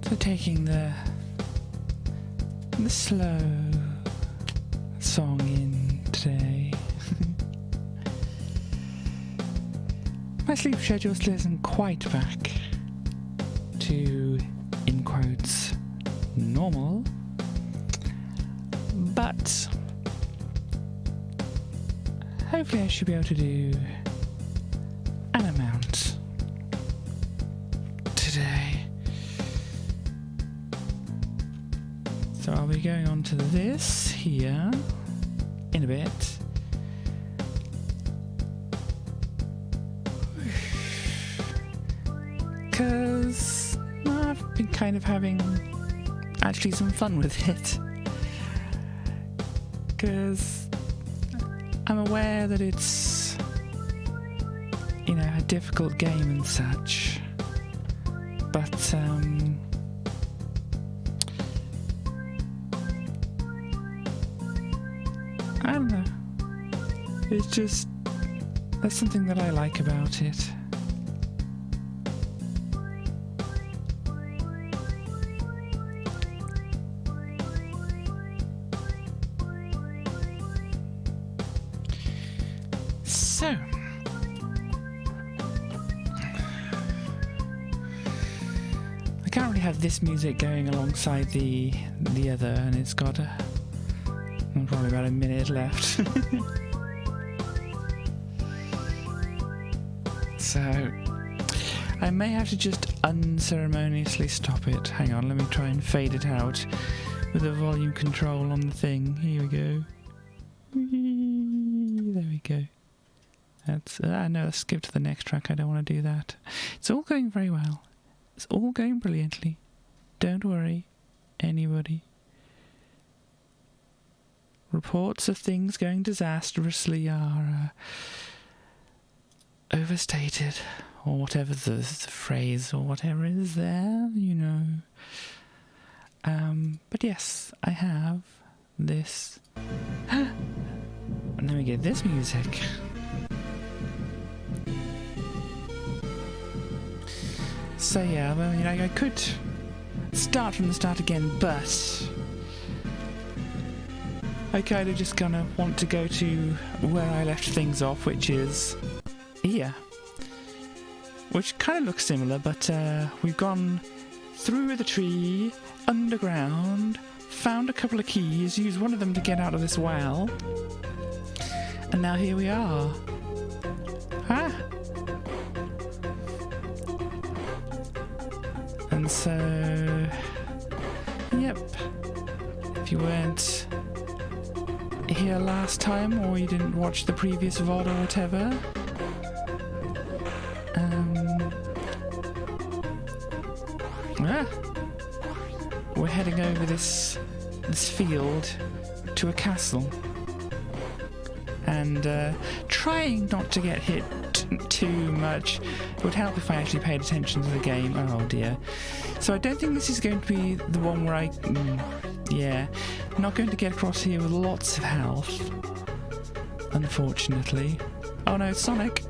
So taking the slow song in today. My sleep schedule still isn't quite back to, in quotes, normal, but hopefully I should be able to do an amount today. So I'll be going on to this here in a bit. Because I've been kind of having actually some fun with it. Because I'm aware that it's, you know, a difficult game and such. But, I don't know. It's just, there's something that I like about it. So, I can't really have this music going alongside the other, and it's got probably about a minute left. So, I may have to just unceremoniously stop it. Hang on, let me try and fade it out with the volume control on the thing. Here we go. There we go. That's, no, let's skip to the next track. I don't want to do that. It's all going very well. It's all going brilliantly. Don't worry, anybody. Reports of things going disastrously are overstated, or whatever the phrase or whatever is there, you know. But yes, I have this. And then we get this music. So yeah, well, you know, I could start from the start again, but I kind of just gonna want to go to where I left things off, which is here. Which kind of looks similar, but we've gone through the tree, underground, found a couple of keys, used one of them to get out of this well, and now here we are. Ah! And so, yep, if you weren't here last time, or you didn't watch the previous VOD or whatever, we're heading over this field to a castle, and trying not to get hit too much. It would help if I actually paid attention to the game. Oh dear. So I don't think this is going to be the one where I... yeah. I'm not going to get across here with lots of health, unfortunately. Oh no, it's Sonic.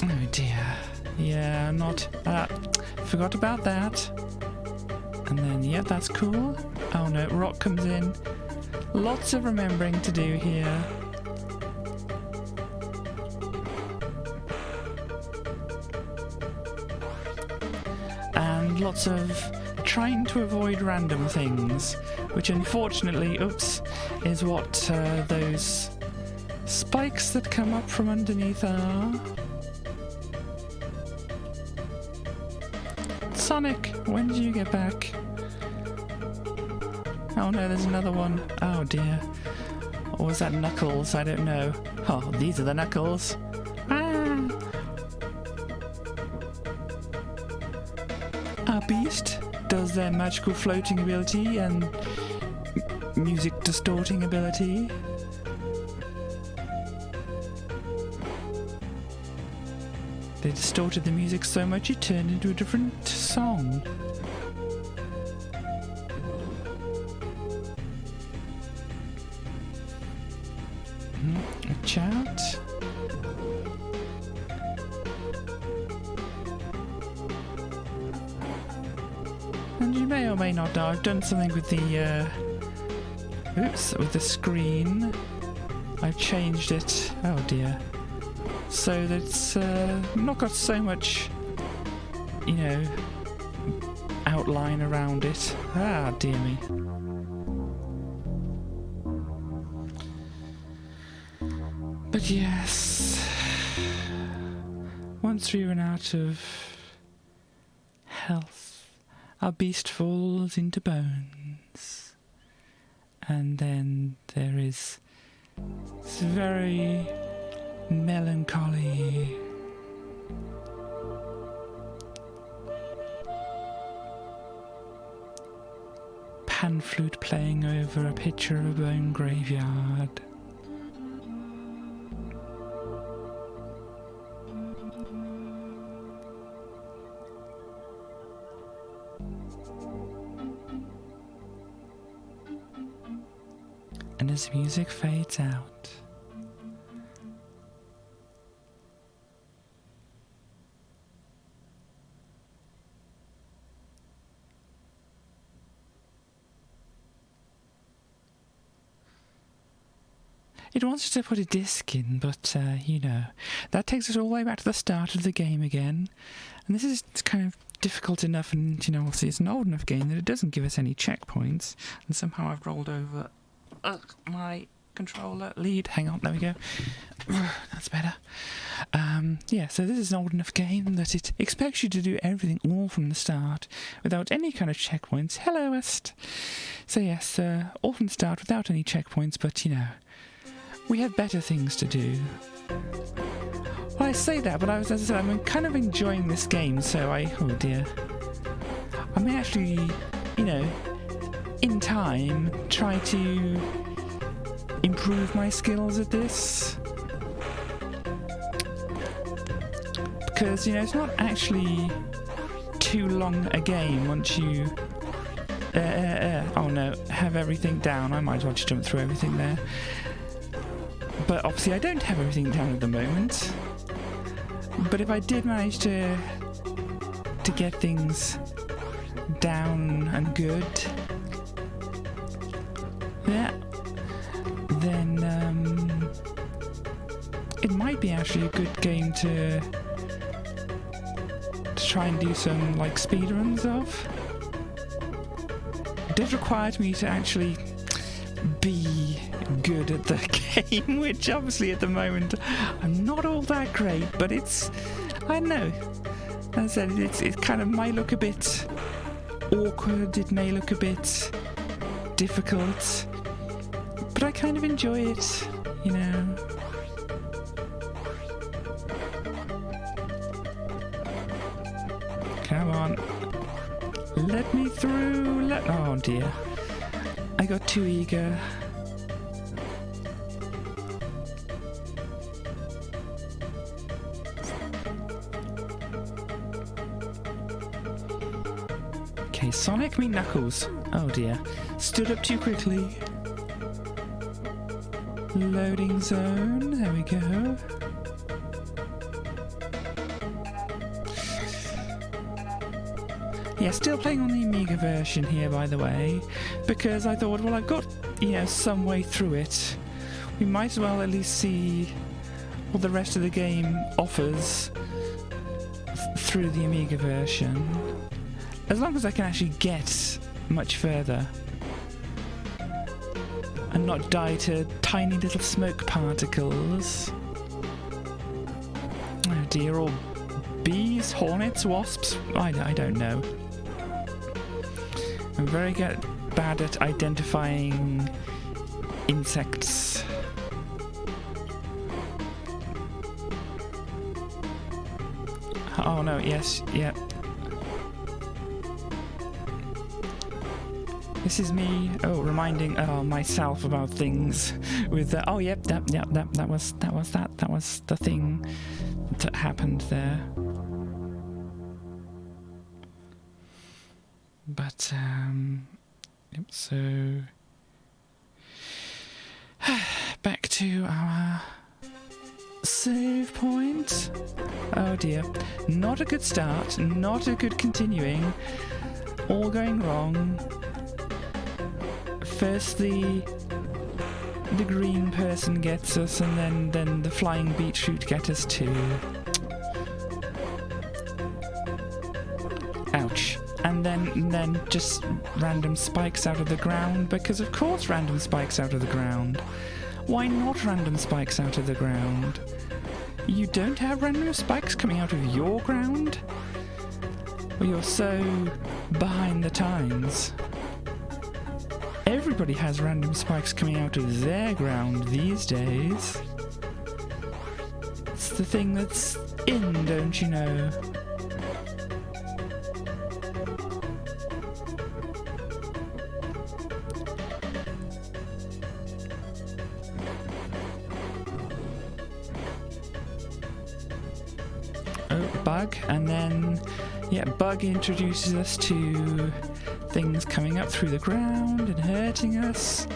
Oh dear. Yeah, not... forgot about that. And then, yeah, that's cool. Oh no, rock comes in. Lots of remembering to do here. And lots of trying to avoid random things, which unfortunately, oops, is what those spikes that come up from underneath are. Sonic, when did you get back? Oh no, there's another one. Oh dear. Or was that Knuckles? I don't know. Oh, these are the Knuckles. Ah! Our Beast does their magical floating ability and music distorting ability. They distorted the music so much it turned into a different song. reach out. And you may or may not know, I've done something with the, with the screen. I've changed it, oh dear, so that it's not got so much, you know, outline around it. Ah, dear me. But yes, once we run out of health, our beast falls into bones. And then there is this very melancholy pan flute playing over a picture of a bone graveyard. And as music fades out, it wants to put a disc in, but, you know, that takes us all the way back to the start of the game again. And this is kind of difficult enough, and, you know, obviously it's an old enough game that it doesn't give us any checkpoints. And somehow I've rolled over my controller lead. Hang on, there we go. That's better. Yeah, so this is an old enough game that it expects you to do everything all from the start without any kind of checkpoints. Hello, West. So yes, all from the start without any checkpoints, but, you know, we have better things to do. Well, I say that, but as I said, I'm kind of enjoying this game, so oh dear. I may actually, you know, in time, try to improve my skills at this. Because, you know, it's not actually too long a game once you oh no, have everything down. I might as well just jump through everything there. But obviously I don't have everything down at the moment. But if I did manage to get things down and good, yeah, then it might be actually a good game to try and do some like speedruns of. It does require me to actually be good at the game, which obviously at the moment I'm not all that great, but it's, I don't know, as I said, it kind of might look a bit awkward, it may look a bit difficult, but I kind of enjoy it, you know. Come on, let me through, oh dear, I got too eager. Okay, Sonic me Knuckles. Oh dear. Stood up too quickly. Loading zone. There we go. Yeah, still playing on the Amiga version here, by the way, because I thought, well, I've got, you know, some way through it. We might as well at least see what the rest of the game offers through the Amiga version. As long as I can actually get much further and not die to tiny little smoke particles. Oh dear, or bees, hornets, wasps? I don't know. I'm very bad at identifying insects. Oh no, yes, yeah. This is me, reminding myself about things with oh yep, that was the thing that happened there. But yep, so back to our save point. Oh dear. Not a good start. Not a good continuing. All going wrong. First the green person gets us, and then the flying beetroot gets us too. Ouch. And then just random spikes out of the ground, because of course random spikes out of the ground. Why not random spikes out of the ground? You don't have random spikes coming out of your ground? Well, you're so behind the times. Everybody has random spikes coming out of their ground these days. It's the thing that's in, don't you know? Bug, and then bug introduces us to things coming up through the ground and hurting us.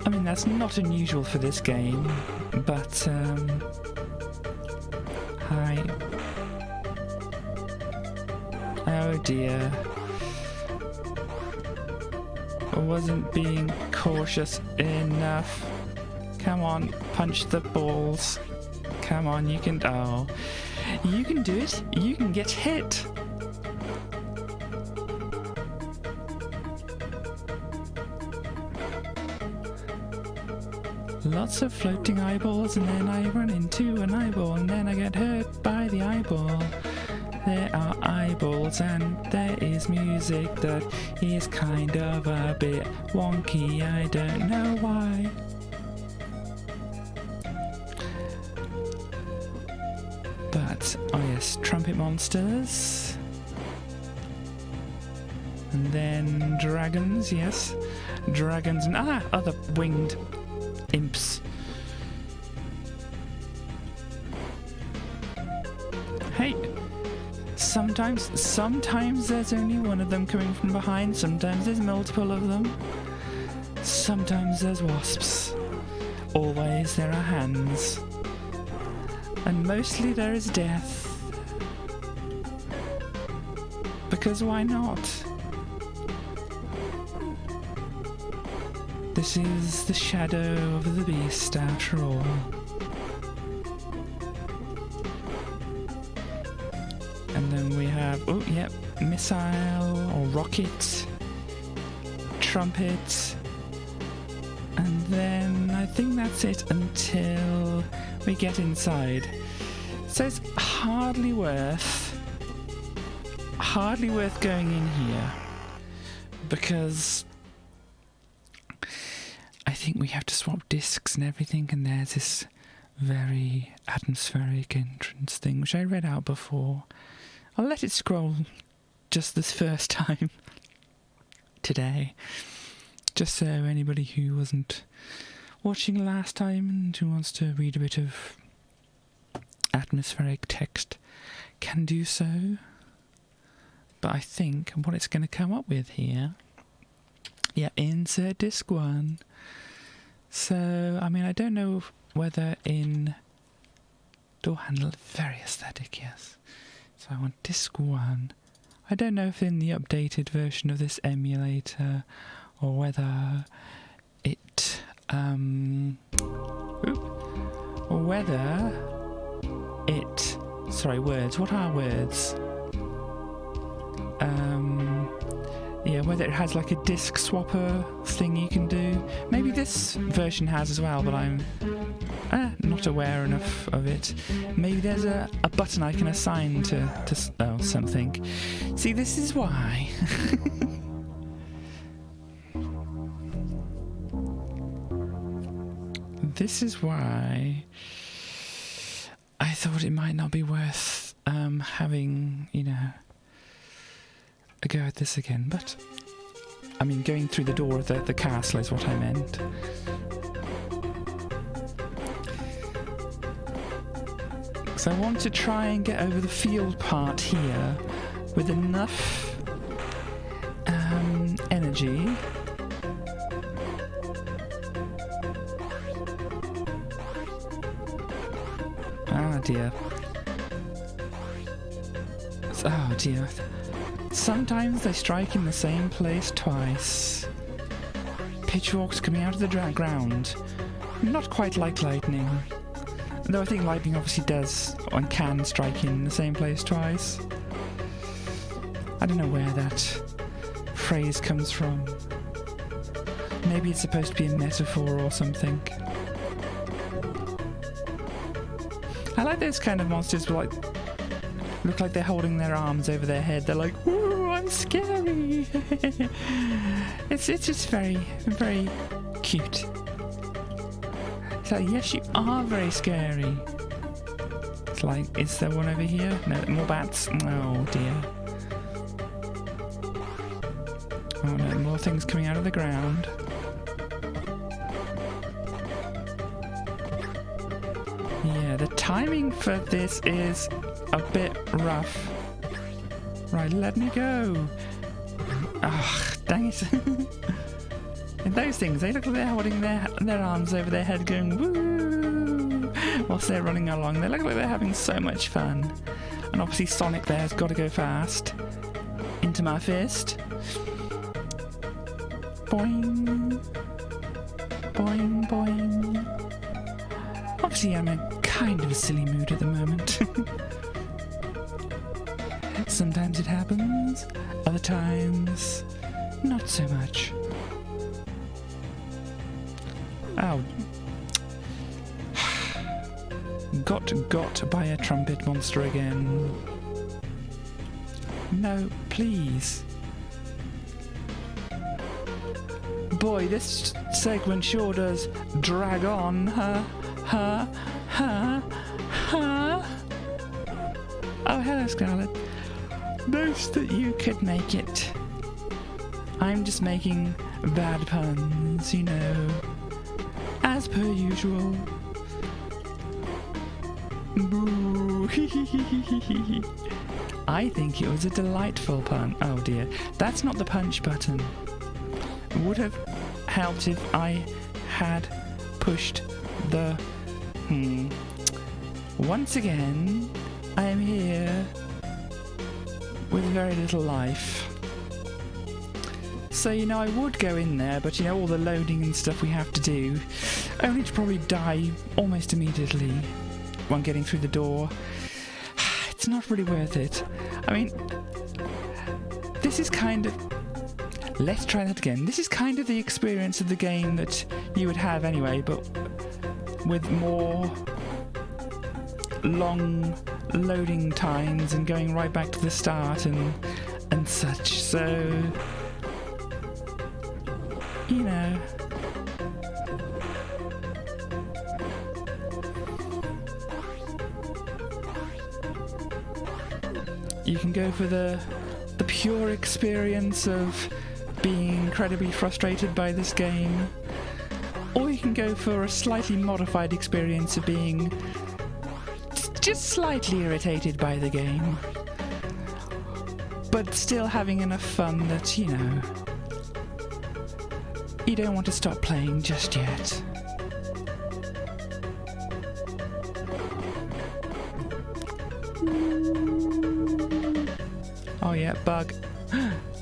I mean, that's not unusual for this game, but hi. Oh dear. I wasn't being cautious enough. Come on, punch the balls. Come on, you can. Oh. You can do it. You can get hit. Lots of floating eyeballs, and then I run into an eyeball, and then I get hurt by the eyeball. There are eyeballs, and there is music that is kind of a bit wonky. I don't know why. But, oh yes, trumpet monsters. And then dragons, yes. Dragons and other winged imps. Hey, sometimes there's only one of them coming from behind, sometimes there's multiple of them. Sometimes there's wasps. Always there are hands. And mostly there is death. Because why not? This is the shadow of the beast after all. And then we have, missile or rocket, trumpet, and then I think that's it until we get inside. So it's hardly worth going in here, because I think we have to swap discs and everything, and there's this very atmospheric entrance thing which I read out before. I'll let it scroll just this first time today, just so anybody who wasn't watching last time and who wants to read a bit of atmospheric text can do so. But I think what it's going to come up with here, insert disc 1. So, I mean, I don't know whether in door handle, very aesthetic, yes. So I want disc 1. I don't know if in the updated version of this emulator, or whether it, words, what are words? Whether it has like a disc swapper thing you can do. Maybe this version has as well, but I'm not aware enough of it. Maybe there's a button I can assign to something. See, this is why. This is why I thought it might not be worth having, a go at this again, but I mean, going through the door of the castle is what I meant. So I want to try and get over the field part here with enough energy . dear. Oh dear. Sometimes they strike in the same place twice. Pitchforks coming out of the ground. Not quite like lightning. Though I think lightning obviously does and can strike in the same place twice. I don't know where that phrase comes from. Maybe it's supposed to be a metaphor or something. I like those kind of monsters who look like they're holding their arms over their head. They're like, "Ooh, I'm scary." It's just very, very cute. It's like, yes, you are very scary. It's like, is there one over here? No, more bats. Oh dear. Oh no, more things coming out of the ground. Yeah, the timing for this is a bit rough. Right, let me go. Ugh, dang it. And those things, they look like they're holding their arms over their head going woo whilst they're running along. They look like they're having so much fun. And obviously Sonic there's got to go fast. Into my fist. Boing. Boing, boing. Obviously I'm in kind of a silly mood at the moment. Sometimes it happens, other times not so much. Oh. Got by a trumpet monster again. No, please. Boy, this segment sure does drag on. Oh, hello, Scarlet. Nice that you could make it. I'm just making bad puns, you know. As per usual. Boo. I think it was a delightful pun. Oh dear. That's not the punch button. Would have helped if I had pushed the... Once again, I am here with very little life. So, you know, I would go in there, but, you know, all the loading and stuff we have to do, only to probably die almost immediately when getting through the door. It's not really worth it. I mean, this is kind of... Let's try that again. This is kind of the experience of the game that you would have anyway, but with more long loading times and going right back to the start and such. So... You know. You can go for the pure experience of being incredibly frustrated by this game, or you can go for a slightly modified experience of being just slightly irritated by the game, but still having enough fun that, you know, you don't want to stop playing just yet. Oh yeah, bug.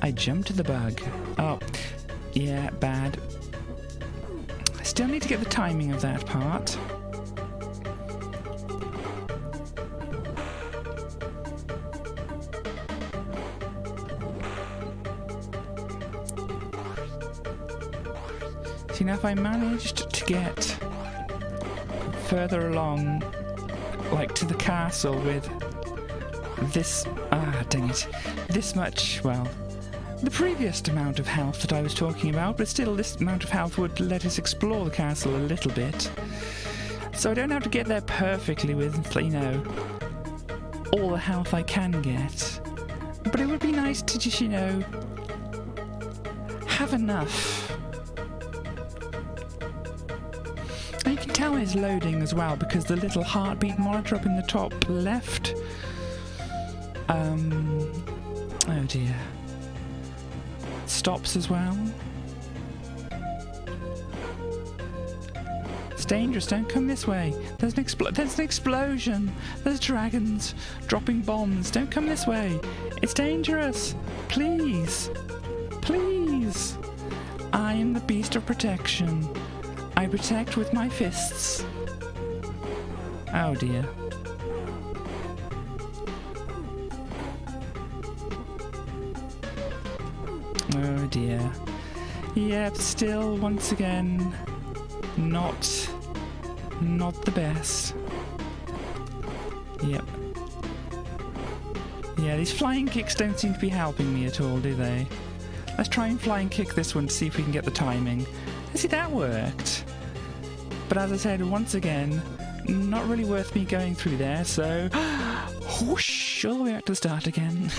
I jumped to the bug. Oh, yeah, bad. I still need to get the timing of that part. See, now if I managed to get further along, like to the castle with this, dang it, this much, well, the previous amount of health that I was talking about, but still this amount of health would let us explore the castle a little bit. So I don't have to get there perfectly with, you know, all the health I can get. But it would be nice to just, you know, have enough. And you can tell it's loading as well because the little heartbeat monitor up in the top left. Oh dear. Stops as well. It's dangerous. Don't come this way. There's an explosion. There's dragons dropping bombs. Don't come this way. It's dangerous. Please. Please. I am the beast of protection. I protect with my fists. Oh dear. Oh dear. Yep, still, once again, not the best. Yep. Yeah, these flying kicks don't seem to be helping me at all, do they? Let's try and flying kick this one to see if we can get the timing. See, that worked. But as I said, once again, not really worth me going through there, so... whoosh! All the way back to the start again.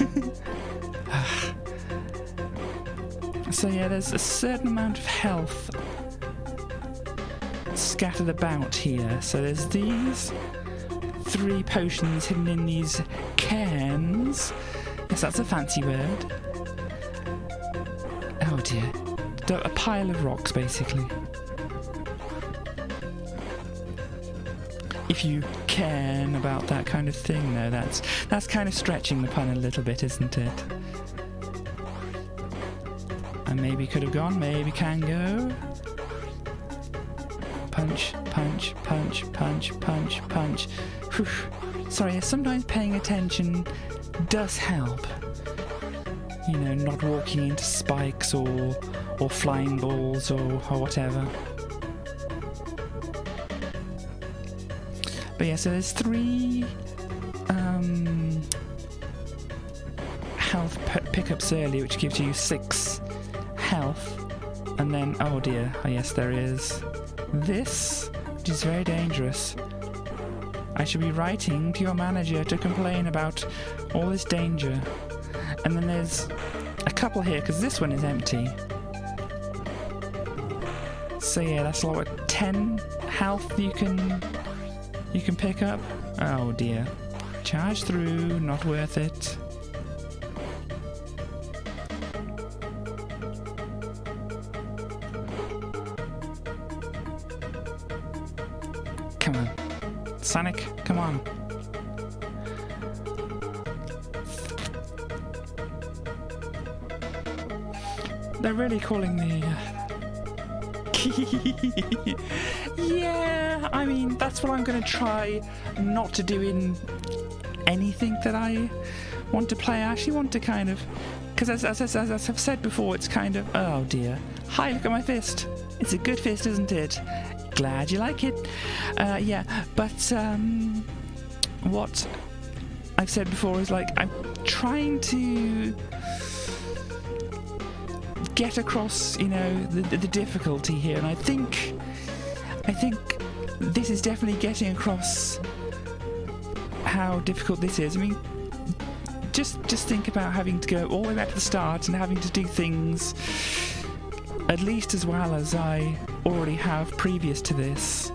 So yeah, there's a certain amount of health scattered about here. So there's these 3 potions hidden in these cans. Yes, that's a fancy word. Oh dear. A pile of rocks, basically. If you can about that kind of thing, though, that's kind of stretching the pun a little bit, isn't it? And maybe could have gone, maybe can go. Punch, punch, punch, punch, punch, punch. Whew. Sorry, sometimes paying attention does help. You know, not walking into spikes or flying balls or whatever. But yeah, so there's 3 health pickups early, which gives you 6 health. And then, oh dear, oh yes, there is this, which is very dangerous. I should be writing to your manager to complain about all this danger. And then there's a couple here, because this one is empty. So yeah, that's a lot of 10 health you can pick up. Oh dear. Charge through, not worth it. Come on. Sonic, come on. They're really calling me... Yeah, I mean, that's what I'm going to try not to do in anything that I want to play. I actually want to kind of... Because as I've said before, it's kind of... Oh dear. Hi, look at my fist. It's a good fist, isn't it? Glad you like it. Yeah, but what I've said before is, like, I'm trying to get across, you know, the difficulty here, and I think this is definitely getting across how difficult this is. I mean, just think about having to go all the way back to the start and having to do things at least as well as I already have previous to this.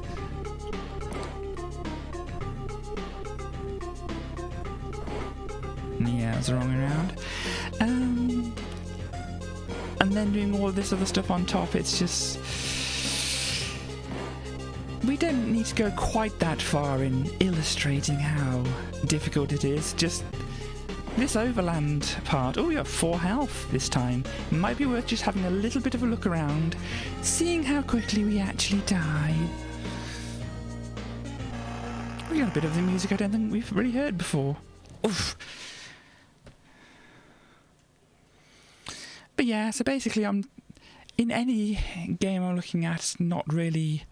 Yeah, it was the wrong way around. And then doing all of this other stuff on top, it's just... We don't need to go quite that far in illustrating how difficult it is. Just this overland part. Oh, we have 4 health this time. It might be worth just having a little bit of a look around, seeing how quickly we actually die. We got a bit of the music I don't think we've really heard before. Oof. But yeah, so basically I'm in any game I'm looking at, not really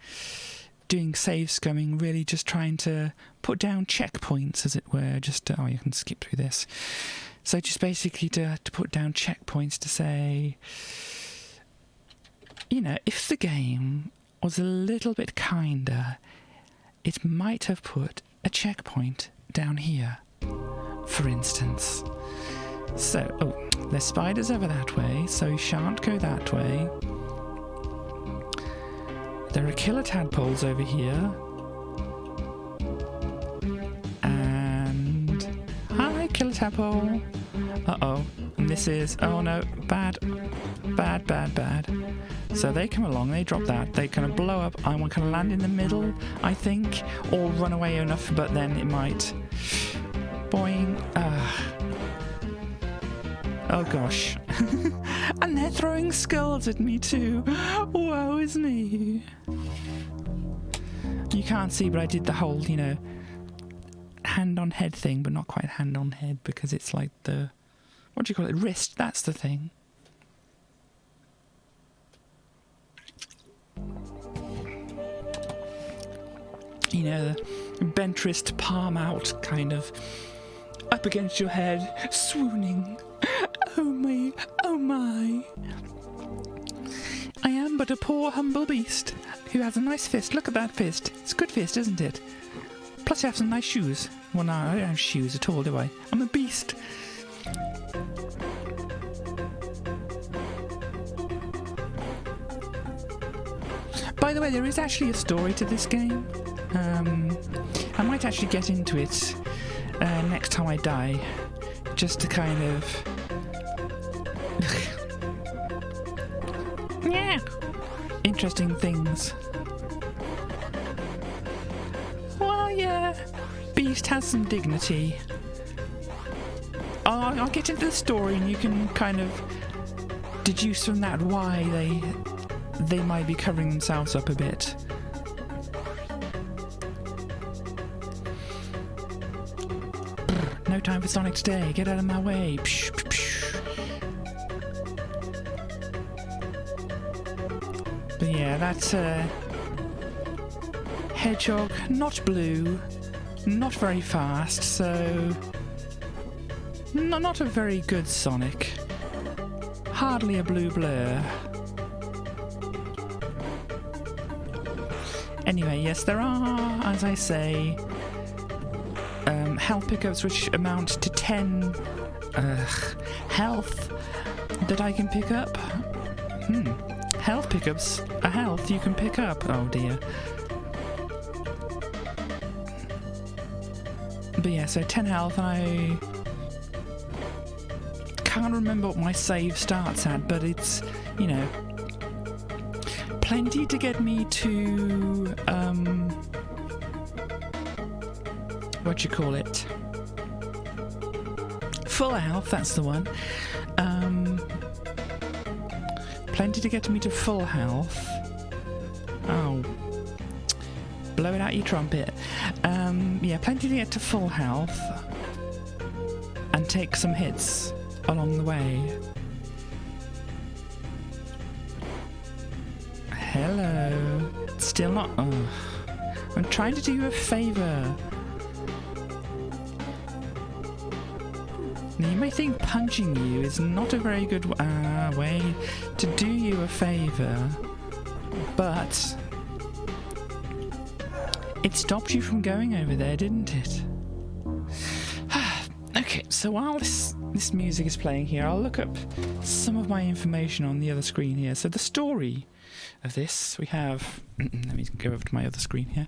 doing save scumming, really just trying to put down checkpoints, as it were. Just to, oh, you can skip through this. So just basically to put down checkpoints to say, you know, if the game was a little bit kinder, it might have put a checkpoint down here, for instance. So, oh, there's spiders over that way, so you shan't go that way. There are killer tadpoles over here. And... Hi, killer tadpole. Uh-oh. And this is... Oh, no. Bad. Bad, bad, bad. So they come along, they drop that. They kind of blow up. I want to kind of land in the middle, I think. Or run away enough, but then it might... Boing. Oh, gosh. And they're throwing skulls at me, too. Woe is me. You can't see, but I did the whole, you know... hand on head thing, but not quite hand on head because it's like the, what do you call it, wrist, that's the thing. You know, the bent wrist, palm out, kind of up against your head, swooning. Oh my, oh my. I am but a poor humble beast who has a nice fist. Look at that fist. It's a good fist, isn't it? Plus you have some nice shoes. Well, no, I don't have shoes at all, do I? I'm a beast. By the way, there is actually a story to this game. I might actually get into it next time I die. Just to kind of... yeah. Interesting things. Yeah, Beast has some dignity. I'll get into the story and you can kind of deduce from that why they might be covering themselves up a bit. No time for Sonic today, get out of my way. Psh, psh, psh. But yeah, that's Hedgehog, not blue, not very fast, so not a very good Sonic. Hardly a blue blur. Anyway, yes, there are, as I say, health pickups which amount to 10 health that I can pick up. Health pickups? A health you can pick up? Oh dear. But yeah, so 10 health, and I can't remember what my save starts at, but it's, you know, plenty to get me to, what you call it? Full health, that's the one. Plenty to get me to full health. Oh. Blow it out your trumpet. Yeah, plenty to get to full health and take some hits along the way. Hello. Still not... Oh. I'm trying to do you a favour. Now, you may think punching you is not a very good way to do you a favour, but... it stopped you from going over there, didn't it? Okay, so while this music is playing here, I'll look up some of my information on the other screen here. So the story of this, we have... let me go over to my other screen here,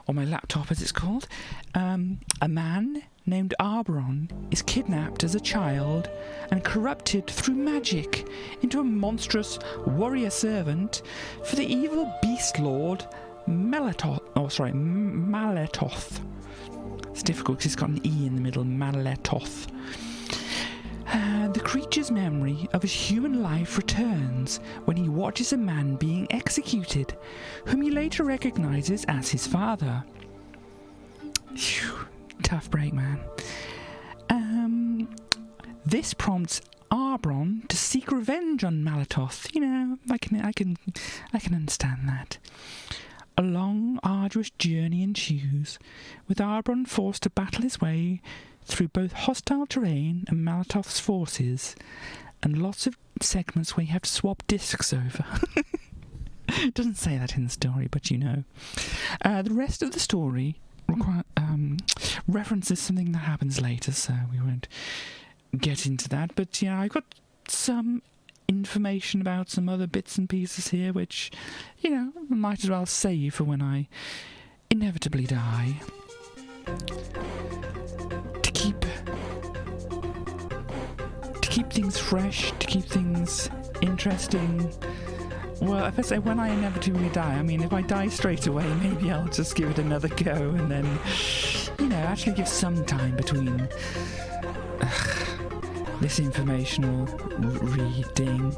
or my laptop as it's called. A man named Arbron is kidnapped as a child and corrupted through magic into a monstrous warrior servant for the evil beast lord Maletoth. It's difficult because it's got an E in the middle. Maletoth. The creature's memory of his human life returns when he watches a man being executed, whom he later recognizes as his father. Phew, tough break, man. This prompts Arbron to seek revenge on Maletoth. You know, I can understand that. A long, arduous journey ensues, with Arbron forced to battle his way through both hostile terrain and Maletoth's forces, and lots of segments where you have to swap discs over. It doesn't say that in the story, but you know. The rest of the story references something that happens later, so we won't get into that. But yeah, I've got some information about some other bits and pieces here, which, you know, I might as well save for when I inevitably die. To keep keep things fresh, to keep things interesting. Well, if I say when I inevitably die, I mean, if I die straight away, maybe I'll just give it another go and then, you know, actually give some time between this informational reading.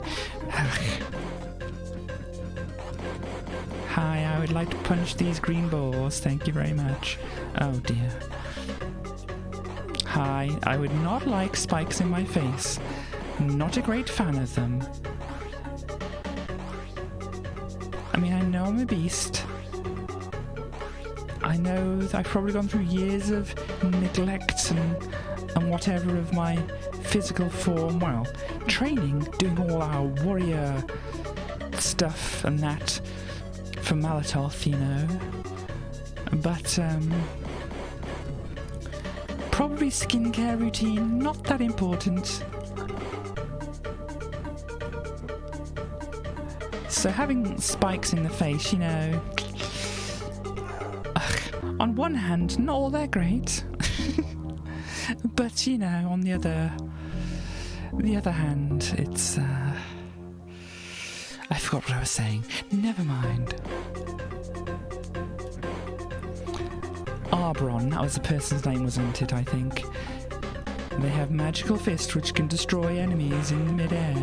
Hi, I would like to punch these green balls. Thank you very much. Oh dear. Hi, I would not like spikes in my face. Not a great fan of them. I mean, I know I'm a beast. I know that I've probably gone through years of neglect and whatever of my physical form. Well, training, doing all our warrior stuff and that for Malatoth, you know. But, probably skincare routine, not that important. So having spikes in the face, you know, on one hand, not all that great. But, you know, on the other hand, it's, I forgot what I was saying. Never mind. Arbron, that was the person's name, wasn't it, I think. They have magical fists which can destroy enemies in midair.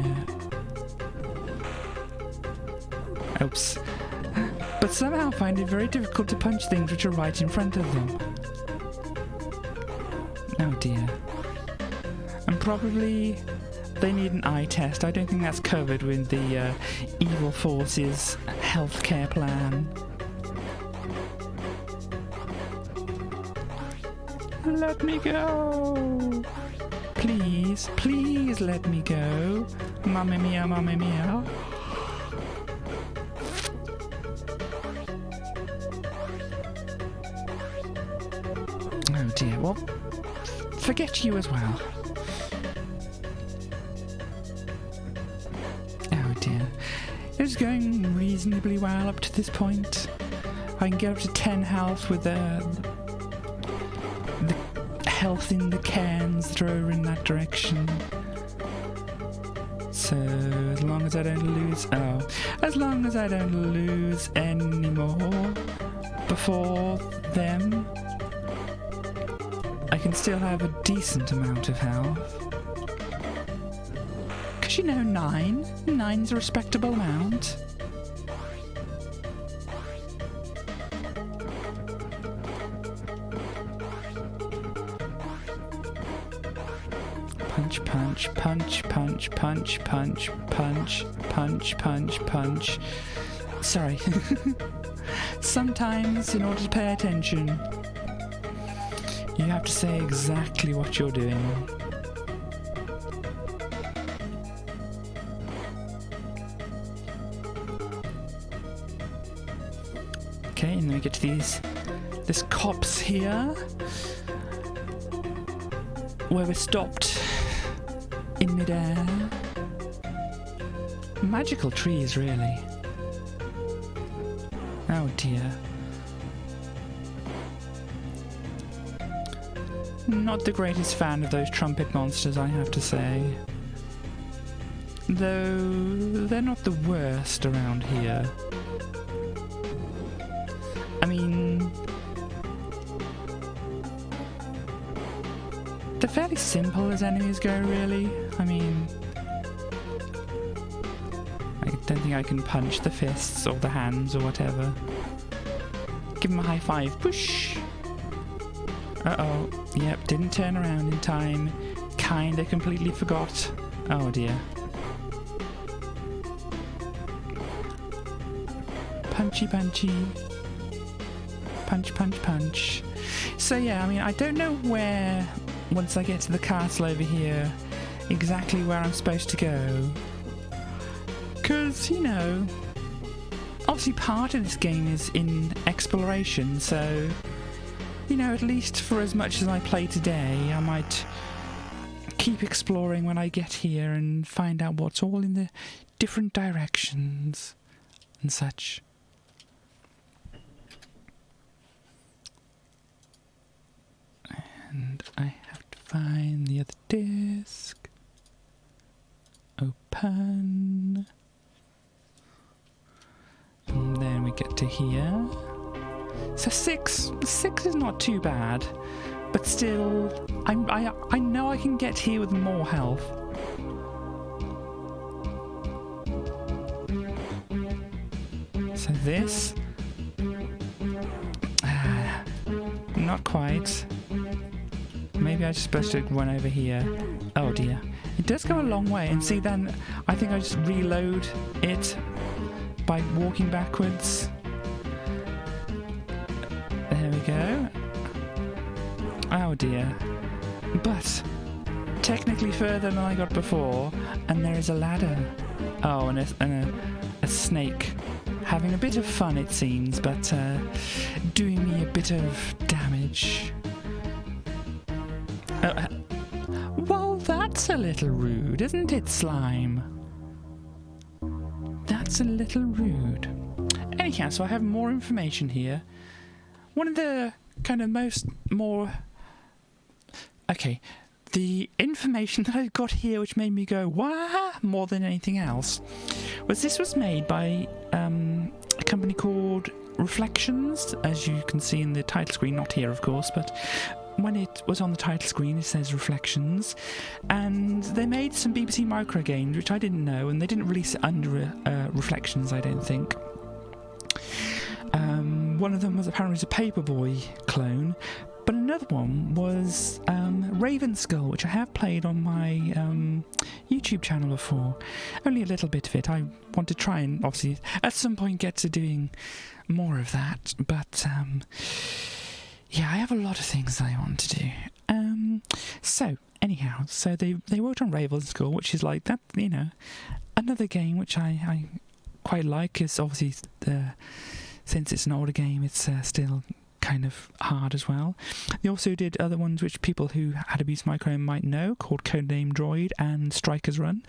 Oops. But somehow find it very difficult to punch things which are right in front of them. Oh dear. And probably they need an eye test. I don't think that's covered with the Evil Forces healthcare plan. Let me go! Please, please let me go. Mamma mia, mamma mia. Oh dear, well, forget you as well. Oh dear. It's going reasonably well up to this point. I can get up to 10 health with the health in the cans that are over in that direction. So, as long as I don't lose... Oh. As long as I don't lose any more before them, I can still have a decent amount of health. Because you know, 9? 9's a respectable amount. Punch, punch, punch, punch, punch, punch, punch, punch, punch, punch. Sorry. Sometimes, in order to pay attention, you have to say exactly what you're doing. Okay, and then we get to this copse here, where we're stopped in midair. Magical trees, really. Oh dear. Not the greatest fan of those trumpet monsters, I have to say. Though they're not the worst around here. I mean, they're fairly simple as enemies go, really. I mean, I don't think I can punch the fists or the hands or whatever. Give him a high five. Push! Uh-oh. Yep, didn't turn around in time. Kinda completely forgot. Oh dear. Punchy punchy. Punch punch punch. So yeah, I mean, I don't know where, once I get to the castle over here, exactly where I'm supposed to go. Because, you know, obviously part of this game is in exploration, so, you know, at least for as much as I play today, I might keep exploring when I get here and find out what's all in the different directions and such. And I have to find the other disc. Open. And then we get to here. So 6 is not too bad, but still, I know I can get here with more health. So this, not quite. Maybe I'm just supposed to run over here. Oh dear. It does go a long way, and see then, I think I just reload it by walking backwards. There we go. Oh dear. But, technically further than I got before, and there is a ladder. Oh, and a snake. Having a bit of fun, it seems, but doing me a bit of damage. Well, that's a little rude, isn't it, Slime? That's a little rude. Anyhow, so I have more information here. One of the kind of Okay, the information that I got here which made me go, wah, more than anything else, was this was made by a company called Reflections, as you can see in the title screen, not here of course, but when it was on the title screen it says Reflections, and they made some BBC micro games which I didn't know, and they didn't release it under Reflections, I don't think. One of them was apparently a Paperboy clone, but another one was Ravenskull, which I have played on my YouTube channel before. Only a little bit of it. I want to try and obviously at some point get to doing more of that, but yeah, I have a lot of things that I want to do. So anyhow, so they worked on Ravenskull, which is like that, you know, another game which I quite like. Is obviously since it's an older game, it's still kind of hard as well. They also did other ones which people who had abused micro might know, called Codename Droid and Strikers Run.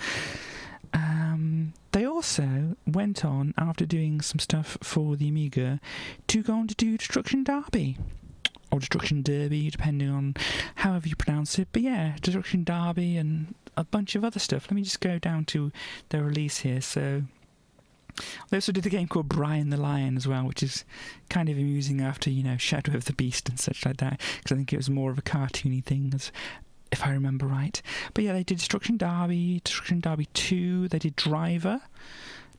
They also went on, after doing some stuff for the Amiga, to go on to do Destruction Derby. Or Destruction Derby, depending on however you pronounce it. But yeah, Destruction Derby and a bunch of other stuff. Let me just go down to their release here. So they also did a game called Brian the Lion as well, which is kind of amusing after, you know, Shadow of the Beast and such like that, because I think it was more of a cartoony thing, if I remember right. But yeah, they did Destruction Derby 2, they did Driver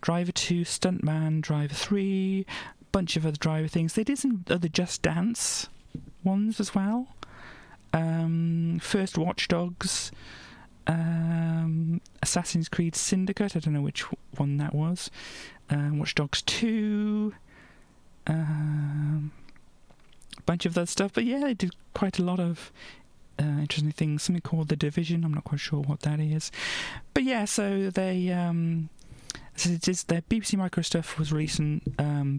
2, Stuntman, Driver 3, a bunch of other Driver things. They did some other Just Dance ones as well. First Watch Dogs, Assassin's Creed Syndicate, I don't know which one that was, Watch Dogs 2, a bunch of that stuff. But yeah, they did quite a lot of interesting things. Something called The Division, I'm not quite sure what that is. But yeah, so they their BBC Micro stuff was released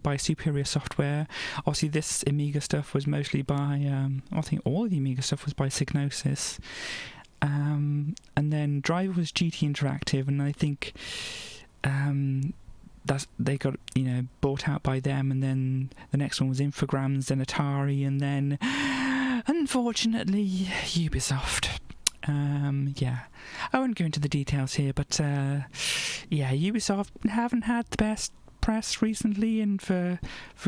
by Superior Software. Obviously this Amiga stuff was mostly by I think all of the Amiga stuff was by Psygnosis. And then Driver was GT Interactive, and I think they got, you know, bought out by them, and then the next one was Infogrames, then Atari, and then unfortunately Ubisoft. Yeah, I won't go into the details here, but yeah, Ubisoft haven't had the best press recently, and for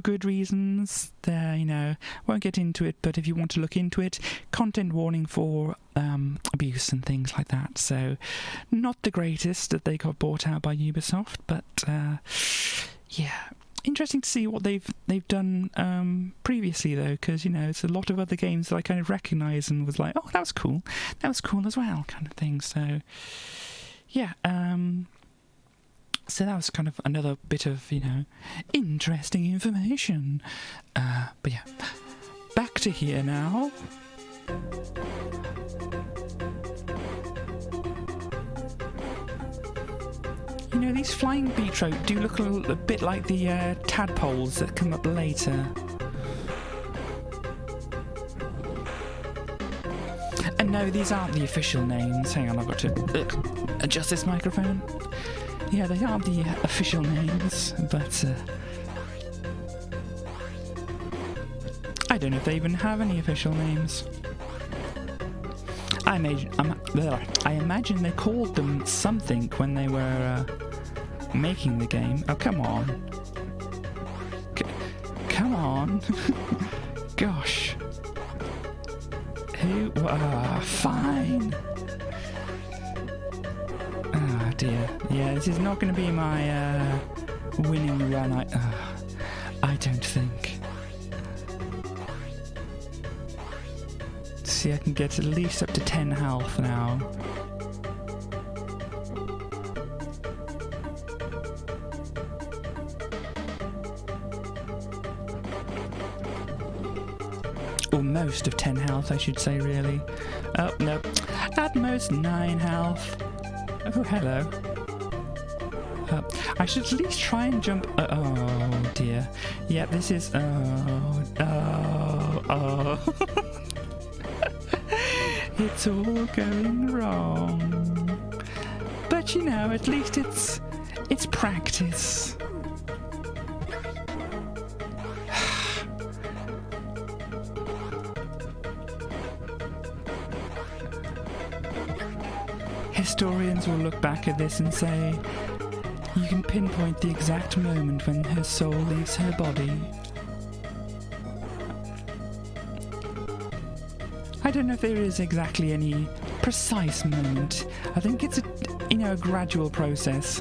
good reasons. You know, won't get into it, but if you want to look into it, content warning for abuse and things like that. So not the greatest that they got bought out by Ubisoft, but yeah, interesting to see what they've done previously though, because, you know, it's a lot of other games that I kind of recognise and was like, oh, that was cool as well, kind of thing. So yeah, so that was kind of another bit of, you know, interesting information. But yeah, back to here now. You know, these flying beetroot do look a bit like the tadpoles that come up later. And no, these aren't the official names. Hang on, I've got to adjust this microphone. Yeah, they aren't the official names, but I don't know if they even have any official names. I I imagine they called them something when they were making the game. Oh, come on. Come on. Gosh. Who? Fine. Oh dear. Yeah, this is not going to be my winning run. I don't think. See, I can get at least up to 10 health now. Or most of 10 health, I should say, really. Oh, no. At most 9 health. Oh, hello. I should at least try and jump. Oh, dear. Yeah, this is... Oh. It's all going wrong. But, you know, at least it's practice. Historians will look back at this and say, you can pinpoint the exact moment when her soul leaves her body. I don't know if there is exactly any precise moment. I think it's a gradual process.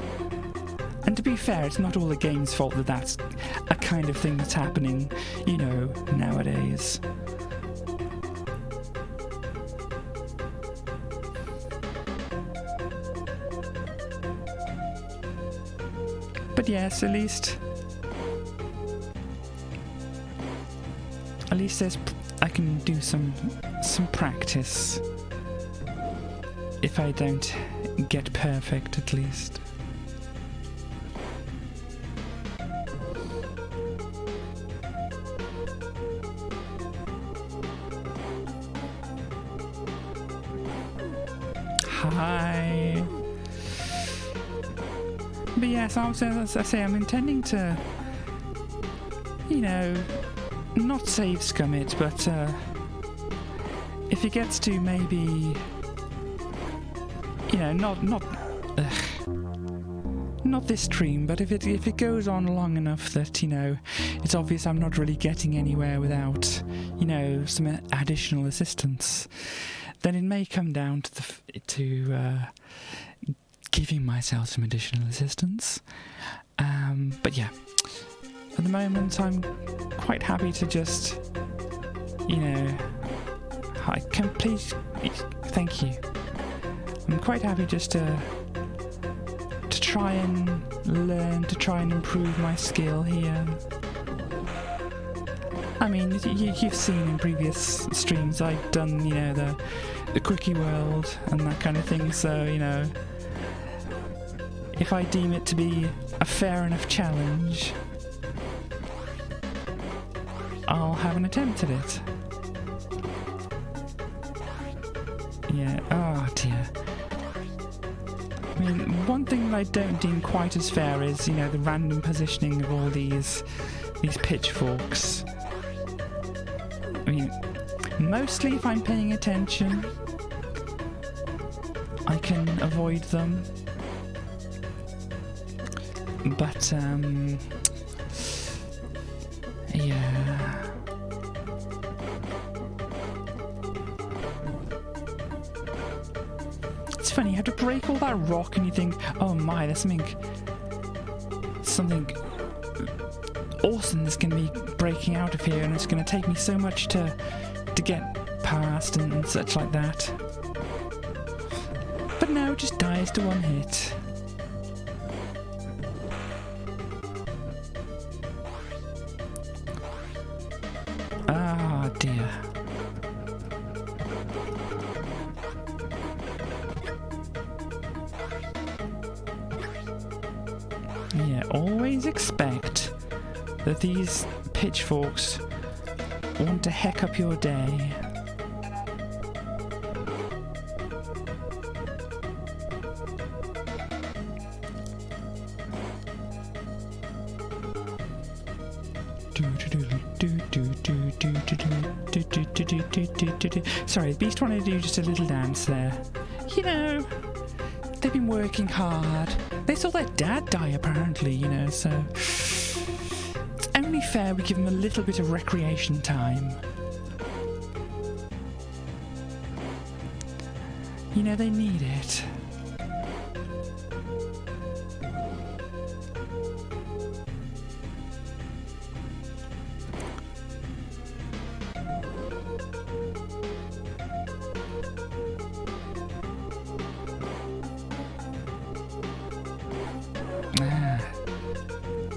And to be fair, it's not all the game's fault that that's a kind of thing that's happening, nowadays. But yes, at least I can do some practice. If I don't get perfect, at least. Hi. But yes, as I say, I'm intending to, not save Scummit, but if it gets to maybe, not this stream, but if it goes on long enough that it's obvious I'm not really getting anywhere without some additional assistance, then it may come down to giving myself some additional assistance. But yeah, at the moment I'm quite happy to just, thank you. I'm quite happy just to try and learn, to try and improve my skill here. I mean, you've seen in previous streams I've done, the quickie world and that kind of thing, so, if I deem it to be a fair enough challenge, I'll have an attempt at it. Yeah, oh dear. I mean, one thing that I don't deem quite as fair is, the random positioning of all these pitchforks. I mean, mostly if I'm paying attention, I can avoid them. But, yeah. It's funny, you have to break all that rock and you think, oh my, there's something awesome that's going to be breaking out of here, and it's going to take me so much to get past and such like that. But no, it just dies to one hit. Ah, dear. Yeah, always expect that these pitchforks want to heck up your day. Sorry, the beast wanted to do just a little dance there. You know, they've been working hard. They saw their dad die, apparently, you know, so it's only fair we give them a little bit of recreation time. You know, they need it.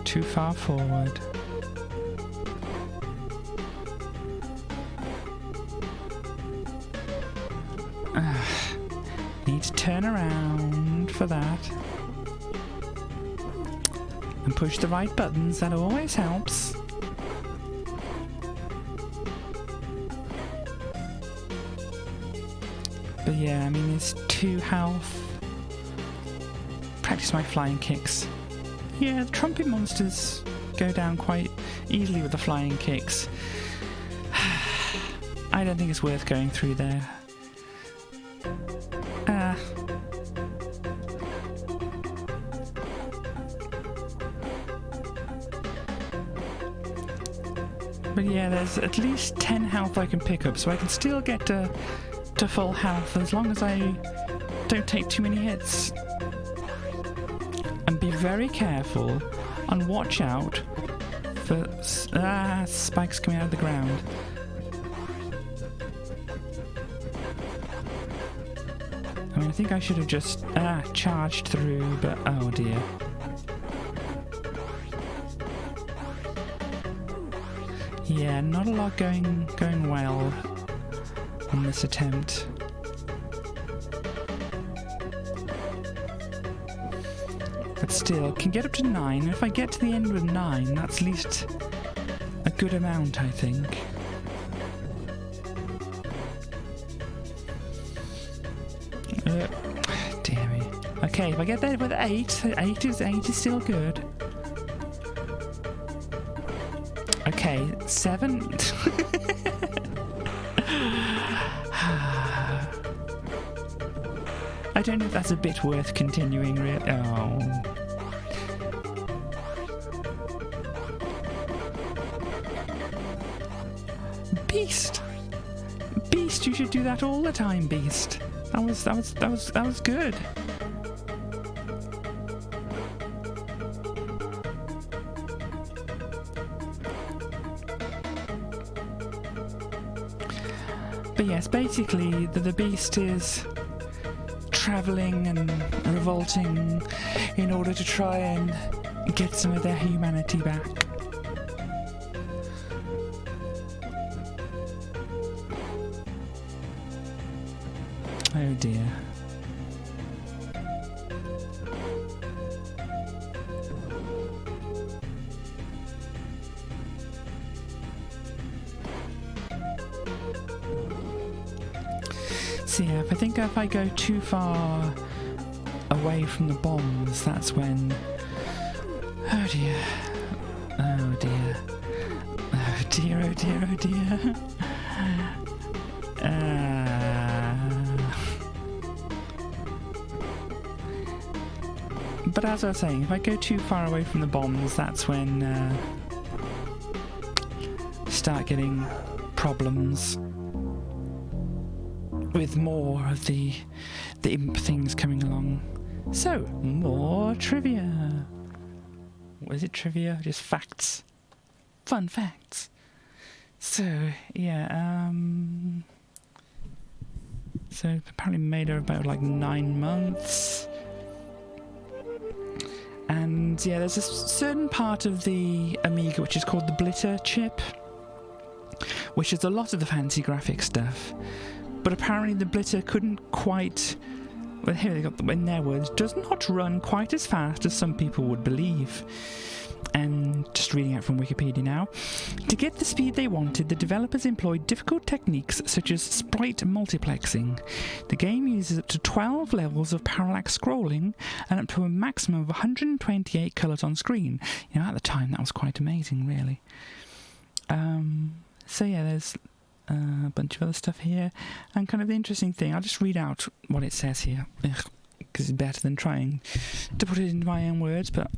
Too far forward. Need to turn around for that. And push the right buttons, that always helps. But yeah, I mean, it's 2 health. Practice my flying kicks. Yeah, the trumpet monsters go down quite easily with the flying kicks. I don't think it's worth going through there. But yeah, there's at least 10 health I can pick up, so I can still get to full health as long as I don't take too many hits. And be very careful and watch out for spikes coming out of the ground. I mean, I think I should have just charged through, but oh dear. Yeah, not a lot going well on this attempt. But still, can get up to 9. And if I get to the end with 9, that's at least a good amount, I think. Dear me. Okay, if I get there with 8, 8 is still good. Okay, 7. I don't know if that's a bit worth continuing, really. Oh. Beast! Beast, you should do that all the time, Beast. That was good. But yes, basically the Beast is travelling and revolting in order to try and get some of their humanity back. Oh dear. So yeah, I think if I go too far away from the bombs, that's when... Oh dear. Oh dear. Oh dear, oh dear, oh dear. But as I was saying, if I go too far away from the bombs, that's when start getting problems with more of the imp things coming along. So, more trivia. Was it trivia? Just facts. Fun facts. So, yeah, so apparently made her about like 9 months. And yeah, there's a certain part of the Amiga which is called the Blitter chip, which is a lot of the fancy graphic stuff. But apparently the Blitter couldn't quite, well, here they got in their words, does not run quite as fast as some people would believe. And just reading out from Wikipedia now. To get the speed they wanted, the developers employed difficult techniques such as sprite multiplexing. The game uses up to 12 levels of parallax scrolling and up to a maximum of 128 colours on screen. You know, at the time that was quite amazing, really. So yeah, there's a bunch of other stuff here, and kind of the interesting thing, I'll just read out what it says here, because it's better than trying to put it into my own words, but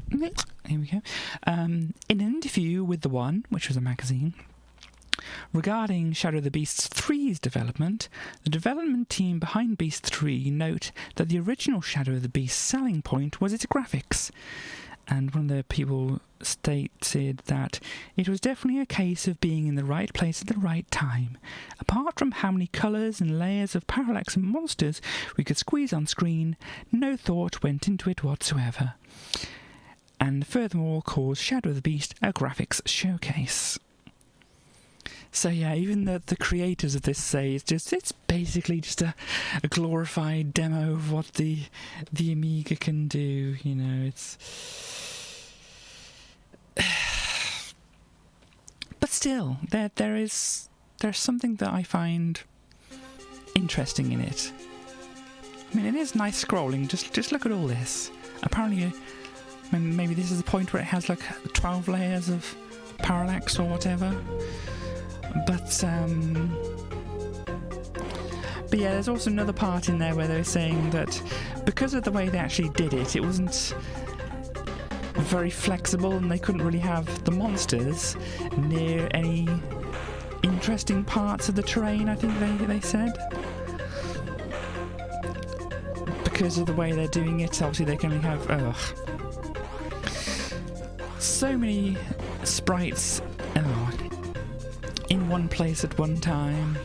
here we go. In an interview with The One, which was a magazine, regarding Shadow of the Beast 3's development, the development team behind Beast 3 note that the original Shadow of the Beast selling point was its graphics. And one of the people stated that it was definitely a case of being in the right place at the right time. Apart from how many colours and layers of parallax and monsters we could squeeze on screen, no thought went into it whatsoever. And furthermore calls Shadow of the Beast a graphics showcase. So yeah, even the creators of this say it's basically just a glorified demo of what the Amiga can do. You know, it's. But still, there's something that I find interesting in it. I mean, it is nice scrolling. Just look at all this. Apparently, maybe this is the point where it has like 12 layers of parallax or whatever. But yeah, there's also another part in there where they're saying that because of the way they actually did it, it wasn't very flexible, and they couldn't really have the monsters near any interesting parts of the terrain, I think they said. Because of the way they're doing it, obviously they can only have so many sprites in one place at one time.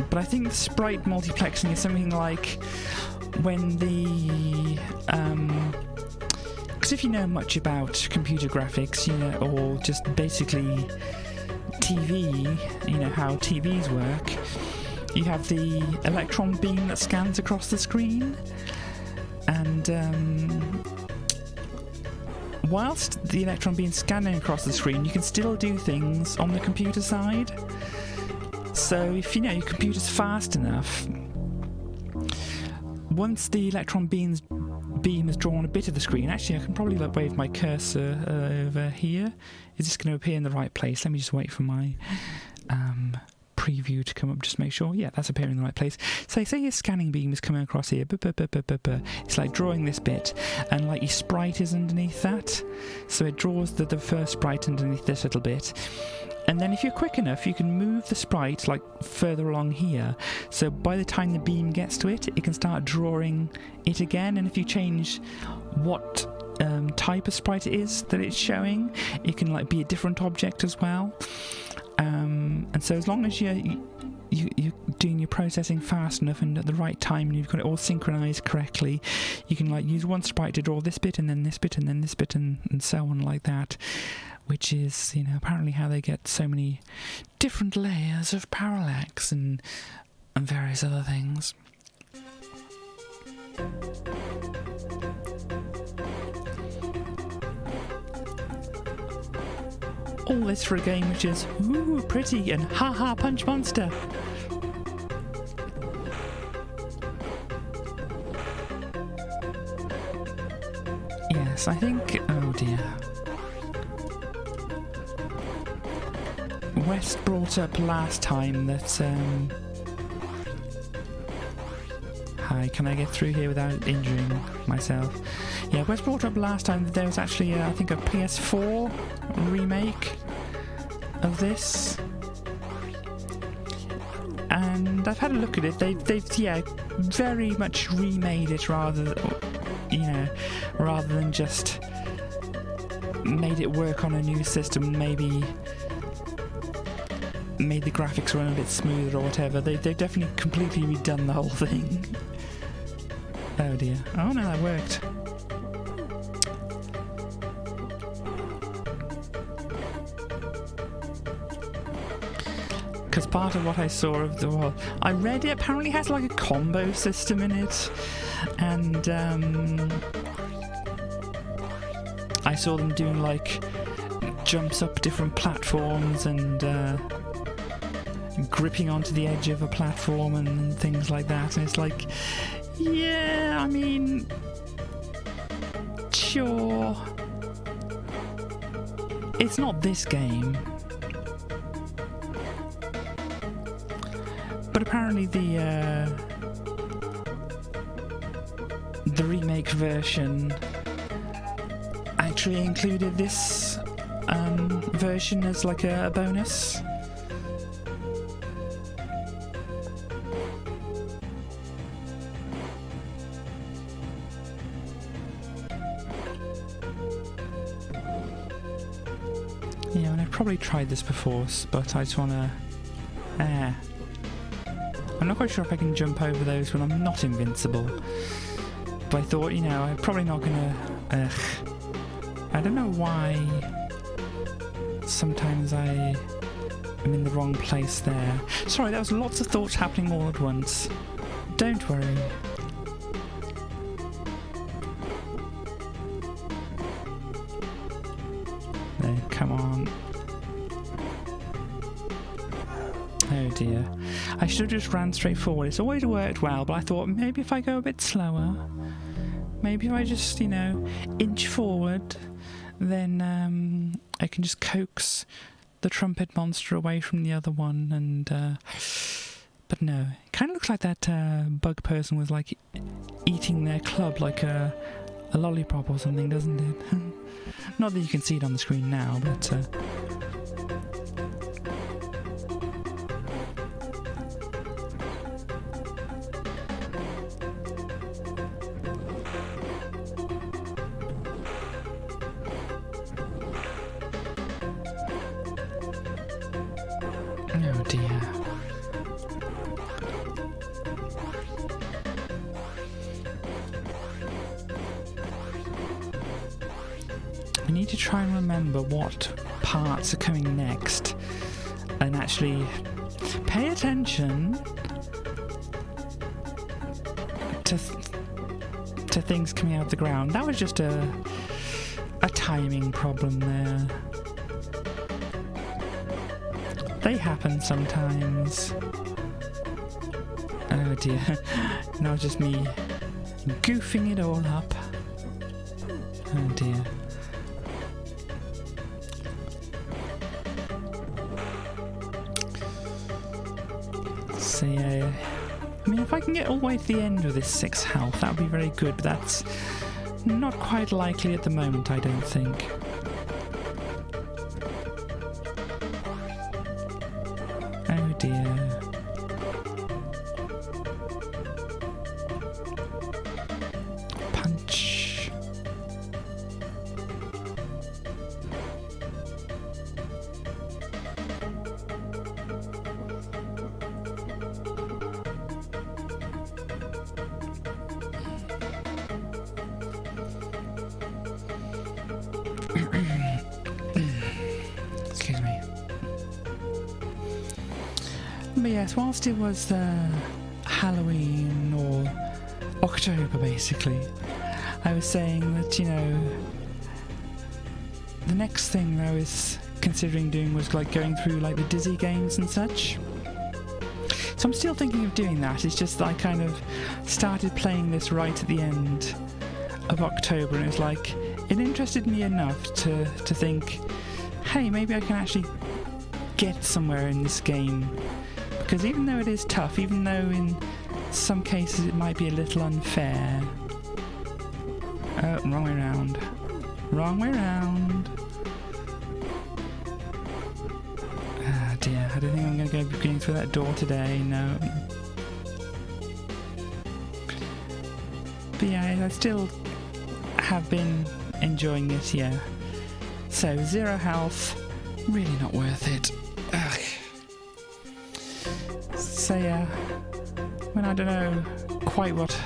But I think the sprite multiplexing is something like when the because if you know much about computer graphics, you know, or just basically TV, you know how TVs work, you have the electron beam that scans across the screen, and whilst the electron beam is scanning across the screen, you can still do things on the computer side. So if you know your computer's fast enough, once the electron beam has drawn a bit of the screen, actually I can probably like wave my cursor over here. Is this going to appear in the right place? Let me just wait for my preview to come up, just make sure. Yeah, that's appearing in the right place. So say your scanning beam is coming across here. It's like drawing this bit, and like your sprite is underneath that. So it draws the first sprite underneath this little bit. And then if you're quick enough, you can move the sprite like further along here. So by the time the beam gets to it, it can start drawing it again. And if you change what type of sprite it is that it's showing, it can like be a different object as well. And so as long as you're doing your processing fast enough and at the right time, and you've got it all synchronized correctly, you can like use one sprite to draw this bit and then this bit and then this bit and so on like that. Which is, you know, apparently how they get so many different layers of parallax and various other things. All this for a game which is ooh pretty and haha punch monster. Yes, I think. Oh dear. West brought up last time that hi, can I get through here without injuring myself? Yeah, West brought up last time that there was actually I think a PS4 remake of this, and I've had a look at it. They've very much remade it rather than just made it work on a new system. Maybe made the graphics run a bit smoother or whatever. They've definitely completely redone the whole thing. Oh dear. Oh no, that worked. Because part of what I saw of the world, I read it apparently has like a combo system in it, and I saw them doing like jumps up different platforms and gripping onto the edge of a platform and things like that, and it's like, yeah, I mean, sure it's not this game, but apparently the remake version actually included this version as like a bonus. Yeah, and I've probably tried this before, but I just want to... I'm not quite sure if I can jump over those when I'm not invincible. But I thought, you know, I'm probably not going to... I don't know why sometimes I am in the wrong place there. Sorry, that was lots of thoughts happening all at once. Don't worry. There, come on. Oh dear. I should have just ran straight forward. It's always worked well, but I thought maybe if I go a bit slower, maybe if I just, you know, inch forward, then I can just coax the trumpet monster away from the other one, and but no. It kind of looks like that bug person was like eating their club like a lollipop or something, doesn't it? Not that you can see it on the screen now, but oh dear. I need to try and remember what parts are coming next and actually pay attention to things coming out of the ground. That was just a timing problem there. They happen sometimes. Oh dear. Now it's just me goofing it all up. Oh dear. So yeah, I mean, if I can get all the way to the end of this 6 health, that would be very good, but that's not quite likely at the moment, I don't think. Oh dear. Punch. Excuse me. But yes, whilst it was Halloween or October basically, I was saying that, you know, the next thing I was considering doing was like going through like the Dizzy games and such. So I'm still thinking of doing that. It's just that I kind of started playing this right at the end of October, and it was like, it interested me enough to think, hey, maybe I can actually get somewhere in this game. Because even though it is tough, even though in some cases it might be a little unfair... Oh, wrong way round. Wrong way round. Ah dear, I don't think I'm going to go going through that door today, no. But yeah, I still have been enjoying it, yeah. So, 0 health, really not worth it. Ugh. So yeah, when I don't know quite what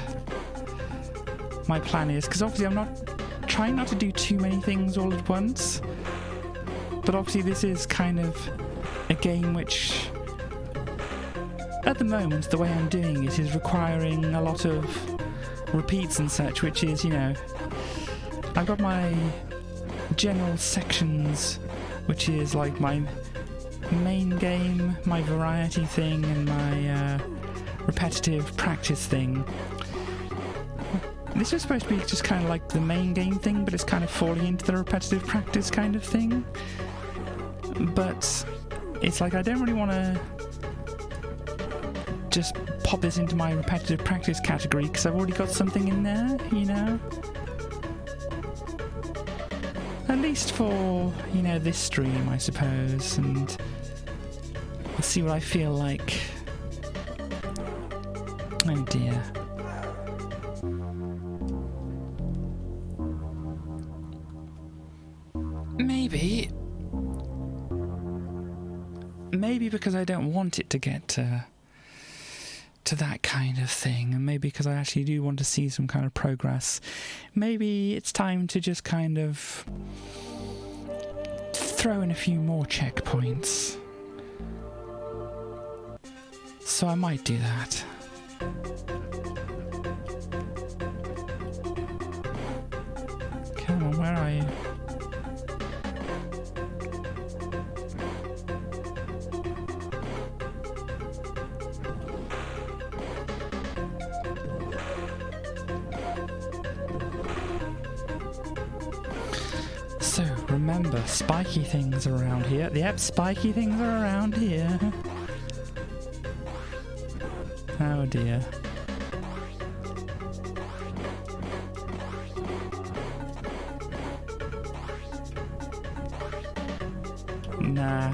my plan is, because obviously I'm not trying not to do too many things all at once, but obviously this is kind of a game which, at the moment, the way I'm doing it is requiring a lot of repeats and such, which is, you know, I've got my general sections, which is like my main game, my variety thing, and my repetitive practice thing. This was supposed to be just kind of like the main game thing, but it's kind of falling into the repetitive practice kind of thing. But it's like I don't really want to just pop this into my repetitive practice category because I've already got something in there, you know? At least for, you know, this stream, I suppose, and we'll see what I feel like. Oh dear. Maybe because I don't want it to get to that kind of thing, and maybe because I actually do want to see some kind of progress, maybe it's time to just kind of throw in a few more checkpoints. So I might do that. Come on, where are you? So, remember, spiky things are around here. Yep, spiky things are around here. Oh dear. Nah.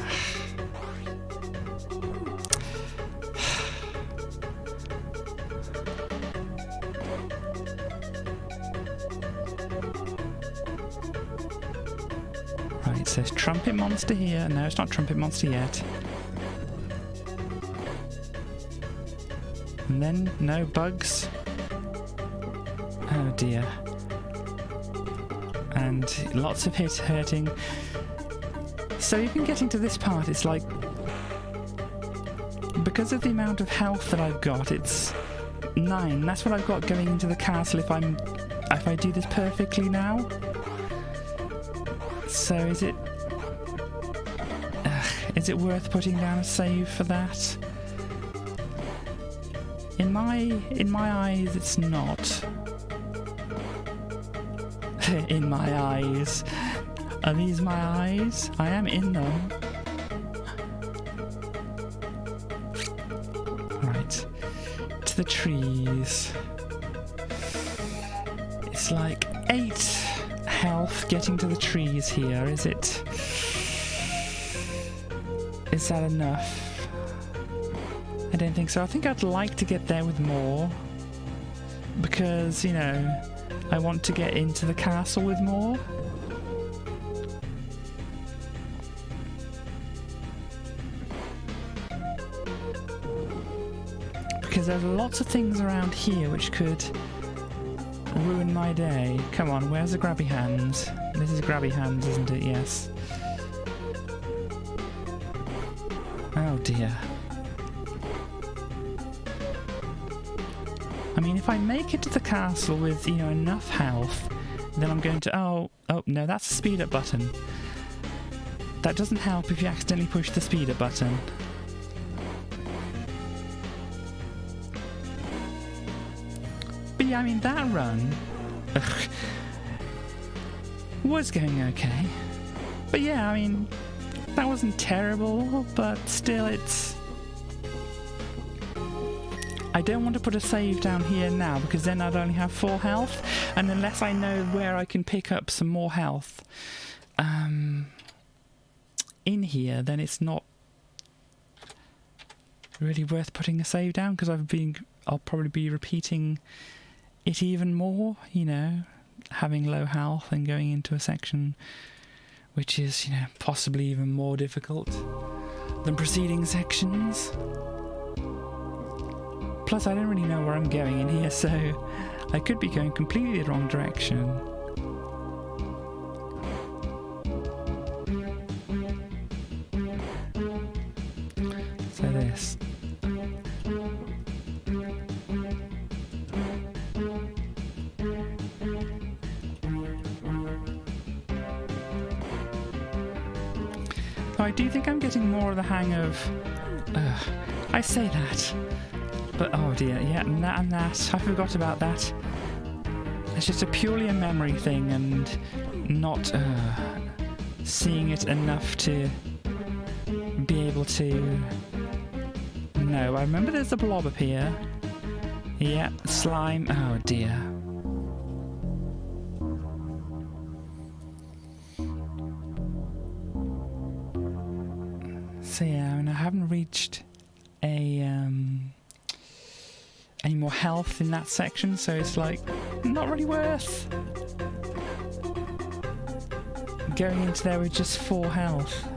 Right, it says Trumpet Monster here. No, it's not Trumpet Monster yet. And then, no bugs. Oh dear. And lots of hurting. So even getting to this part, it's like, because of the amount of health that I've got, it's 9. That's what I've got going into the castle if I do this perfectly now. So is it worth putting down a save for that? In my eyes, it's not. In my eyes. Are these my eyes? I am in them. Right. To the trees. It's like 8 health getting to the trees here. Is that enough? I don't think so. I think I'd like to get there with more. Because, you know, I want to get into the castle with more. Because there's lots of things around here which could ruin my day. Come on, where's the grabby hands? This is grabby hands, isn't it? Yes. Oh dear. I mean, if I make it to the castle with, you know, enough health, then I'm going to... Oh, no, that's the speed up button. That doesn't help if you accidentally push the speed up button. But yeah, I mean, that run was going okay. But yeah, I mean, that wasn't terrible, but still it's... I don't want to put a save down here now, because then I'd only have 4 health, and unless I know where I can pick up some more health in here, then it's not really worth putting a save down, because I'll probably be repeating it even more, you know, having low health and going into a section which is, you know, possibly even more difficult than preceding sections. Plus, I don't really know where I'm going in here, so I could be going completely the wrong direction. So this. I do think I'm getting more of the hang of... I say that. But oh dear, yeah, and that, I forgot about that. it's just a purely a memory thing and not seeing it enough to be able to... No, I remember there's a blob up here. Yep, slime. Oh dear. So yeah, I mean, I haven't reached any more health in that section, so it's like not really worth going into there with just 4 health.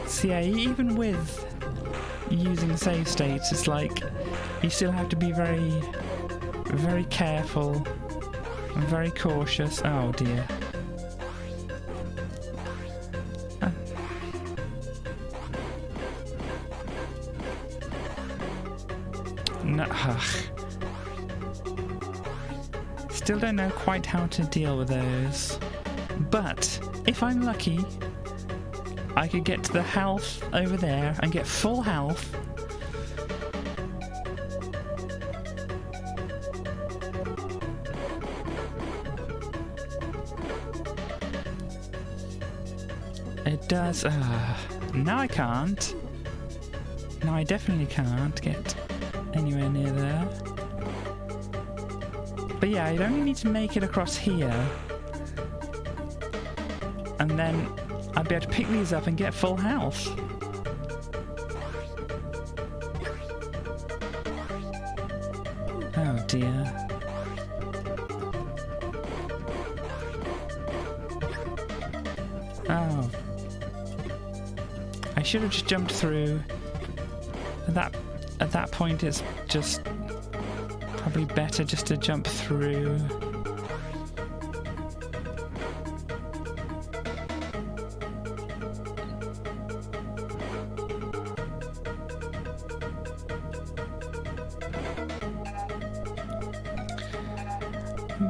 So yeah, even with using save states, it's like you still have to be very, very careful and very cautious. Oh dear. No, still don't know quite how to deal with those. But if I'm lucky, I could get to the health over there and get full health. It does. Now I can't. Now I definitely can't get anywhere near there. But yeah, I'd only need to make it across here. And then I'd be able to pick these up and get full health. Oh dear. Oh. I should have just jumped through. At that point it's just probably better just to jump through.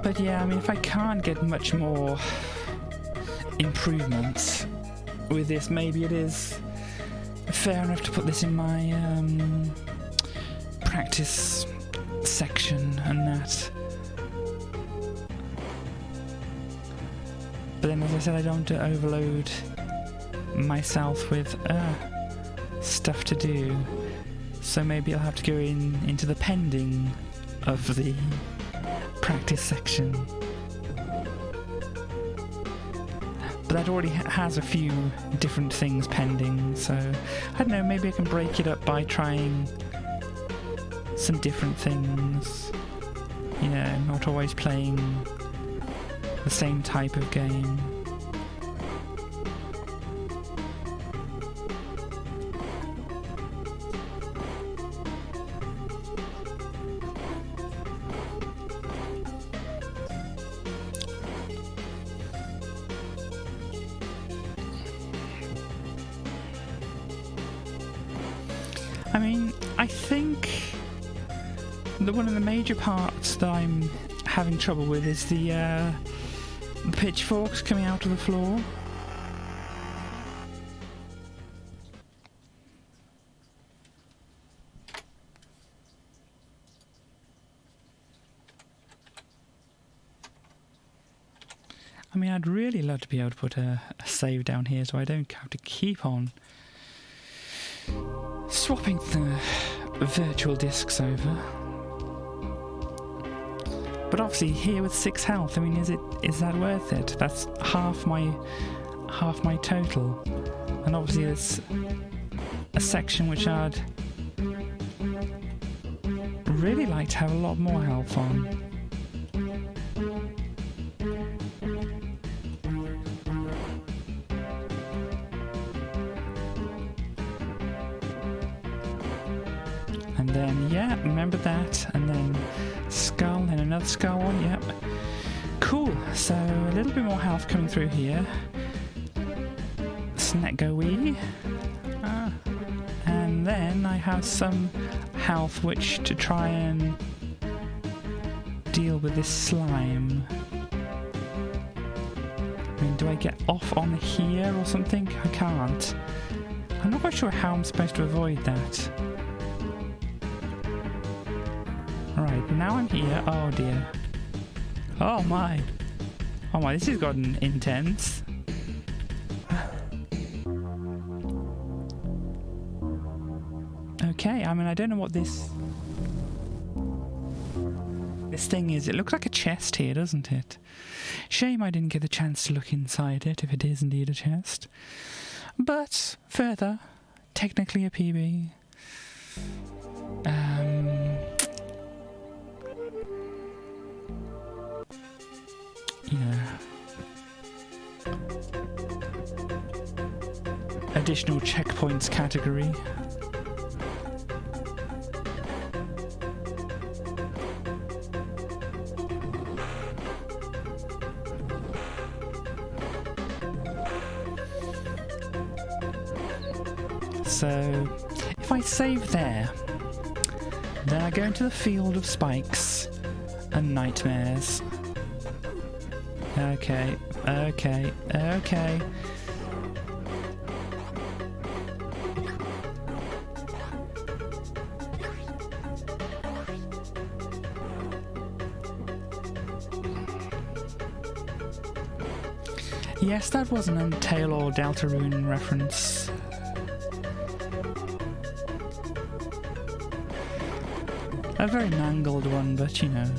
But yeah, I mean, if I can't get much more improvements with this, maybe it is fair enough to put this in my practice section and that. But then, as I said, I don't want to overload myself with stuff to do, so maybe I'll have to go into the pending of the practice section. But that already has a few different things pending, so I don't know, maybe I can break it up by trying some different things, you know, not always playing the same type of game. I mean, I think that one of the major parts that I'm having trouble with is the pitchforks coming out of the floor. I mean, I'd really love to be able to put a save down here so I don't have to keep on swapping the virtual discs over. But obviously here with 6 health, I mean, is that worth it? That's half my total. And obviously there's a section which I'd really like to have a lot more health on. And then, yeah, remember that. And then skull, and another skull one, yep. Cool, so a little bit more health coming through here. Snack go wee. And then I have some health which to try and deal with this slime. I mean, do I get off on here or something? I can't. I'm not quite sure how I'm supposed to avoid that. Right, now I'm here. Oh dear. Oh my. Oh my, this has gotten intense. Okay, I mean, I don't know what this thing is. It looks like a chest here, doesn't it? Shame I didn't get the chance to look inside it, if it is indeed a chest. But, further, technically a PB. Yeah. Additional checkpoints category. So, if I save there, then I go into the field of spikes and nightmares. Okay, okay, okay. Yes, that was an Untail or Deltarune reference. A very mangled one, but you know.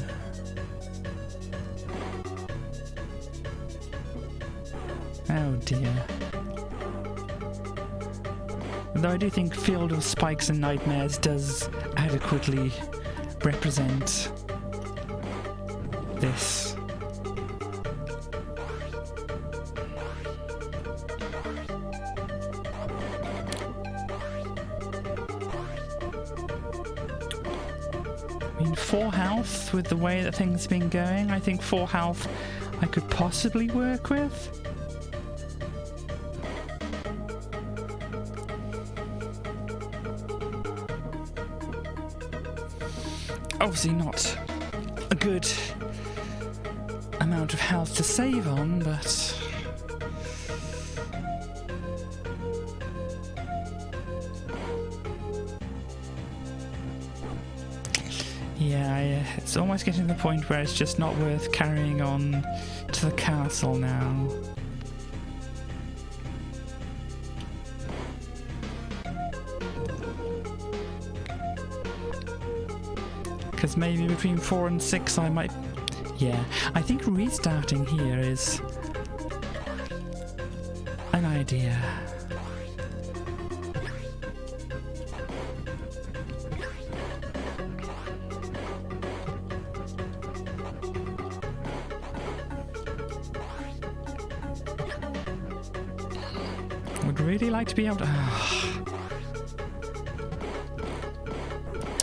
Oh dear. Though I do think Field of Spikes and Nightmares does adequately represent this. I mean, 4 health with the way that things have been going. I think 4 health I could possibly work with. Obviously not a good amount of health to save on, but yeah, it's almost getting to the point where it's just not worth carrying on to the castle now. Because maybe between 4 and 6 I might... Yeah, I think restarting here is an idea. Would really like to be able to...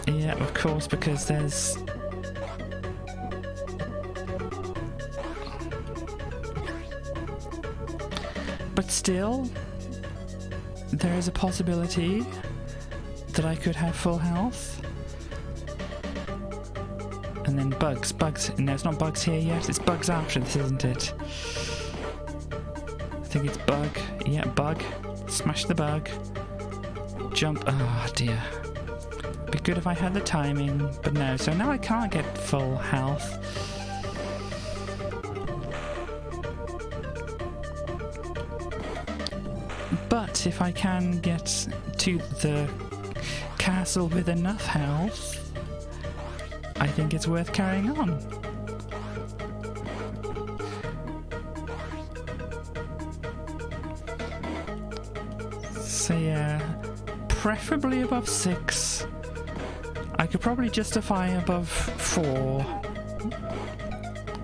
Yeah, of course, because there's... But still, there is a possibility that I could have full health. And then bugs. No, it's not bugs here yet, it's bugs after this, isn't it? I think it's bug. Yeah, bug. Smash the bug. Jump. Oh dear. Be good if I had the timing, but no. So now I can't get full health. But if I can get to the castle with enough health, I think it's worth carrying on. So yeah, preferably above 6. I could probably justify above 4,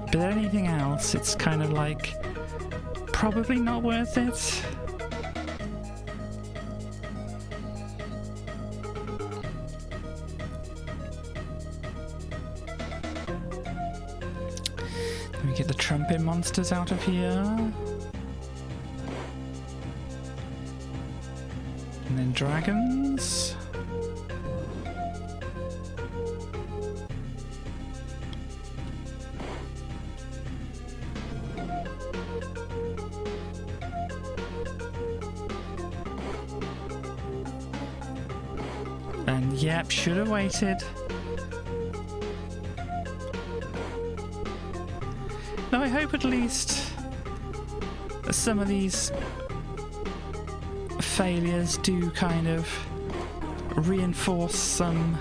but anything else, it's kind of like probably not worth it. Let me get the trumpet monsters out of here. And then dragons. And yep, should have waited. Though I hope at least some of these failures do kind of reinforce some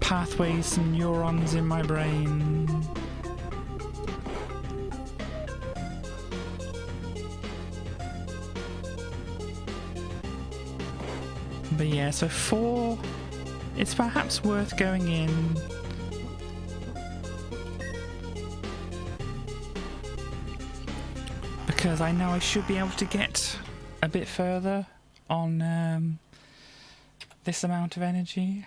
pathways, some neurons in my brain. But yeah, so 4, it's perhaps worth going in. Because I know I should be able to get a bit further on this amount of energy.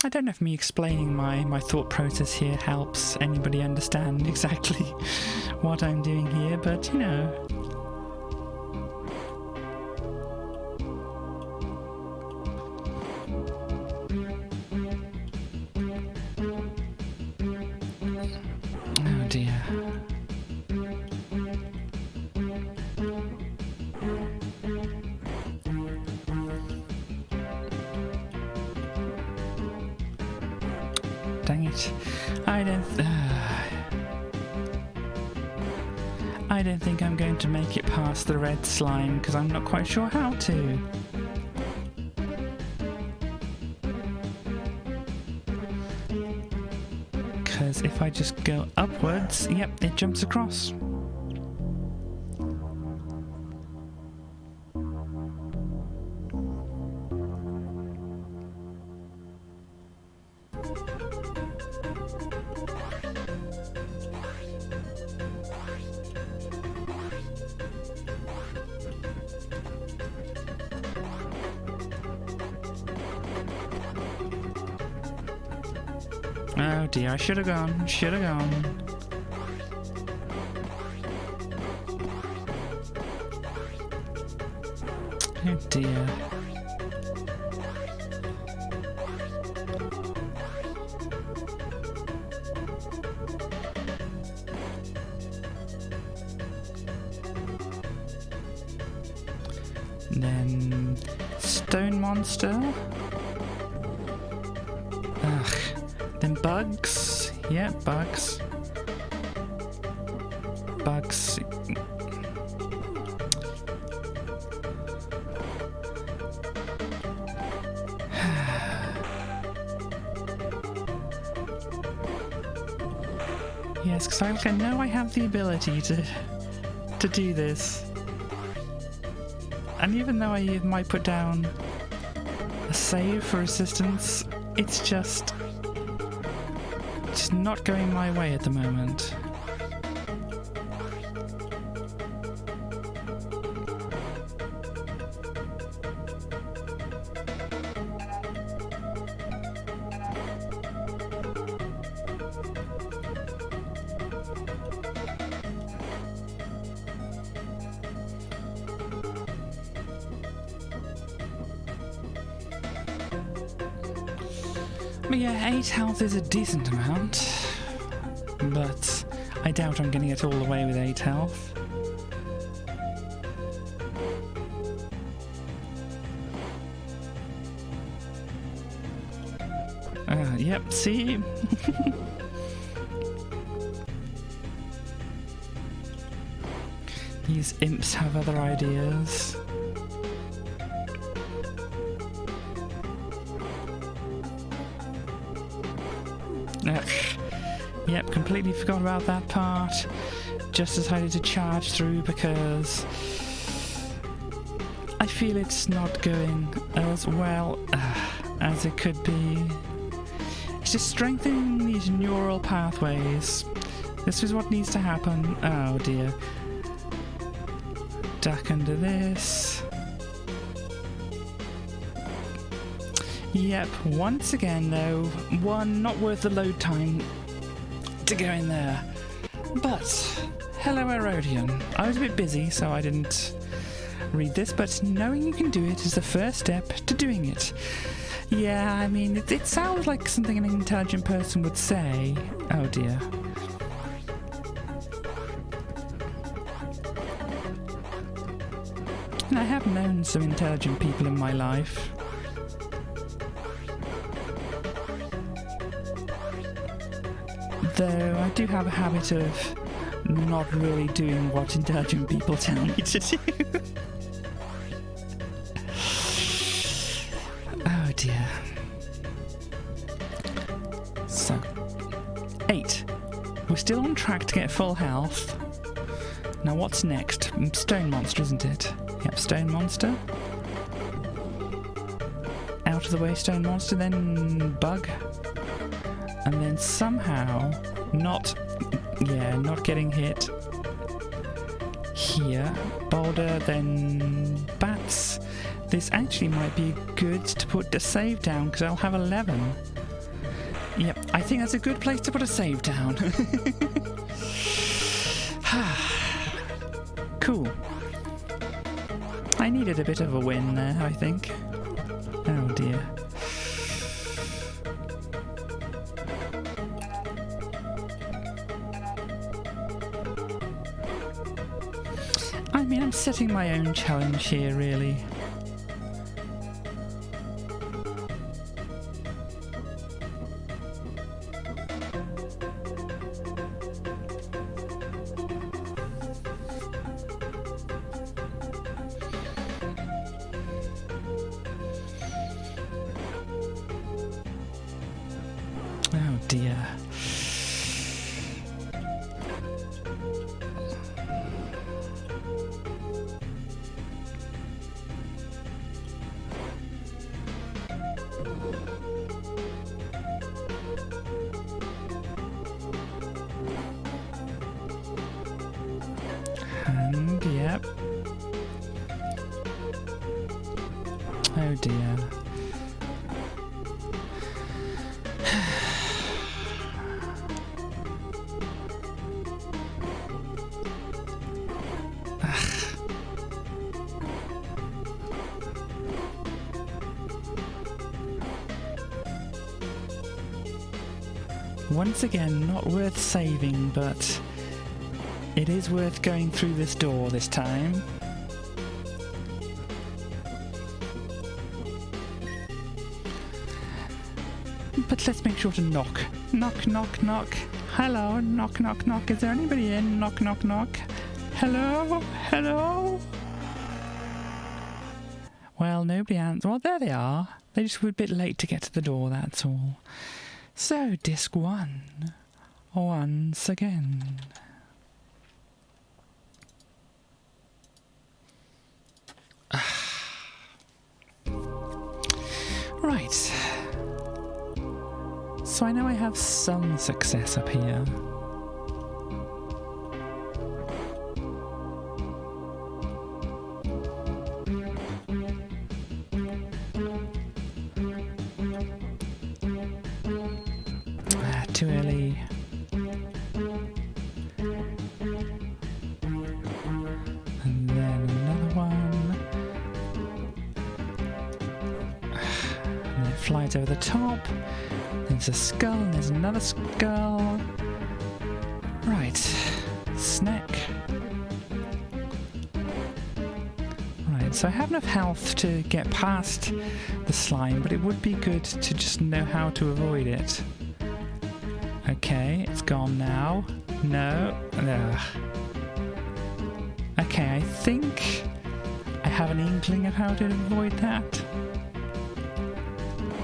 I don't know if me explaining my thought process here helps anybody understand exactly what I'm doing here, but you know. Oh dear. Dang it. I don't think I'm going to make it past the red slime because I'm not quite sure how to. Because if I just go upwards, yep, it jumps across. Oh dear, I should have gone, Oh dear. Then stone monster. Ugh. Then bugs. Yeah, bugs. Bugs. Yes, because I know I have the ability to do this. And even though I might put down a save for assistance, it's just not going my way at the moment. But yeah, 8 health is a decent amount, but I doubt I'm going to get all the way with 8 health. Yep, see? These imps have other ideas. Yep, completely forgot about that part. Just decided to charge through because I feel it's not going as well as it could be. It's just strengthening these neural pathways. This is what needs to happen. Oh dear. Duck under this. Yep, once again though, one not worth the load time to go in there. But, hello Erodian. I was a bit busy so I didn't read this, but knowing you can do it is the first step to doing it. Yeah, I mean, it sounds like something an intelligent person would say. Oh dear. And I have known some intelligent people in my life. Though I do have a habit of not really doing what intelligent people tell me to do. Oh dear. So, 8. We're still on track to get full health. Now what's next? Stone monster, isn't it? Yep, stone monster. Out of the way, stone monster, then bug. And then somehow not getting hit here. Boulder, then bats. This actually might be good to put the save down because I'll have 11. Yep, I think that's a good place to put a save down. Cool. I needed a bit of a win there, I think. Oh dear. I mean, I'm setting my own challenge here, really. Oh dear. And yep. Oh dear. Once again, not worth saving, but it is worth going through this door this time. But let's make sure to knock. Knock, knock, knock. Hello, knock, knock, knock. Is there anybody in? Knock, knock, knock. Hello? Hello? Well, nobody answered. Well, there they are. They just were a bit late to get to the door, that's all. So, disc 1. Once again. Right. So I know I have some success up here. Too early. And then another one. And it flies over the top. There's a skull, and there's another skull. Right. Snack. Right, so I have enough health to get past the slime, but it would be good to just know how to avoid it. Okay, it's gone now. No. Ugh. Okay, I think I have an inkling of how to avoid that.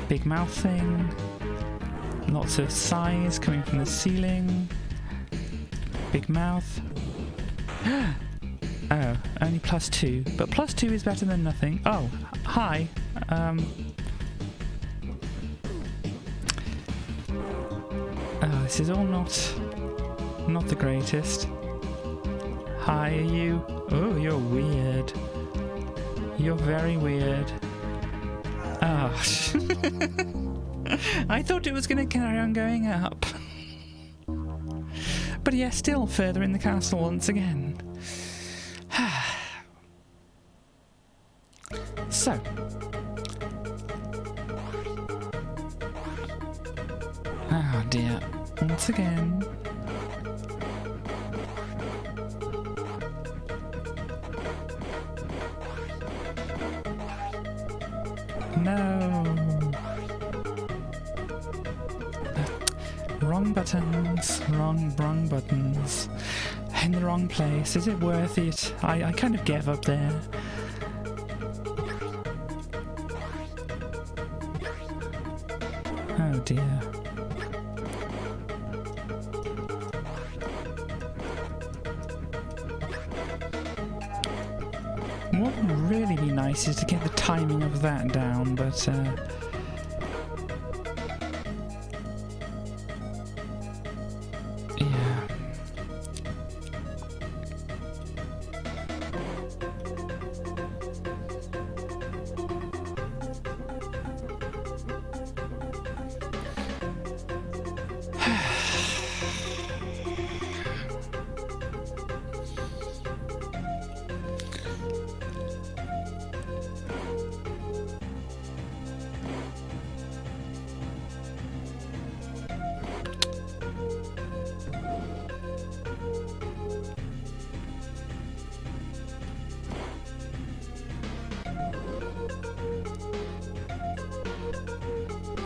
Big mouth thing. Lots of sighs coming from the ceiling. Big mouth. Oh, only +2. But +2 is better than nothing. Oh, hi. Oh, this is all not the greatest. Hi, are you? Oh, you're weird. You're very weird. Oh. I thought it was going to carry on going up. But yeah, still further in the castle once again. So. Oh dear. Once again. buttons. Wrong buttons. In the wrong place. Is it worth it? I kind of gave up there. Oh dear. What would really be nice is to get the timing of that down, but yeah.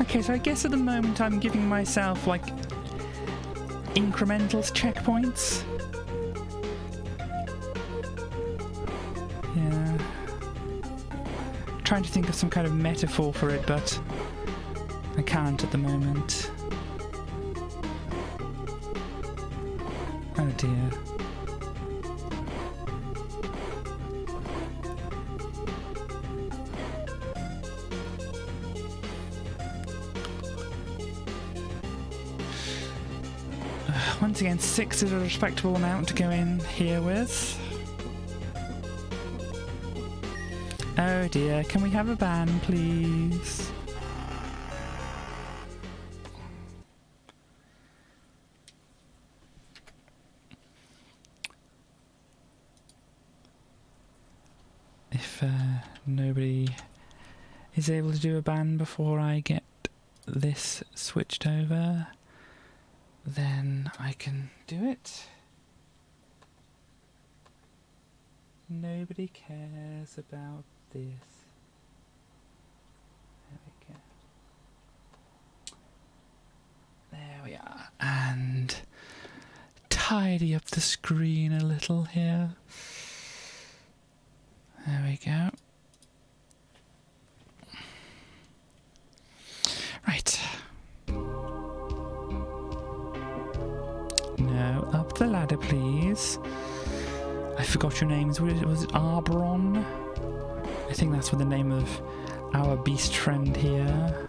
Okay, so I guess at the moment I'm giving myself, like, incrementals checkpoints. Yeah. Trying to think of some kind of metaphor for it, but I can't at the moment. Oh dear. Once again, 6 is a respectable amount to go in here with. Oh dear, can we have a ban, please? If nobody is able to do a ban before I get this switched over, then I can do it. Nobody cares about this. There we go. There we are. And tidy up the screen a little here. There we go. Right. No, up the ladder, please. I forgot your names. Was it Arbron? I think that's what the name of our beast friend here.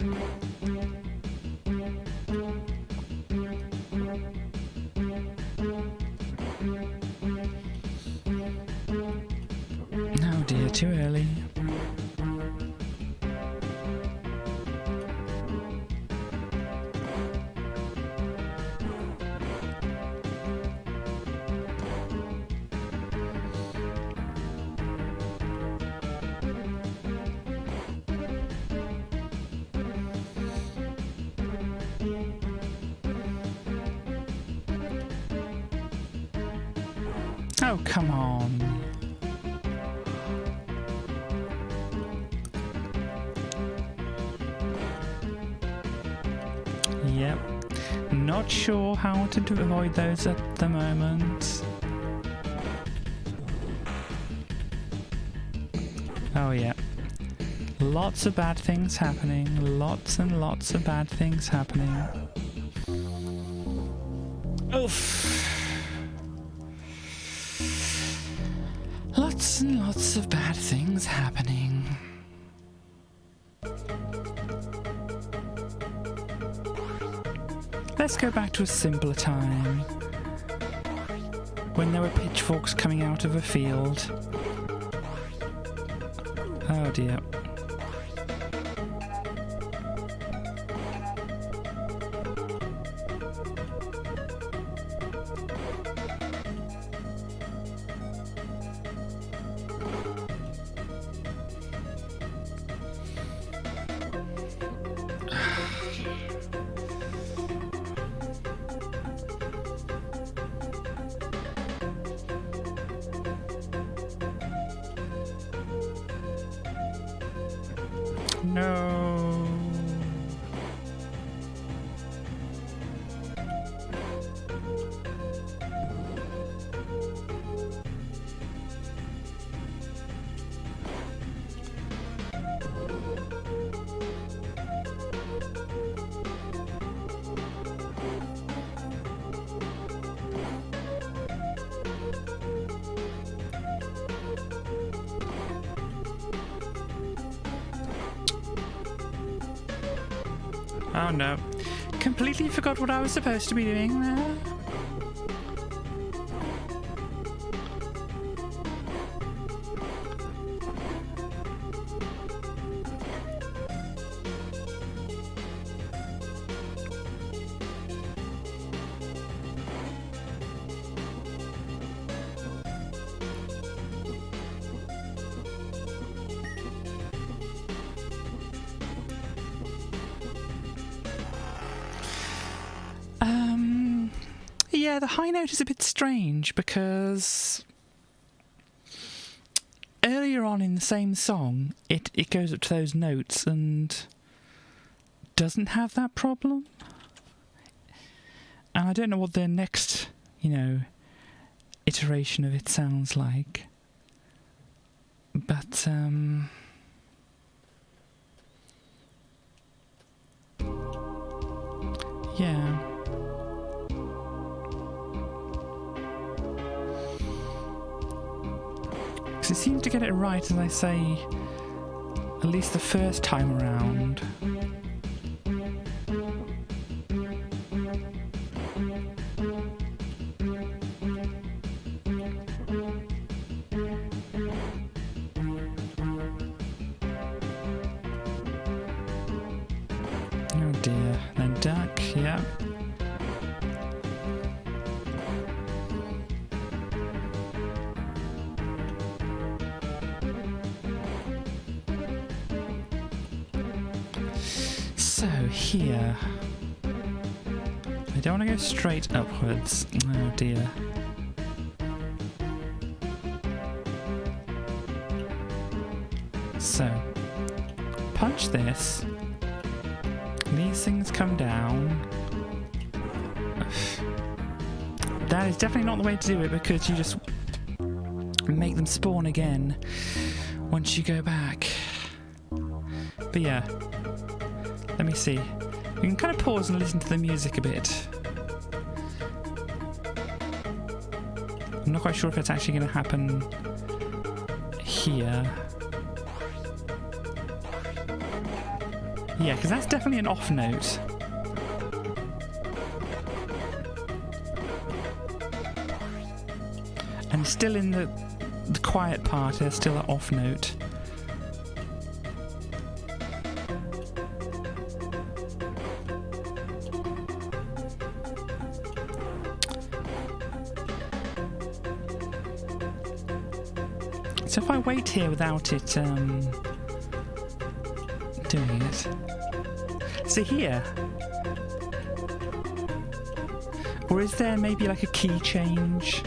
Oh dear, too early. Oh, come on. Yep. Not sure how to avoid those at the moment. Oh, yeah. Lots of bad things happening. Lots and lots of bad things happening. Oof. Lots and lots of bad things happening. Let's go back to a simpler time, when there were pitchforks coming out of a field. Oh dear. No. Oh no. Completely forgot what I was supposed to be doing there. Yeah, the high note is a bit strange because earlier on in the same song, it goes up to those notes and doesn't have that problem. And I don't know what the next, iteration of it sounds like. But, yeah. Because it seems to get it right, as I say, at least the first time around. Oh dear, then duck, yeah. So here, I don't want to go straight upwards. Oh dear. So, punch this. These things come down. That is definitely not the way to do it because you just make them spawn again once you go back. But yeah. Let me see. You can kind of pause and listen to the music a bit. I'm not quite sure if it's actually going to happen here. Yeah, because that's definitely an off note. And still in the quiet part, there's still an off note. So if I wait here without it doing it, see here, or is there maybe like a key change?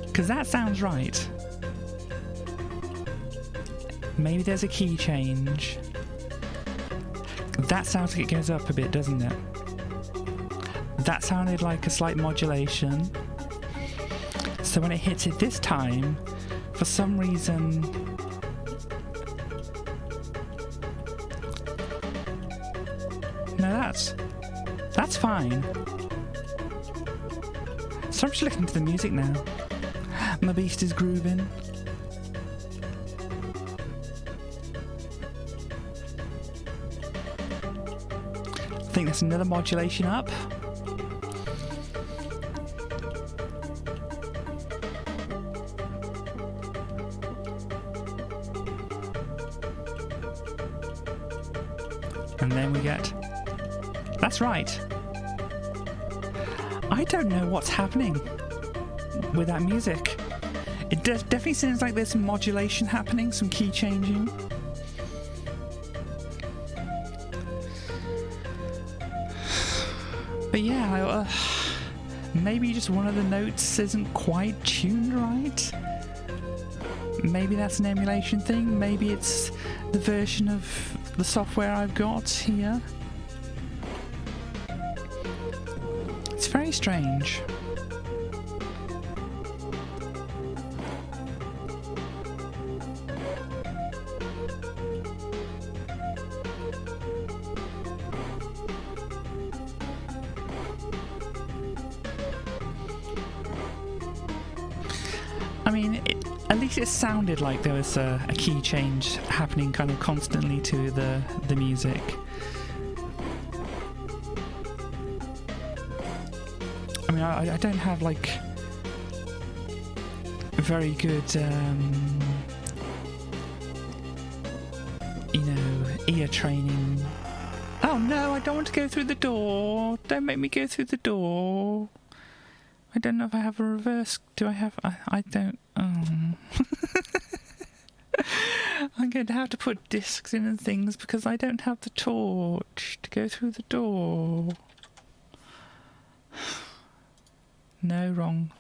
Because that sounds right. Maybe there's a key change. That sounds like it goes up a bit, doesn't it? That sounded like a slight modulation. So when it hits it this time, for some reason, no, that's fine. So I'm just listening to the music now. My beast is grooving. I think there's another modulation up. And then we get... That's right. I don't know what's happening with that music. It definitely seems like there's some modulation happening, some key changing. But yeah, maybe just one of the notes isn't quite tuned right. Maybe that's an emulation thing. Maybe it's the version of the software I've got here. It's very strange. I mean, at least it sounded like there was a key change happening kind of constantly to the music. mean, I don't have, like, very good, you know, ear training. Oh no, I don't want to go through the door. Don't make me go through the door. I don't know if I have a reverse. Do I have? I don't. Oh. I'm going to have to put discs in and things because I don't have the torch to go through the door. No, wrong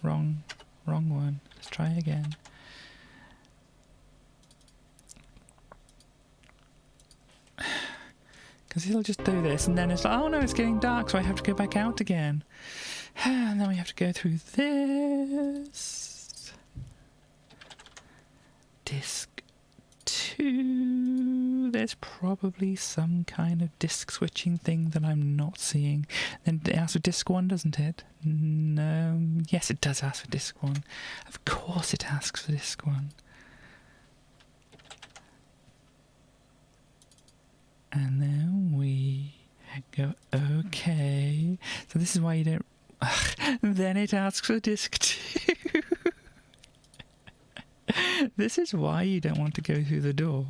one. Let's try again. Because he'll just do this and then it's like, oh no, it's getting dark, so I have to go back out again. And then we have to go through this. Disc 2. There's probably some kind of disc switching thing that I'm not seeing. Then it asks for disc 1, doesn't it? No. Yes, it does ask for disc 1. Of course it asks for disc 1. And then we go, okay. So this is why you don't... Then it asks for disc 2. This is why you don't want to go through the door.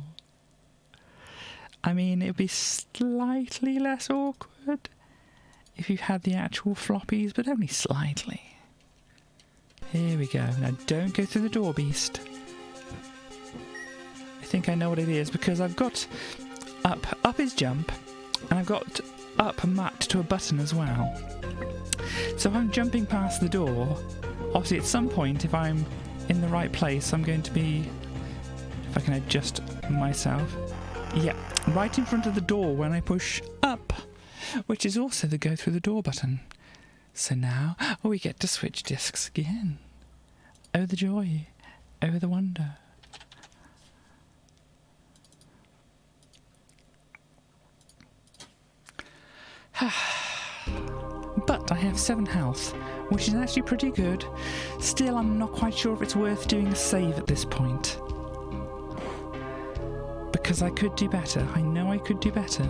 I mean, it would be slightly less awkward if you had the actual floppies, but only slightly. Here we go. Now don't go through the door, beast. I think I know what it is, because I've got... Up is jump, and I've got up mapped to a button as well. So if I'm jumping past the door, obviously at some point, if I'm in the right place, I'm going to be... If I can adjust myself. Yeah, right in front of the door when I push up, which is also the go through the door button. So now, we get to switch discs again. Oh, the joy. Oh, the wonder. But I have 7 health, which is actually pretty good. Still, I'm not quite sure if it's worth doing a save at this point. Because I could do better. I know I could do better.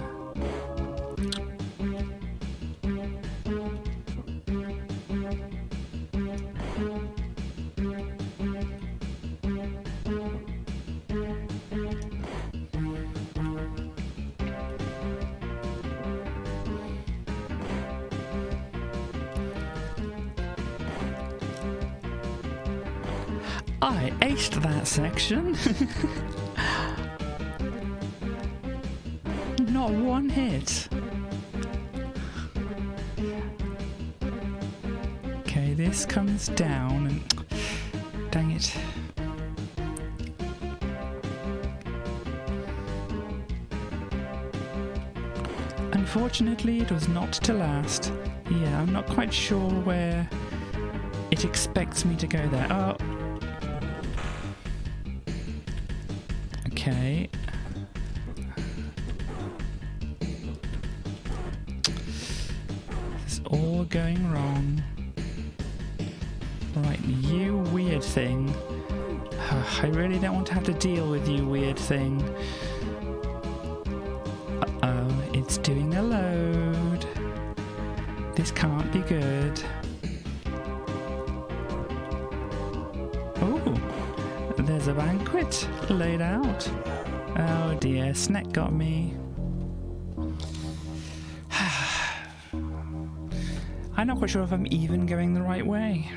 I aced that section. Not one hit. Okay, this comes down and... Dang it. Unfortunately, it was not to last. Yeah, I'm not quite sure where it expects me to go there. Oh. Okay. It's all going wrong. Right, you weird thing. I really don't want to have to deal with you, weird thing. Uh-oh, it's doing a load. This can't be good. Oh, there's a banquet laid out. Oh dear, Snack got me. I'm not quite sure if I'm even going the right way.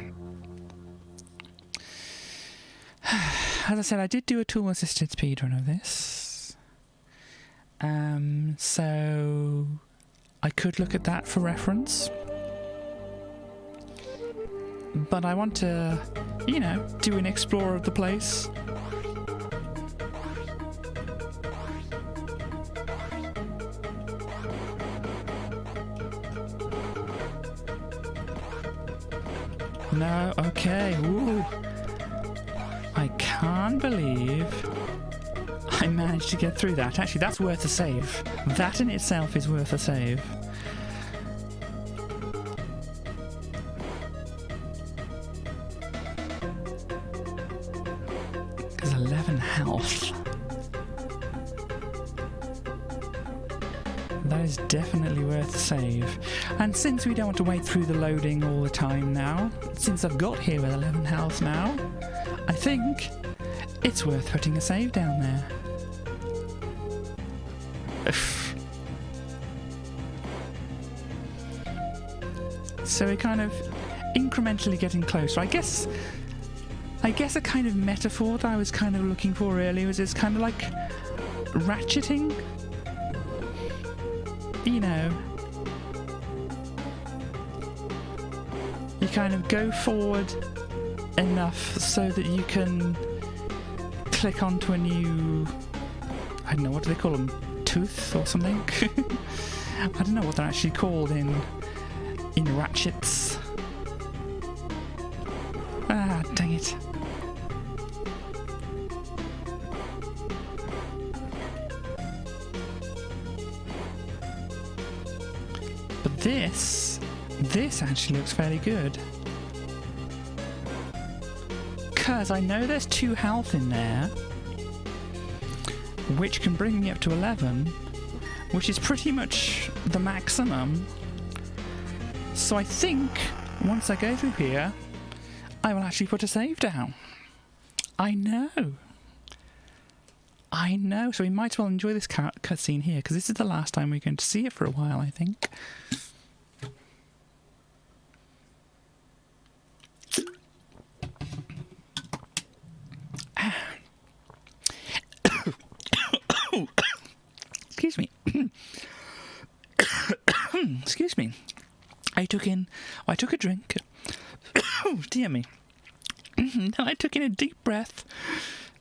As I said, I did do a tool-assisted speedrun of this. So I could look at that for reference. But I want to, you know, do an explore of the place. No, okay, woo. I can't believe I managed to get through that. Actually, that's worth a save. That in itself is worth a save. There's 11 health. That is definitely worth the save. And since we don't want to wait through the loading all the time now, since I've got here with 11 health now, I think it's worth putting a save down there. So we're kind of incrementally getting closer. I guess a kind of metaphor that I was kind of looking for earlier was it's kind of like ratcheting. You know, you kind of go forward enough so that you can click onto a new, I don't know, what do they call them? Tooth or something? I don't know what they're actually called in ratchets. Ah, dang it. But this actually looks fairly good. Because I know there's 2 health in there, which can bring me up to 11, which is pretty much the maximum. So I think once I go through here, I will actually put a save down. I know. So we might as well enjoy this cutscene here, because this is the last time we're going to see it for a while, I think. Excuse me. Excuse me. I took a drink. Oh, dear me. Then I took in a deep breath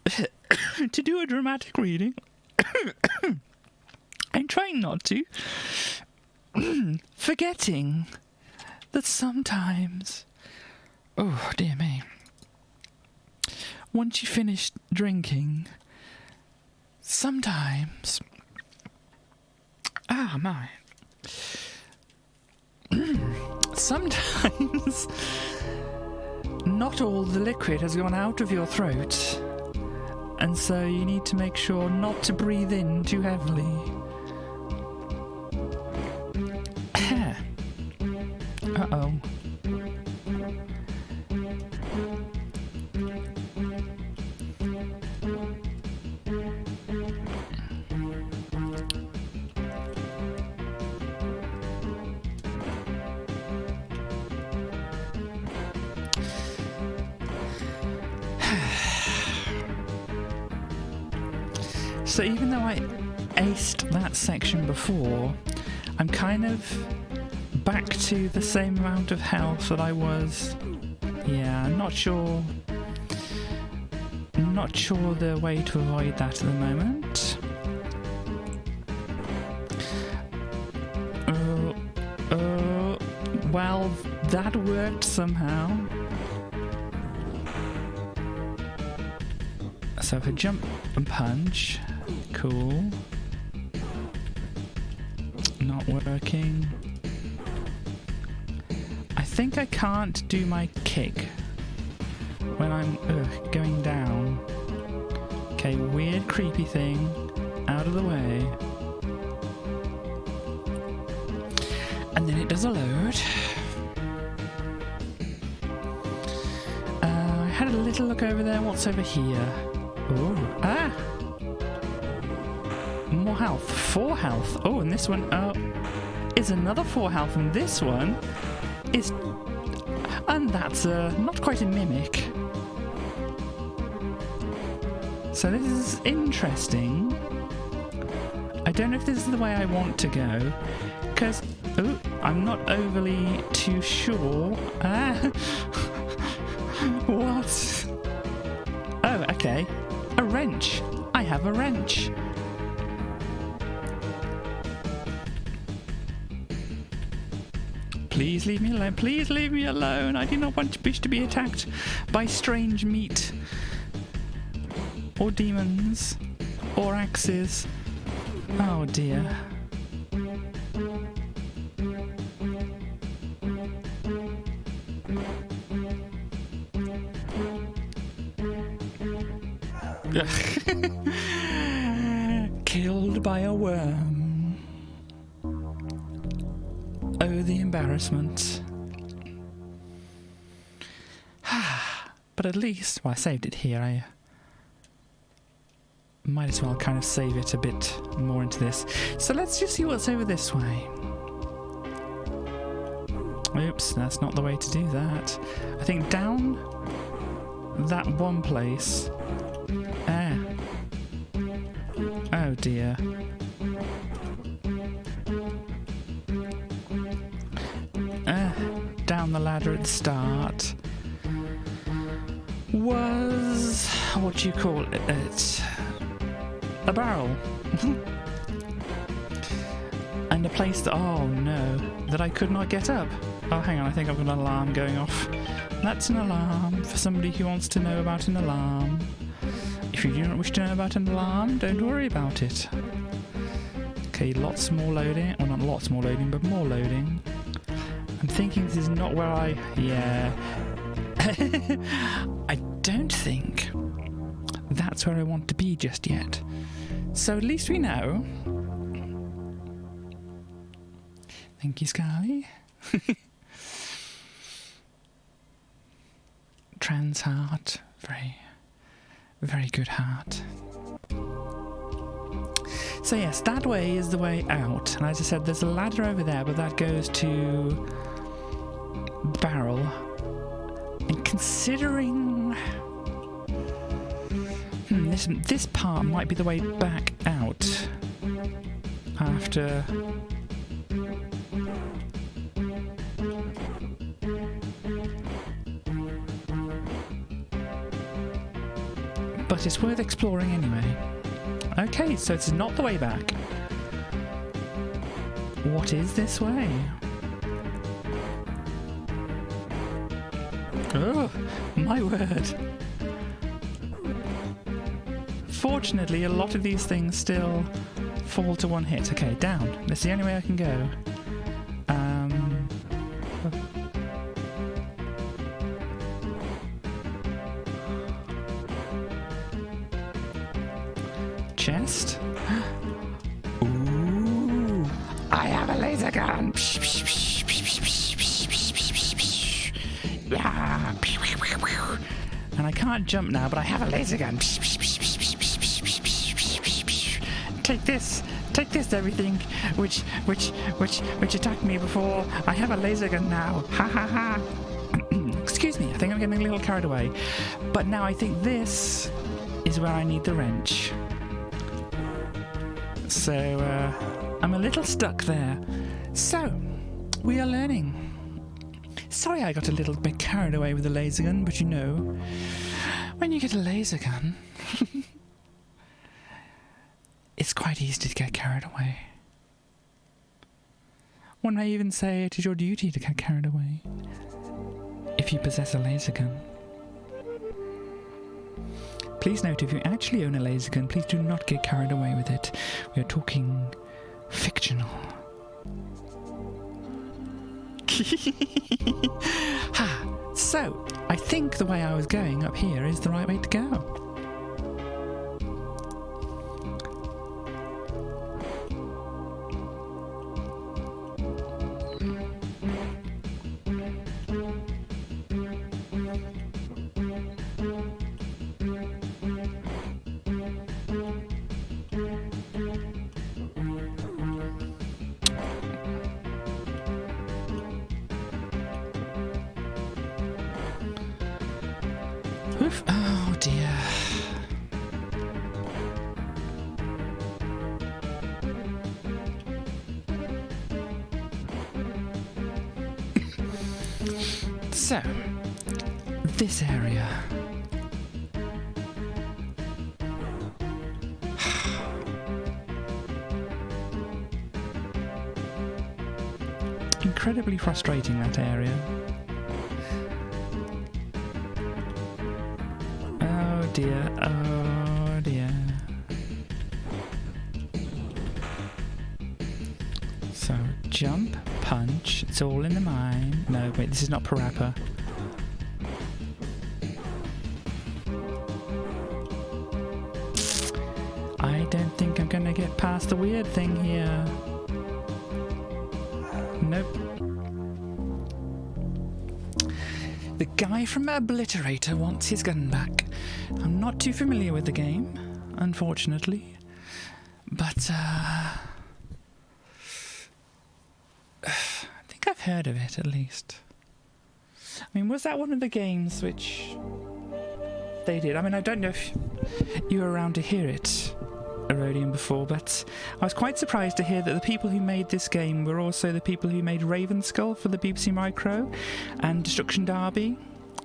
to do a dramatic reading. I'm trying not to. Forgetting that sometimes... Oh, dear me. Once you finish drinking, sometimes... Ah, my... Sometimes not all the liquid has gone out of your throat, and so you need to make sure not to breathe in too heavily. Uh-oh. So even though I aced that section before, I'm kind of back to the same amount of health that I was. Yeah, I'm not sure the way to avoid that at the moment. Well, that worked somehow. So if I jump and punch, cool. Not working. I think I can't do my kick when I'm going down. Okay, weird creepy thing. Out of the way. And then it does a load. I had a little look over there. What's over here? Oh, ah! More health. 4 health. Oh, and this one is another 4 health, and this one is... And that's not quite a mimic. So this is interesting. I don't know if this is the way I want to go, because I'm not overly too sure. Ah! What? Oh, okay. A wrench. I have a wrench. Please leave me alone. Please leave me alone. I do not want to be attacked by strange meat. Or demons. Or axes. Oh dear. Killed by a worm. Oh, the embarrassment. But at least, well, I saved it here. I might as well kind of save it a bit more into this. So let's just see what's over this way. Oops, that's not the way to do that. I think down that one place. Oh dear. Down the ladder at the start was, what do you call it? A barrel. And a place that, oh no, that I could not get up. Oh, hang on, I think I've got an alarm going off. That's an alarm for somebody who wants to know about an alarm. If you do not wish to know about an alarm, don't worry about it. Okay, lots more loading. Well, not lots more loading, but more loading. I'm thinking this is not where I... Yeah. I don't think that's where I want to be just yet. So at least we know. Thank you, Scarly. Trans heart. Very, very good heart. So yes, that way is the way out. And as I said, there's a ladder over there, but that goes to barrel. And considering this part might be the way back out after but it's worth exploring anyway. Okay, so it's not the way back. What is this way? Oh, my word. Fortunately, a lot of these things still fall to one hit. Okay, down. That's the only way I can go. Chest. Ooh, I have a laser gun. And I can't jump now, but I have a laser gun. Take this, everything which attacked me before. I have a laser gun now. Ha ha ha. Excuse me, I think I'm getting a little carried away. But now I think this is where I need the wrench. So, I'm a little stuck there. So, we are learning. Sorry I got a little bit carried away with the laser gun, but you know, when you get a laser gun, it's quite easy to get carried away. One may even say it is your duty to get carried away, if you possess a laser gun. Please note, if you actually own a laser gun, please do not get carried away with it. We are talking fictional. Ha! So, I think the way I was going up here is the right way to go. Oof. Oh dear. So, this area. Incredibly frustrating, that area. Oh dear, oh dear. So, jump, punch, it's all in the mind. No, wait, this is not Parappa. I don't think I'm gonna get past the weird thing here. Nope. The guy from Obliterator wants his gun back. I'm not too familiar with the game, unfortunately. But, I think I've heard of it, at least. I mean, was that one of the games which they did? I mean, I don't know if you were around to hear it, Erodium, before, but I was quite surprised to hear that the people who made this game were also the people who made Ravenskull for the BBC Micro, and Destruction Derby,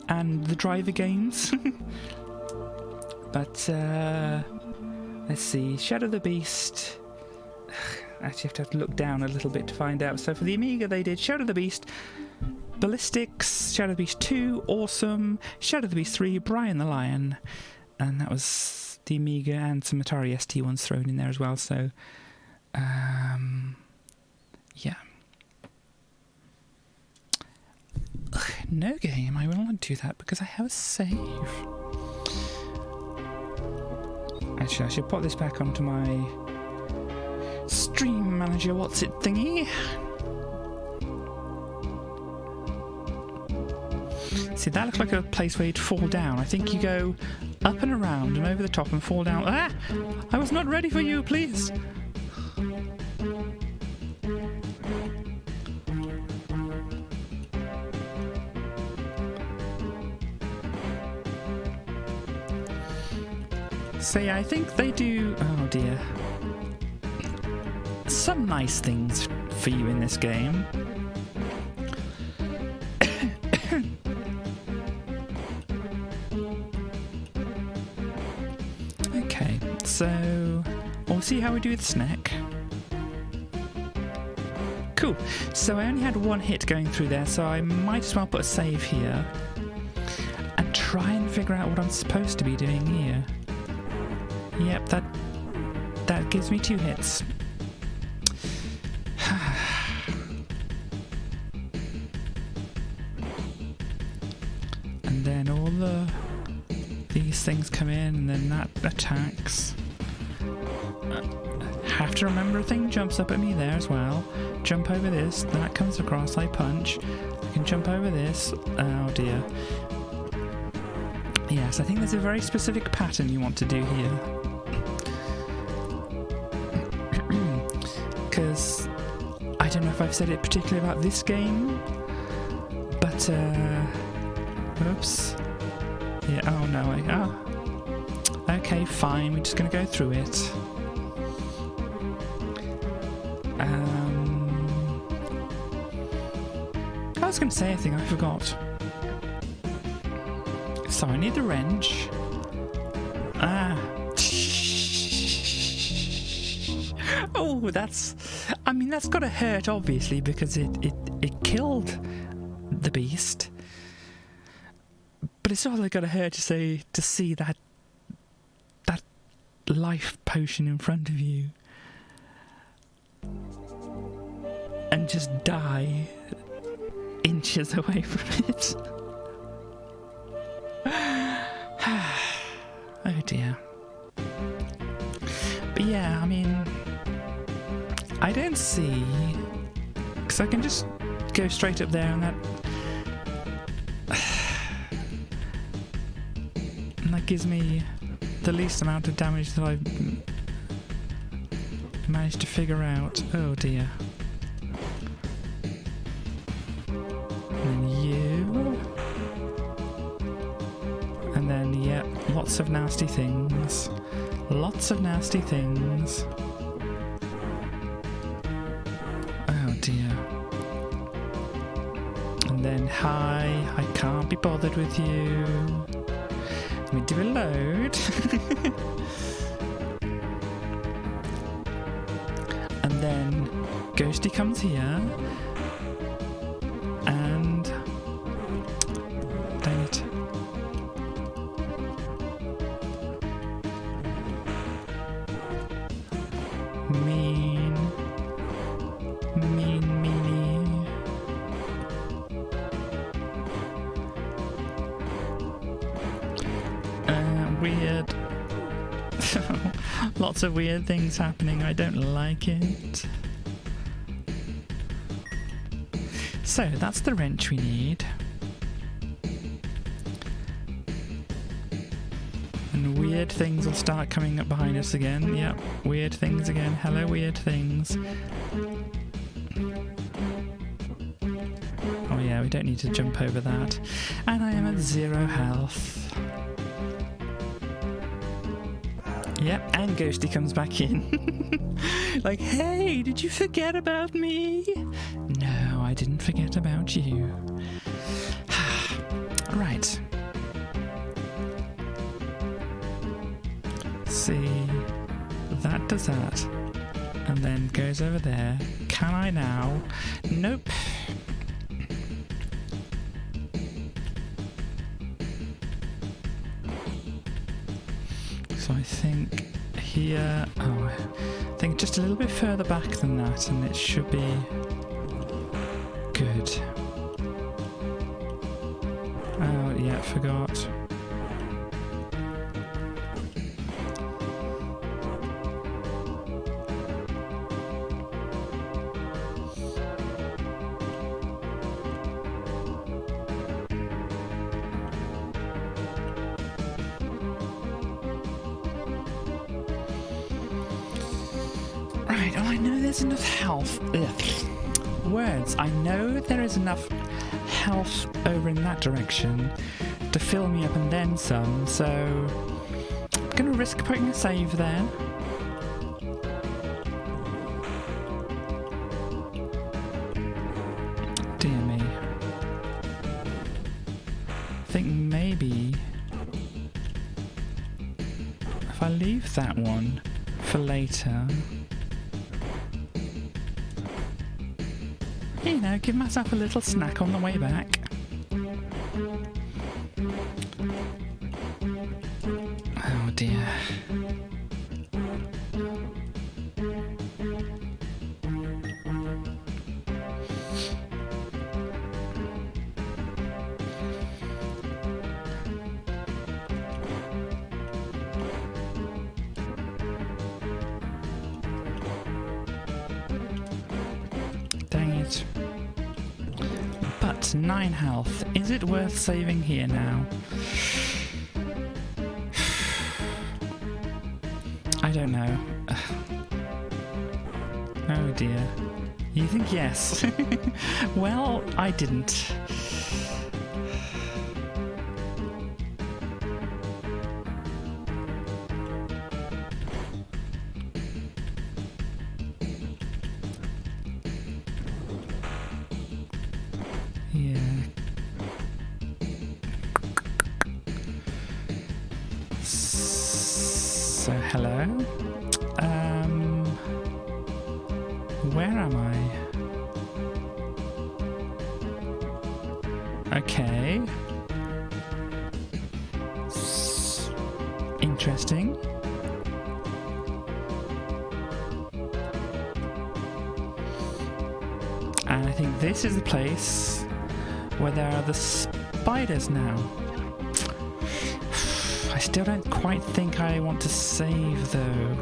and the Driver games. But, let's see, Shadow the Beast. Actually, have to look down a little bit to find out. So for the Amiga, they did Shadow the Beast, Ballistics, Shadow the Beast 2, Awesome, Shadow the Beast 3, Brian the Lion, and that was the Amiga, and some Atari ST ones thrown in there as well, so, yeah. Ugh, no game, I will not do that because I have a save. Actually, I should put this back onto my Stream Manager what's-it thingy. See, that looks like a place where you'd fall down. I think you go up and around and over the top and fall down. Ah! I was not ready for you, please! So yeah, I think they do... Oh dear. Some nice things for you in this game. Okay, so we'll see how we do with Snack. Cool, so I only had one hit going through there, so I might as well put a save here and try and figure out what I'm supposed to be doing here. Yep, that gives me 2 hits. And then all these things come in, and then that attacks. Have to remember a thing jumps up at me there as well. Jump over this, that comes across, I punch. I can jump over this. Oh dear. Yes, I think there's a very specific pattern you want to do here. Because I don't know if I've said it particularly about this game, but oops. Yeah, oh no, okay, fine, we're just gonna go through it. I was gonna say a thing I forgot. So I need the wrench. Oh, I mean, that's gotta hurt, obviously, because it killed the beast. But it's also gotta hurt to see that life potion in front of you and just die inches away from it. Oh dear. But yeah, I mean, I don't see, because I can just go straight up there, and that gives me the least amount of damage that I've managed to figure out. Oh dear. And you. And then, yeah, lots of nasty things. Lots of nasty things. Oh dear. And then, hi, I can't be bothered with you. Let me do a load. And then Ghosty comes here. And dang it. Meanie. Weird. Lots of weird things happening. I don't like it. So that's the wrench we need. And weird things will start coming up behind us again. Yep, weird things again. Hello, weird things. Oh yeah, we don't need to jump over that. And I am at 0 health. Yep, and Ghosty comes back in. Like, hey, did you forget about me? No, I didn't forget about you. Right. See, that does that. And then goes over there. Can I now? Nope. So I think here, I think just a little bit further back than that, and it should be good. Oh, yeah, forgot. Right, oh, I know there's enough health. Ugh. Words. I know there is enough health over in that direction to fill me up and then some, so I'm gonna risk putting a save there. Dear me. I think maybe if I leave that one for later, you know, give myself a little snack on the way back. Oh dear. Dang it. But 9 health. Is it worth saving here now? I don't know. Oh dear. You think yes? Well, I didn't. Yeah. So, hello? Where am I? Okay. Interesting. And I think this is the place where there are the spiders now. I still don't quite think I want to save though.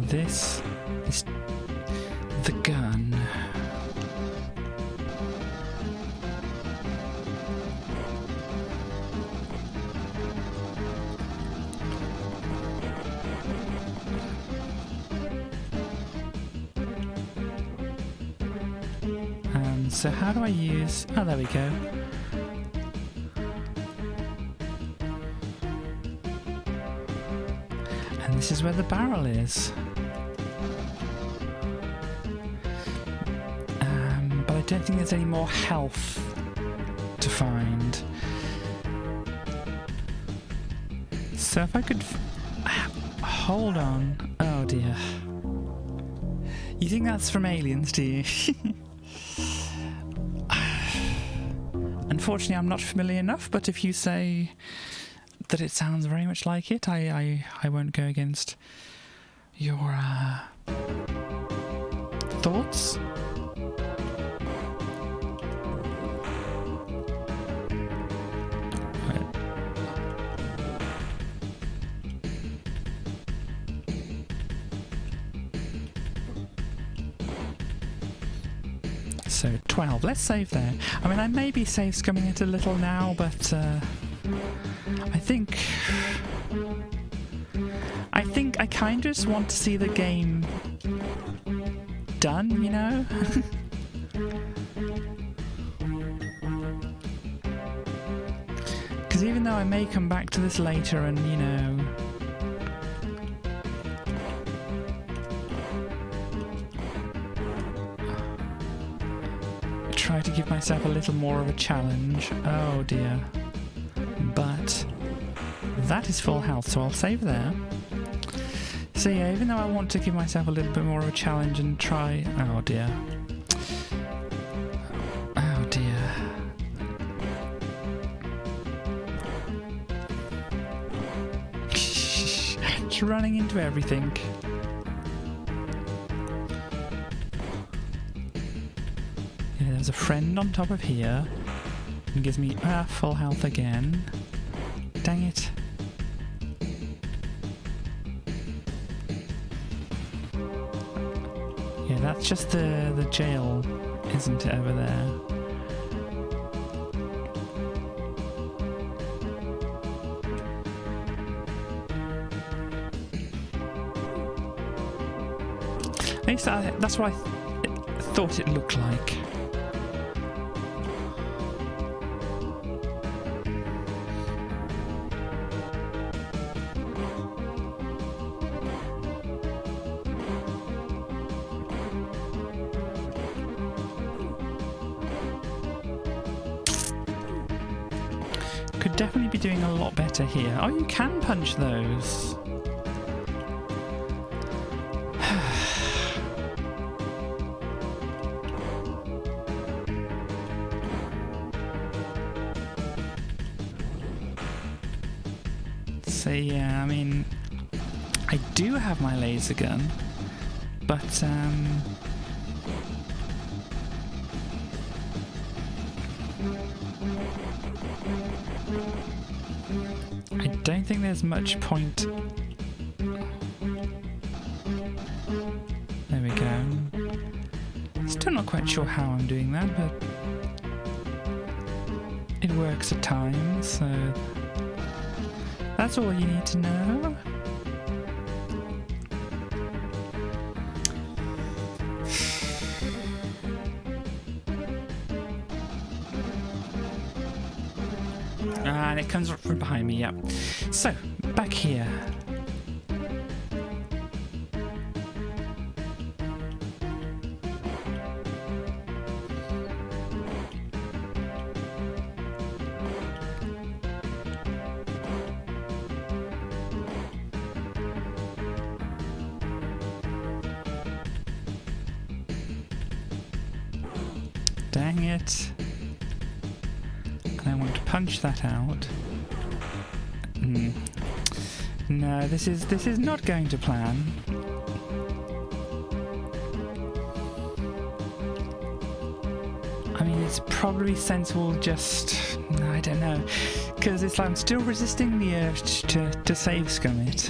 This is the gun. So how do I use... Oh, there we go. And this is where the barrel is. But I don't think there's any more health to find. So if I could... hold on. Oh dear. You think that's from Aliens, do you? Unfortunately, I'm not familiar enough, but if you say that it sounds very much like it, I won't go against your thoughts. So 12, let's save there. I mean, I may be save scumming it a little now, but I think I kind of just want to see the game done, you know? Because even though I may come back to this later and, you know, try to give myself a little more of a challenge. Oh dear. But that is full health, so I'll save there. So yeah, even though I want to give myself a little bit more of a challenge and try... Oh dear. Oh dear. Just running into everything. Yeah, there's a friend on top of here. And gives me full health again. Dang it. Yeah, that's just the jail, isn't it, over there? At least that's what I thought it looked like. Could definitely be doing a lot better here. Oh, you can punch those. So yeah, I mean, I do have my laser gun, but I don't think there's much point. There we go. Still not quite sure how I'm doing that, but it works at times, so that's all you need to know. And it comes from behind me, yep. So, back here. Dang it. I want to punch that out. No, this is not going to plan. I mean, it's probably sensible just... I don't know. Because it's like I'm still resisting the urge to save scum it.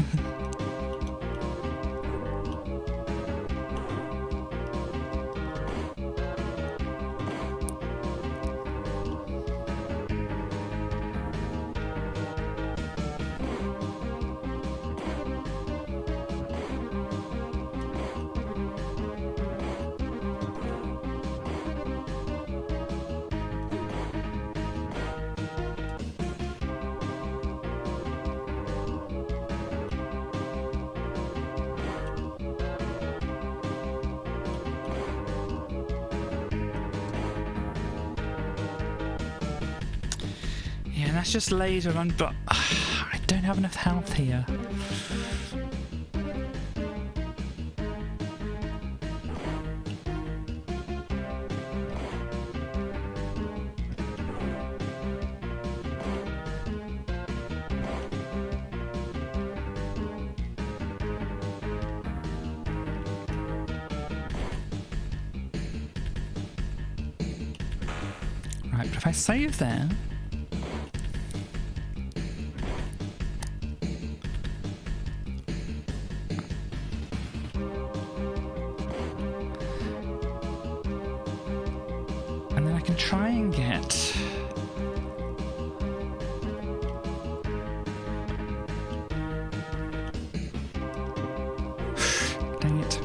And that's just laser run, but I don't have enough health here. Right, but if I save there... and then I can try and get... dang it.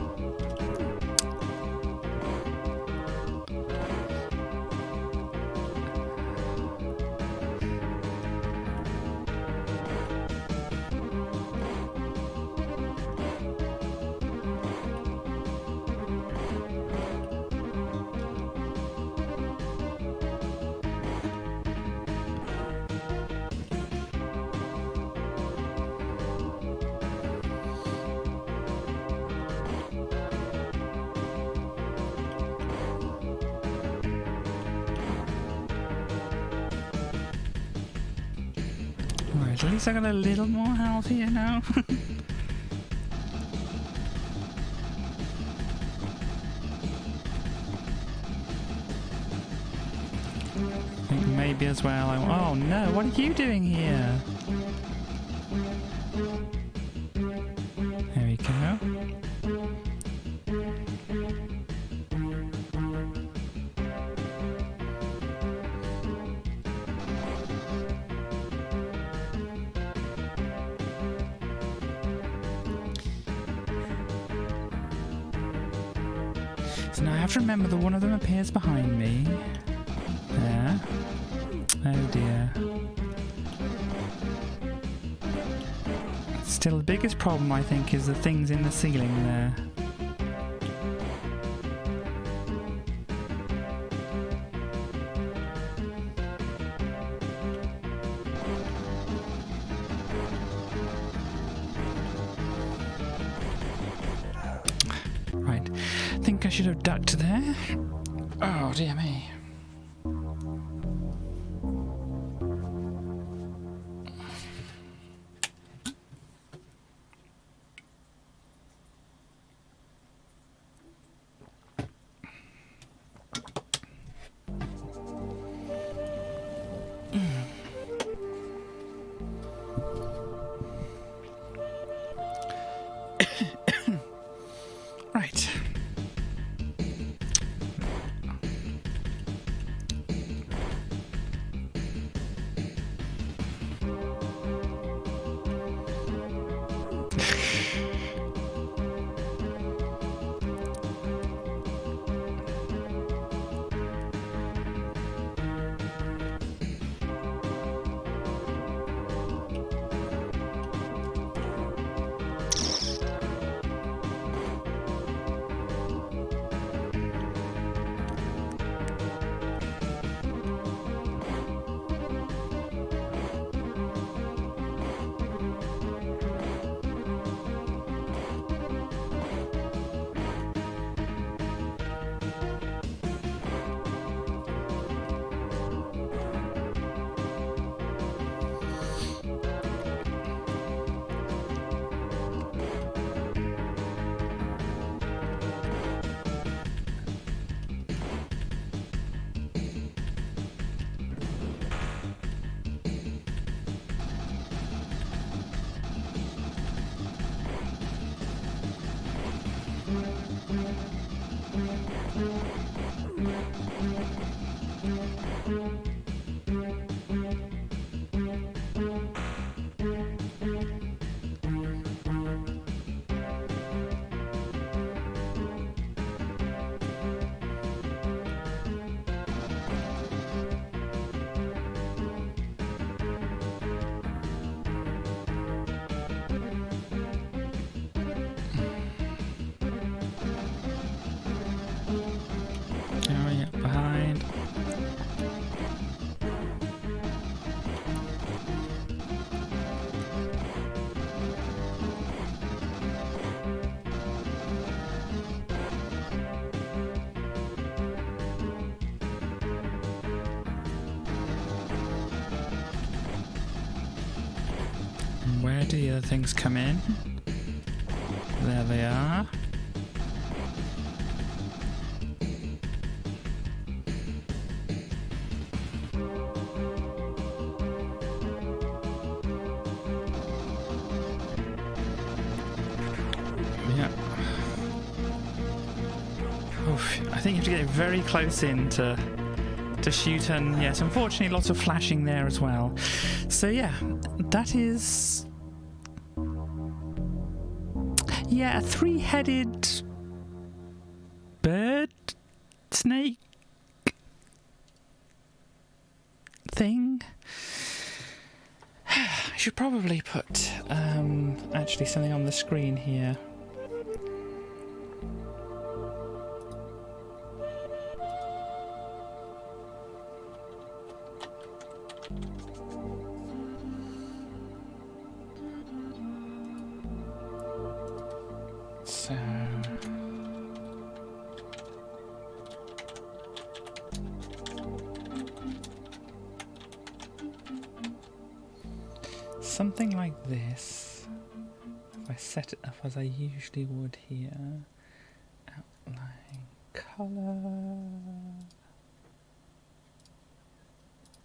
Alright, at least I got a little more health here now. I think maybe as well oh no, what are you doing here? There we go. So now I have to remember that one of them appears behind me. There. Oh dear. Still, the biggest problem, I think, is the things in the ceiling there. Right. I think I should have ducked there. Oh, dear me. Right. Where do the other things come in? There they are. Yeah. Oof, I think you have to get very close in to shoot, and yes, unfortunately lots of flashing there as well. So yeah, that is... yeah, a three-headed bird snake thing. I should probably put actually something on the screen here. So something like this. If I set it up as I usually would here, outline, colour.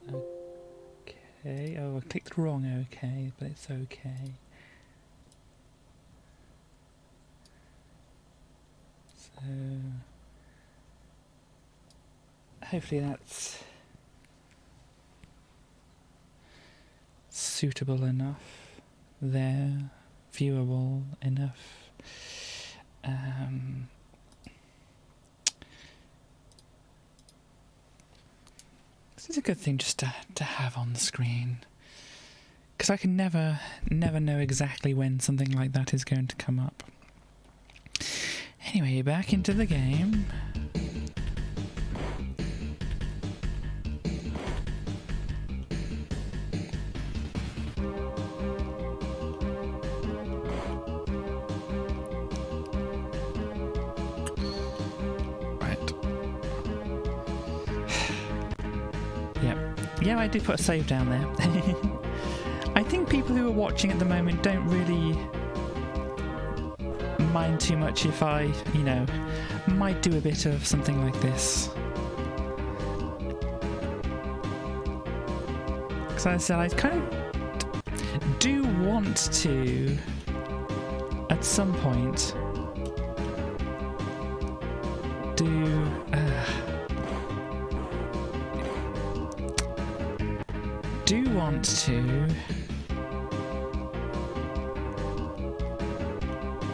Okay. Oh, I clicked wrong. Okay, but it's okay. So hopefully that's suitable enough there, viewable enough. This is a good thing just to have on the screen, because I can never know exactly when something like that is going to come up. Anyway, back into the game. Yeah, I did put a save down there. I think people who are watching at the moment don't really mind too much if I, might do a bit of something like this. Because as I said, I kind of do want to, at some point, want to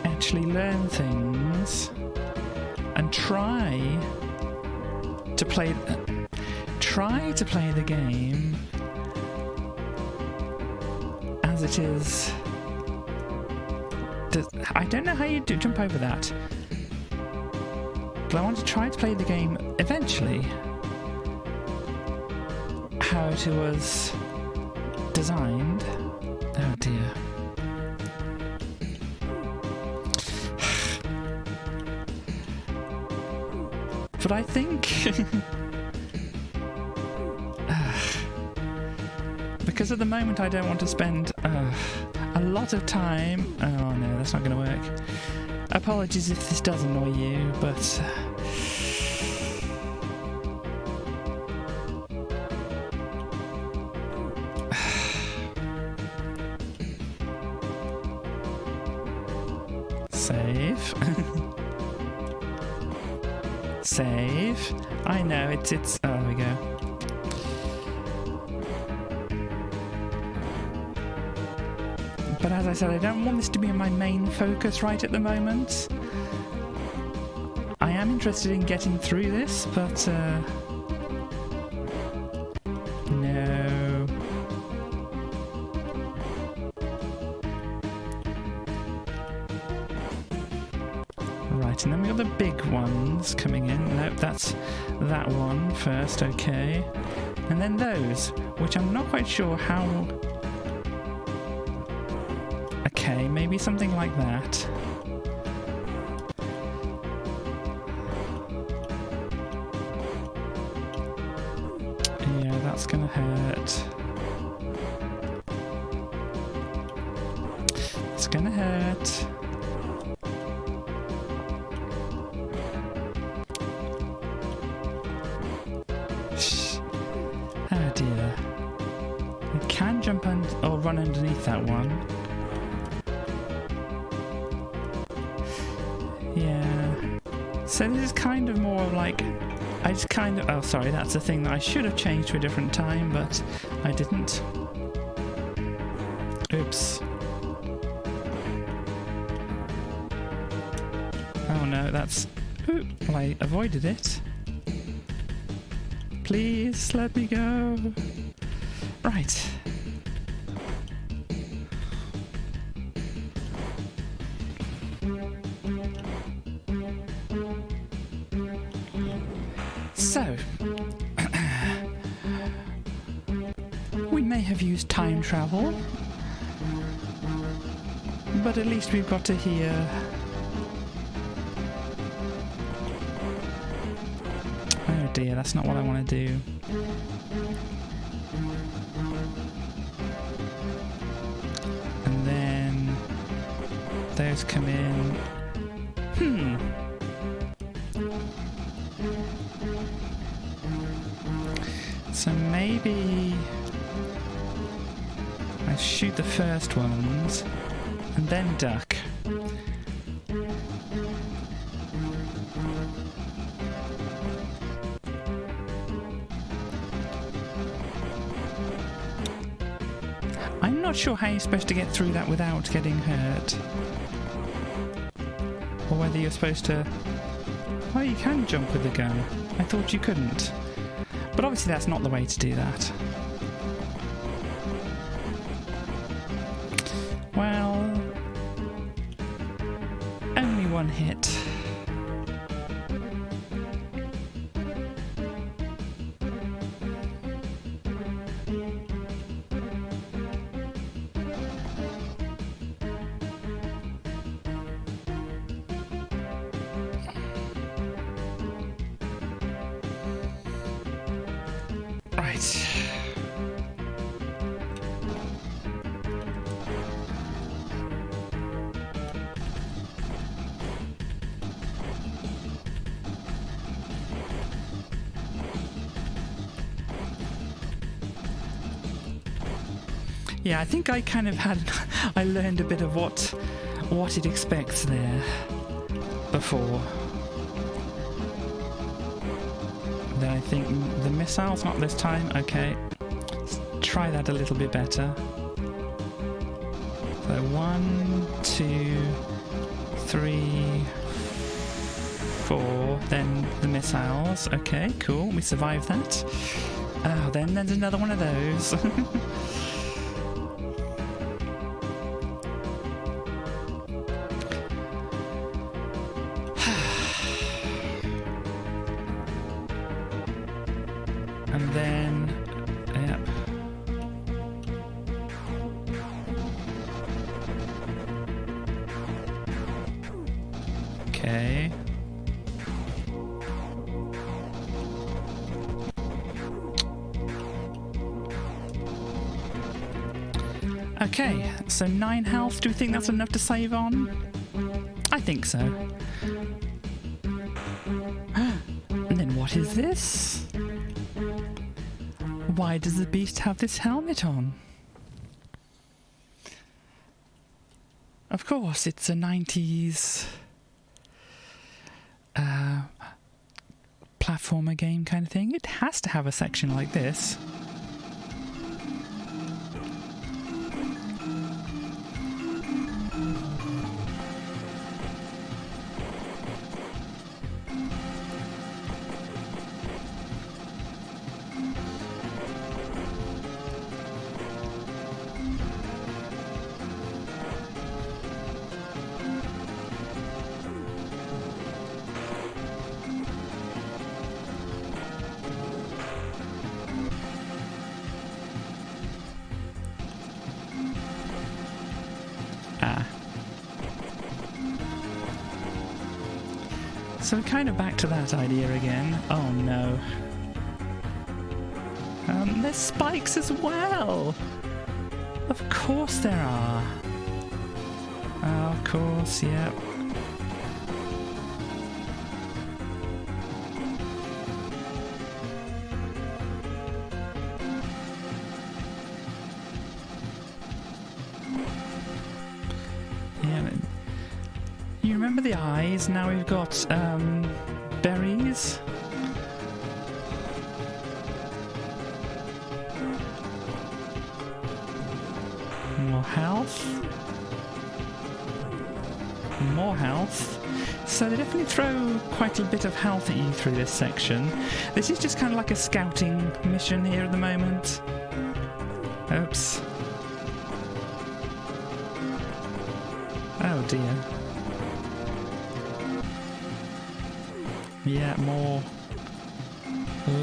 actually learn things and try to play the game as it is. I don't know how you jump over that, but I want to try to play the game eventually how it was designed. Oh dear. But I think because at the moment I don't want to spend a lot of time. Oh no, that's not going to work. Apologies if this does annoy you, but save. Save. I know, it's oh, there we go. But as I said, I don't want this to be my main focus right at the moment. I am interested in getting through this, but no. Right, and then we got the big ones coming in. Nope, that's that one first, okay. And then those, which I'm not quite sure how. Okay, maybe something like that. Yeah, that's gonna hurt. It's gonna hurt. Oh dear. I can jump or run underneath that one. Yeah. So this is kind of more like... I just kind of... Oh, sorry, that's the thing that I should have changed to a different time, but I didn't. Oops. Oh no, that's... Ooh, well, I avoided it. Please, let me go. Right. So, we may have used time travel, but at least we've got to hear. Oh dear, that's not what I want to do. And then those come in. So maybe I shoot the first ones and then duck. I'm not sure how you're supposed to get through that without getting hurt. Or whether you're supposed to... Oh, you can jump with the gun. I thought you couldn't. But obviously that's not the way to do that. Well... Only one hit. Right. Yeah, I think I kind of I learned a bit of what it expects there before. Then I think the missile's not this time. Okay, let's try that a little bit better. So 1, 2, 3, 4. Then the missiles. Okay, cool. We survived that. Oh, then there's another one of those. And then, yep. Okay. Okay, so 9 health. Do you think that's enough to save on? I think so. And then what is this? Why does the beast have this helmet on? Of course, it's a 90s platformer game kind of thing. It has to have a section like this. So we're kind of back to that idea again. Oh no. There's spikes as well! Of course there are. Of course, yep. Yeah. You remember the eyes? Now we've got berries. More health. More health. So they definitely throw quite a bit of health at you through this section. This is just kind of like a scouting mission here at the moment. Oops. Oh dear. Yeah, more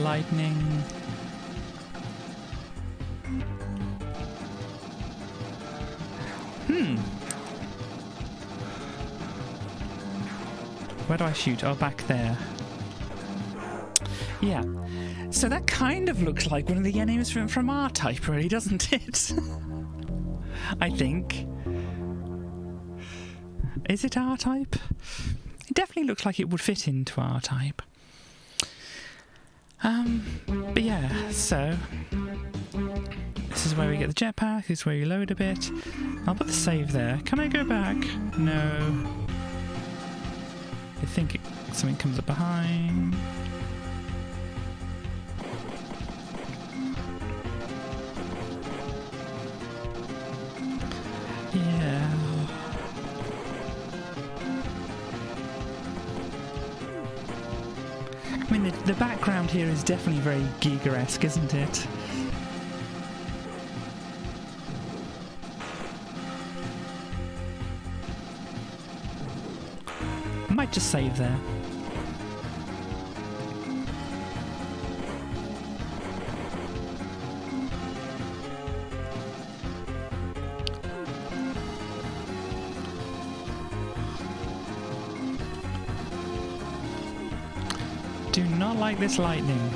lightning. Where do I shoot? Oh, back there. Yeah. So that kind of looks like one of the enemies from R-Type, really, doesn't it? I think. Is it R-Type? It definitely looks like it would fit into R-Type. But yeah, so this is where we get the jetpack, this is where you load a bit. I'll put the save there. Can I go back? No. I think something comes up behind. Yeah. I mean, the background here is definitely very Giga-esque, isn't it? I might just save there. Do not like this lightning.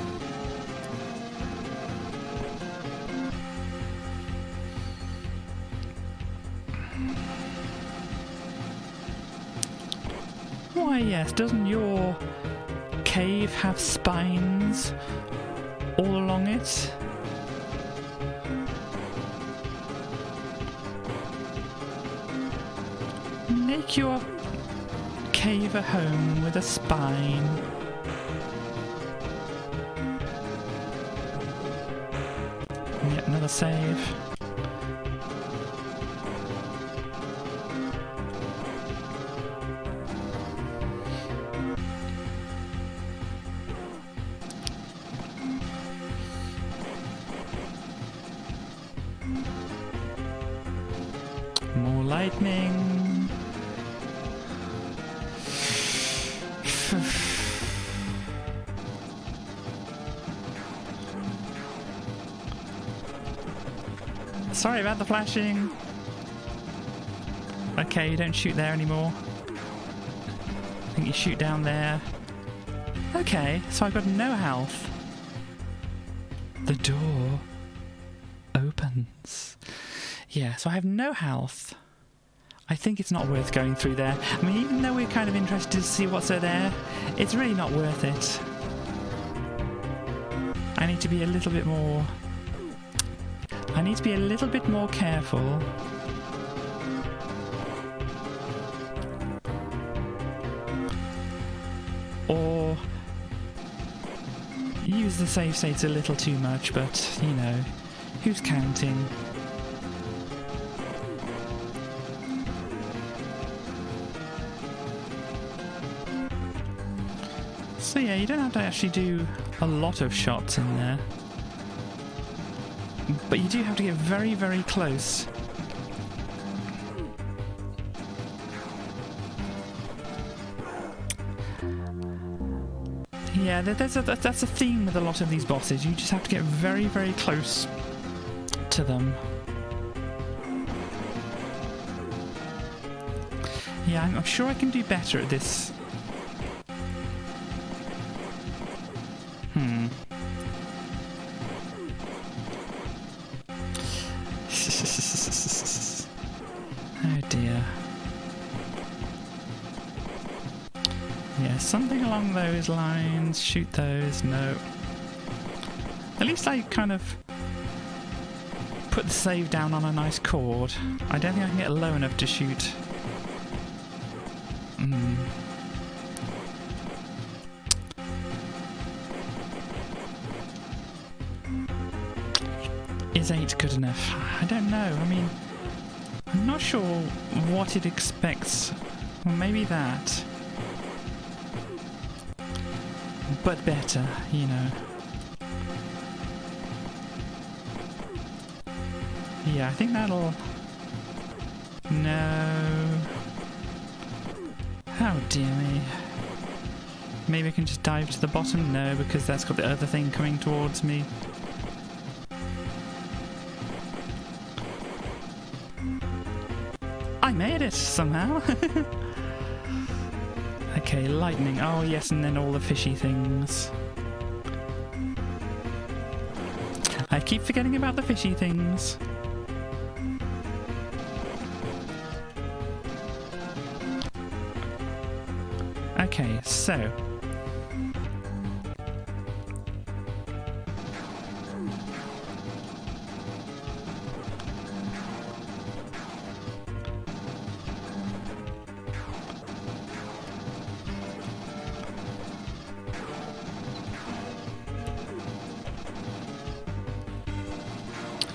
Why yes, doesn't your cave have spines all along it? Make your cave a home with a spine. Yep, another save. More lightning. Sorry about the flashing. Okay, you don't shoot there anymore. I think you shoot down there. Okay, so I've got no health. The door opens. Yeah, so I have no health. I think it's not worth going through there. I mean, even though we're kind of interested to see what's there, it's really not worth it. I need to be a little bit more... I need to be a little bit more careful. Or use the save states a little too much, but, you know, who's counting? So yeah, you don't have to actually do a lot of shots in there. But you do have to get very, very close. Yeah, that's a theme with a lot of these bosses. You just have to get very, very close to them. Yeah, I'm sure I can do better at this. Oh dear. Something along those lines. Shoot those. No. At least I kind of put the save down on a nice chord. I don't think I can get low enough to shoot. Is 8 good enough? I don't know. I mean, I'm not sure what it expects. Well, maybe that. But better, you know. Yeah, I think that'll... No. Oh dear me. Maybe I can just dive to the bottom? No, because that's got the other thing coming towards me. I made it somehow. Okay, lightning. Oh yes, and then all the fishy things. I keep forgetting about the fishy things. Okay, so...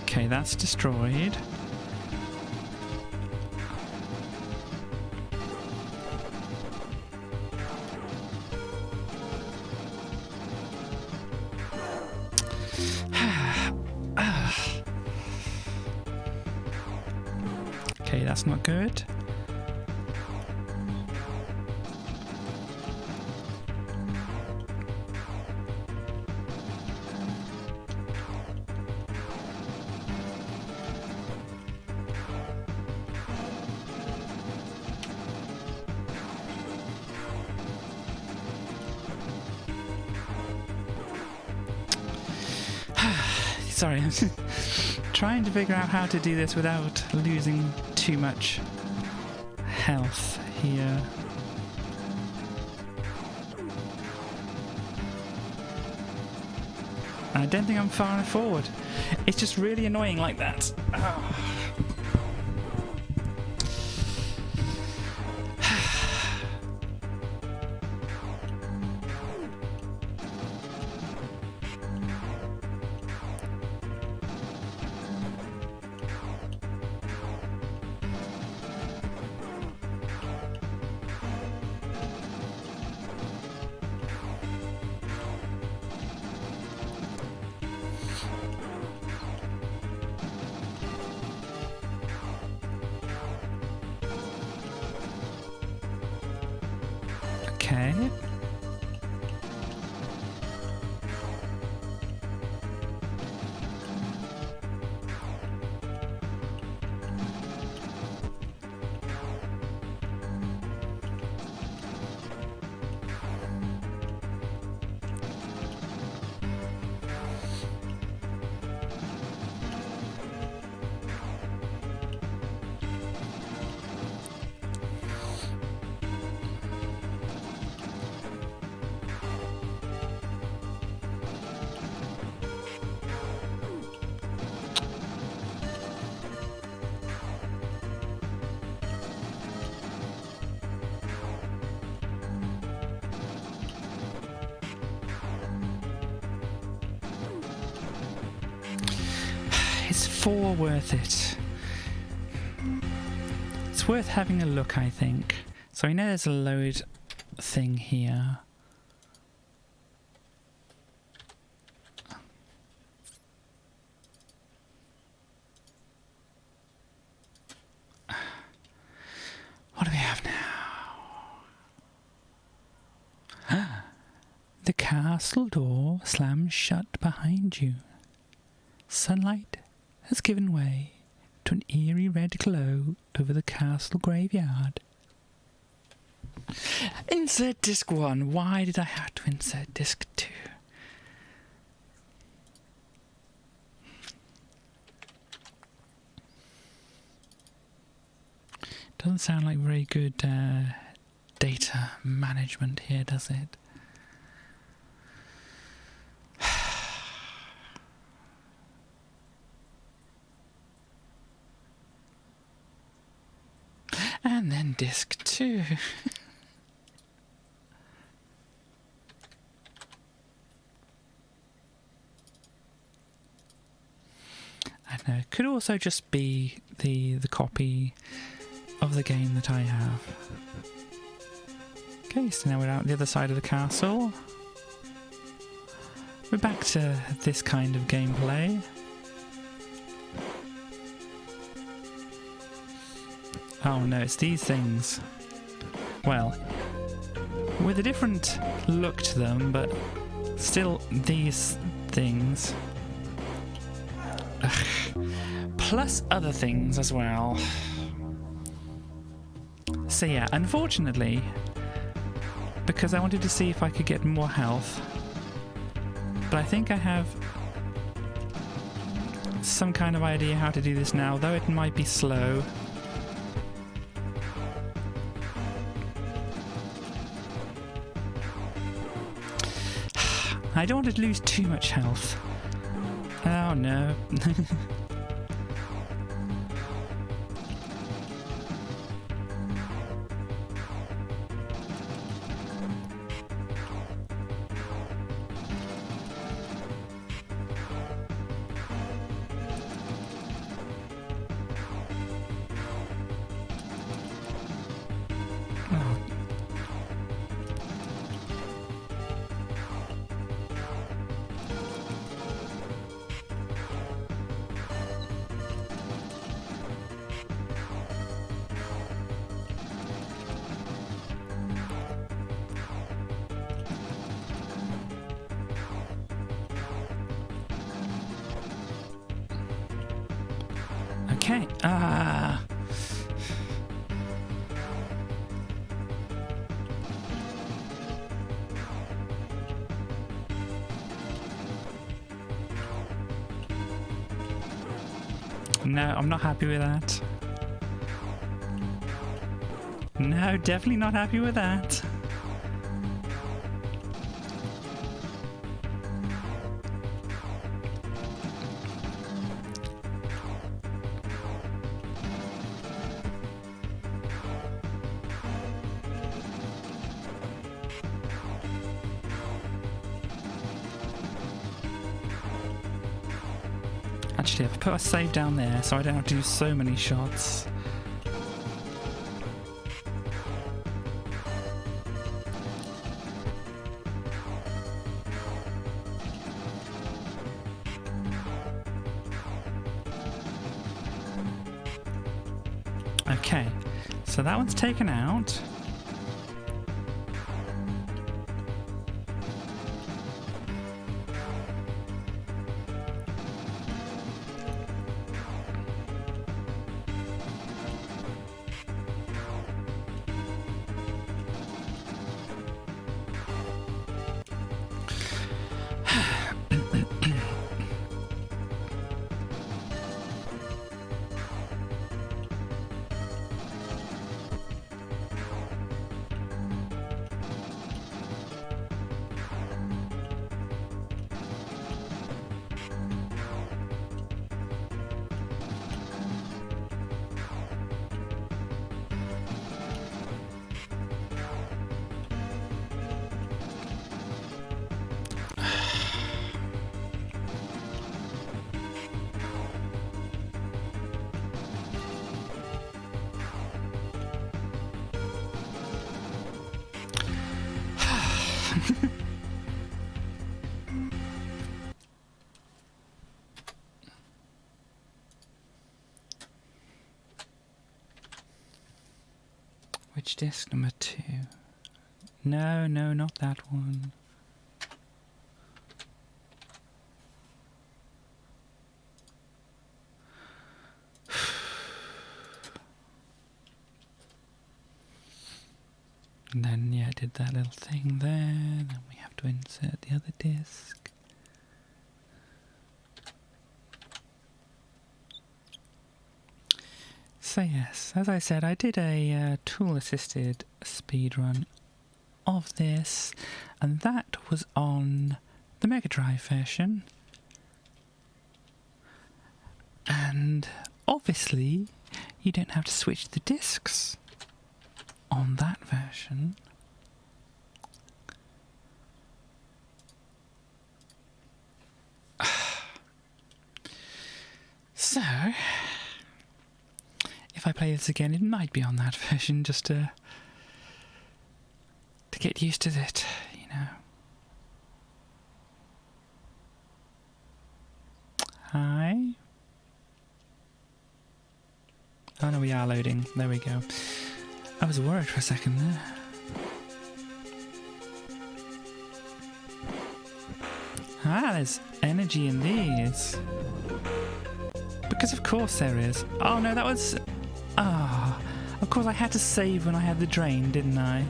Okay, that's destroyed. Okay, that's not good. Sorry, I'm trying to figure out how to do this without losing too much health here. I don't think I'm far enough forward. It's just really annoying like that. Oh. Okay. Is 4 worth it? It's worth having a look, I think. So I know there's a load thing here. What do we have now? The castle door slams shut behind you. Sunlight has given way to an eerie red glow over the castle graveyard. Insert disc 1. Why did I have to insert disc 2? Doesn't sound like very good data management here, does it? And then disk 2. I don't know, it could also just be the copy of the game that I have. Okay, so now we're out the other side of the castle. We're back to this kind of gameplay. Oh no, it's these things. Well, with a different look to them, but still these things. Ugh. Plus other things as well. So yeah, unfortunately, because I wanted to see if I could get more health, but I think I have some kind of idea how to do this now, though it might be slow. I don't want to lose too much health. Oh no. Okay, no, I'm not happy with that. No, definitely not happy with that. Actually, I've put a save down there so I don't have to do so many shots. Okay, so that one's taken out. Which disc? Number 2. No, no, not that one. And then, yeah, I did that little thing there. Then we have to insert the other disc. So yes, as I said, I did a tool-assisted speedrun of this, and that was on the Mega Drive version. And obviously you don't have to switch the discs on that version. So if I play this again, it might be on that version, just to get used to it, you know. Hi. Oh no, we are loading. There we go. I was worried for a second there. Ah, there's energy in these. Because of course there is. Oh no, that was... Ah, of course I had to save when I had the drain, didn't I?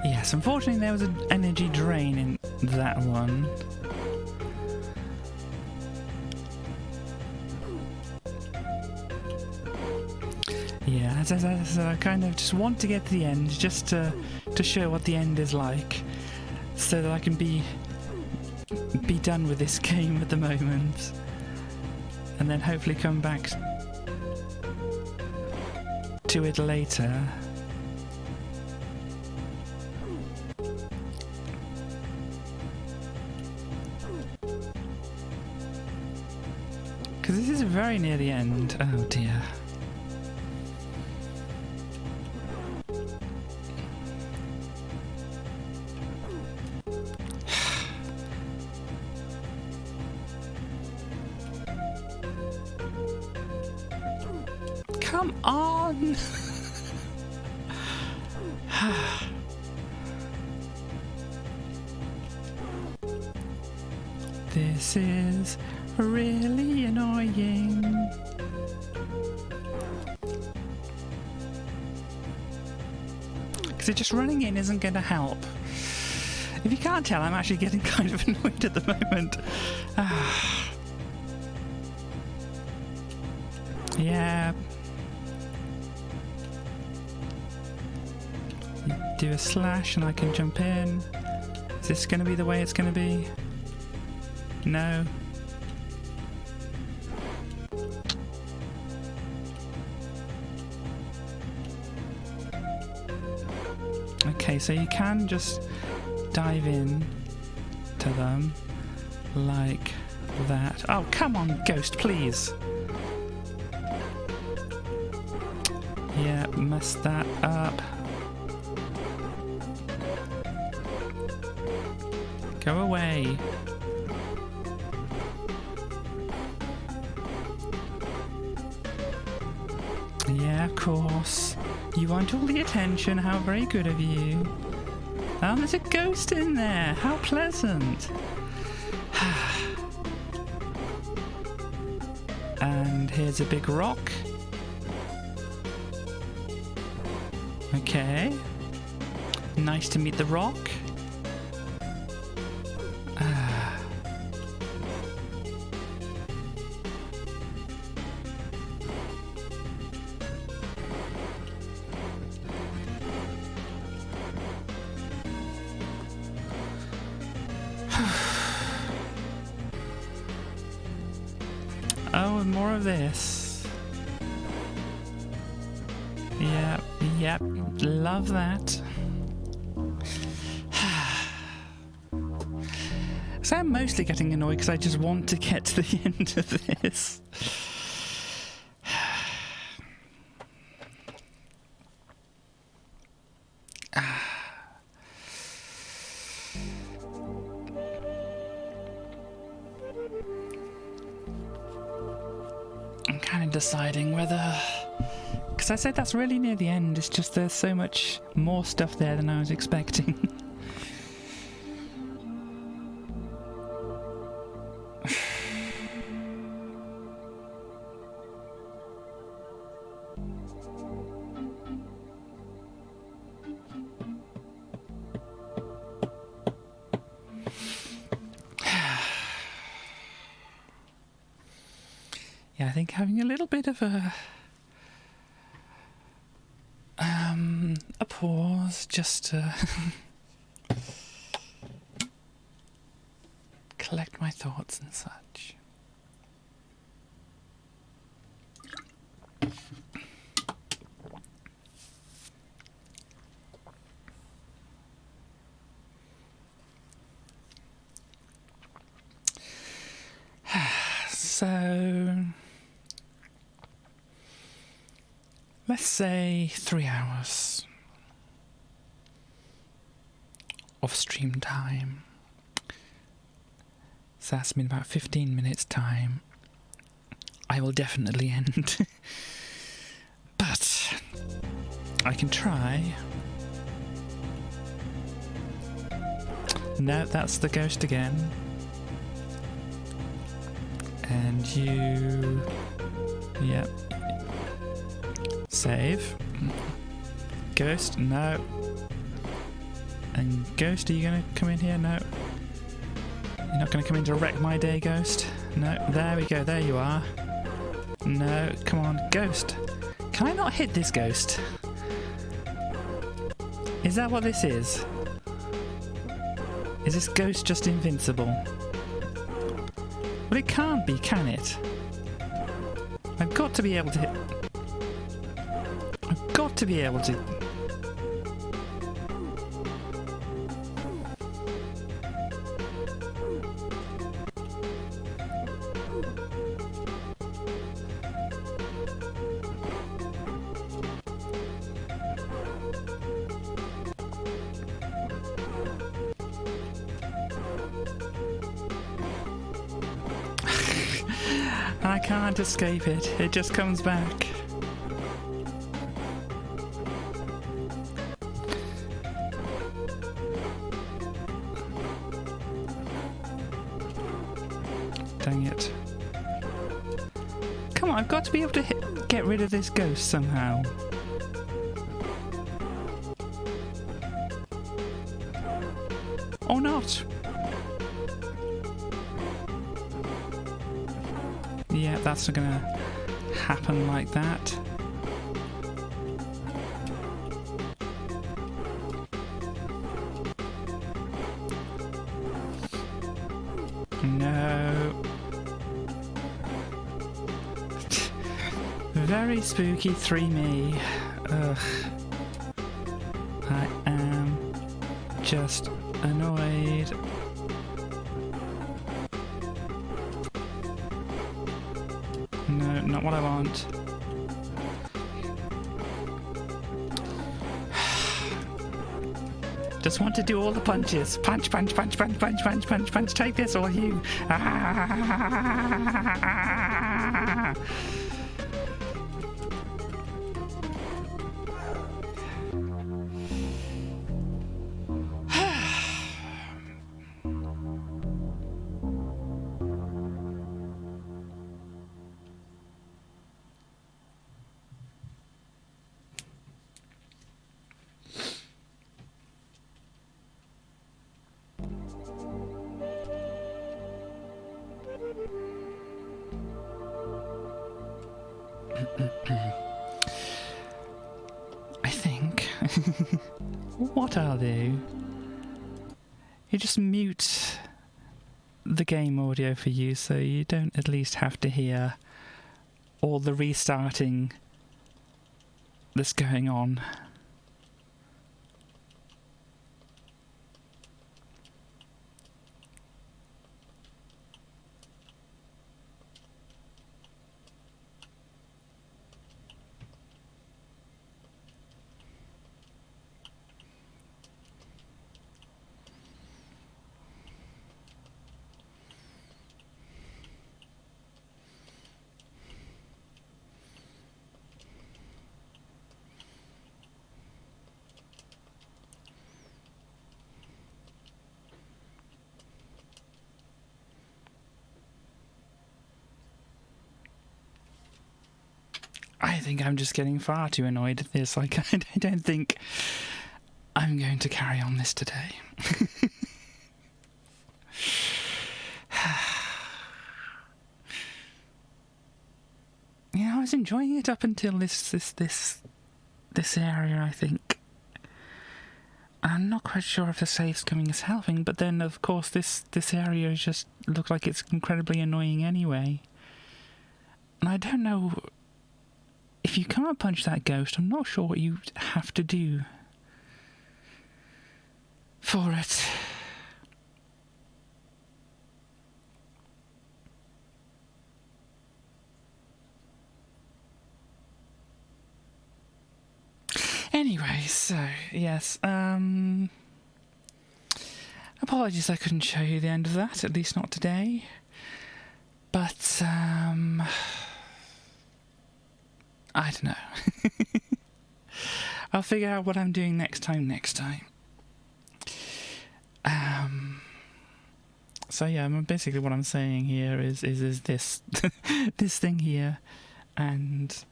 Yes, unfortunately there was an energy drain in that one. Yeah, as I kind of just want to get to the end, just to show what the end is like, so that I can be done with this game at the moment, and then hopefully come back to it later. Because this is very near the end. Oh dear. Come on! This is really annoying. Because just running in isn't going to help. If you can't tell, I'm actually getting kind of annoyed at the moment. Yeah. Do a slash and I can jump in. Is this going to be the way it's going to be? No. Okay, so you can just dive in to them like that. Oh, come on, Ghost, please. Yeah, mess that up. Go away. Yeah, of course. You want all the attention. How very good of you. Oh, there's a ghost in there. How pleasant. And here's a big rock. Okay. Nice to meet the rock. Oh, and more of this. Yep, love that. So I'm mostly getting annoyed because I just want to get to the end of this. I'm kind of deciding whether... Because I said that's really near the end, it's just there's so much more stuff there than I was expecting. I think having a little bit of a pause just to collect my thoughts and such. So, let's say 3 hours of stream time. So that's been about 15 minutes time. I will definitely end. But I can try. No, that's the ghost again. And you... Yep. Save. Ghost, no. And Ghost, are you going to come in here? No. You're not going to come in to wreck my day, Ghost? No. There we go, there you are. No, come on, Ghost. Can I not hit this Ghost? Is that what this is? Is this Ghost just invincible? Well, it can't be, can it? I've got to be able to hit... I've got to be able to... I can't escape it. It just comes back. Dang it. Come on, I've got to be able to get rid of this ghost somehow. Or not. Yeah, that's not gonna happen like that. No. Very spooky 3-me. Ugh. I am just annoyed. No, not what I want. Just want to do all the punches. Punch, punch, punch, punch, punch, punch, punch, punch. Take this, all you. Ah! I think what I'll do is just mute the game audio for you so you don't at least have to hear all the restarting that's going on. I think I'm just getting far too annoyed at this. Like, I don't think I'm going to carry on this today. was enjoying it up until this area, I think. I'm not quite sure if the save's coming as helping, but then of course this area just looks like it's incredibly annoying anyway. And I don't know, if you can't punch that ghost, I'm not sure what you have to do for it. Anyway, so, yes, apologies I couldn't show you the end of that, at least not today. But, I don't know. I'll figure out what I'm doing next time. So yeah, basically what I'm saying here is this, this thing here, and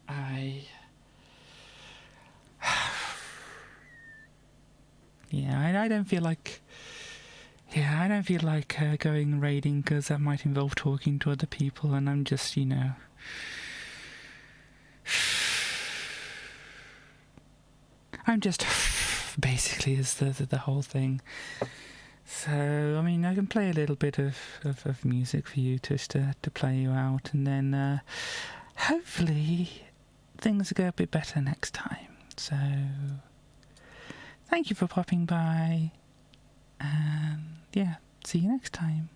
I don't feel like going raiding, because that might involve talking to other people, and I'm just, I'm just basically is the whole thing. So I mean, I can play a little bit of music for you just to play you out, and then hopefully things will go a bit better next time. So thank you for popping by, and yeah, see you next time.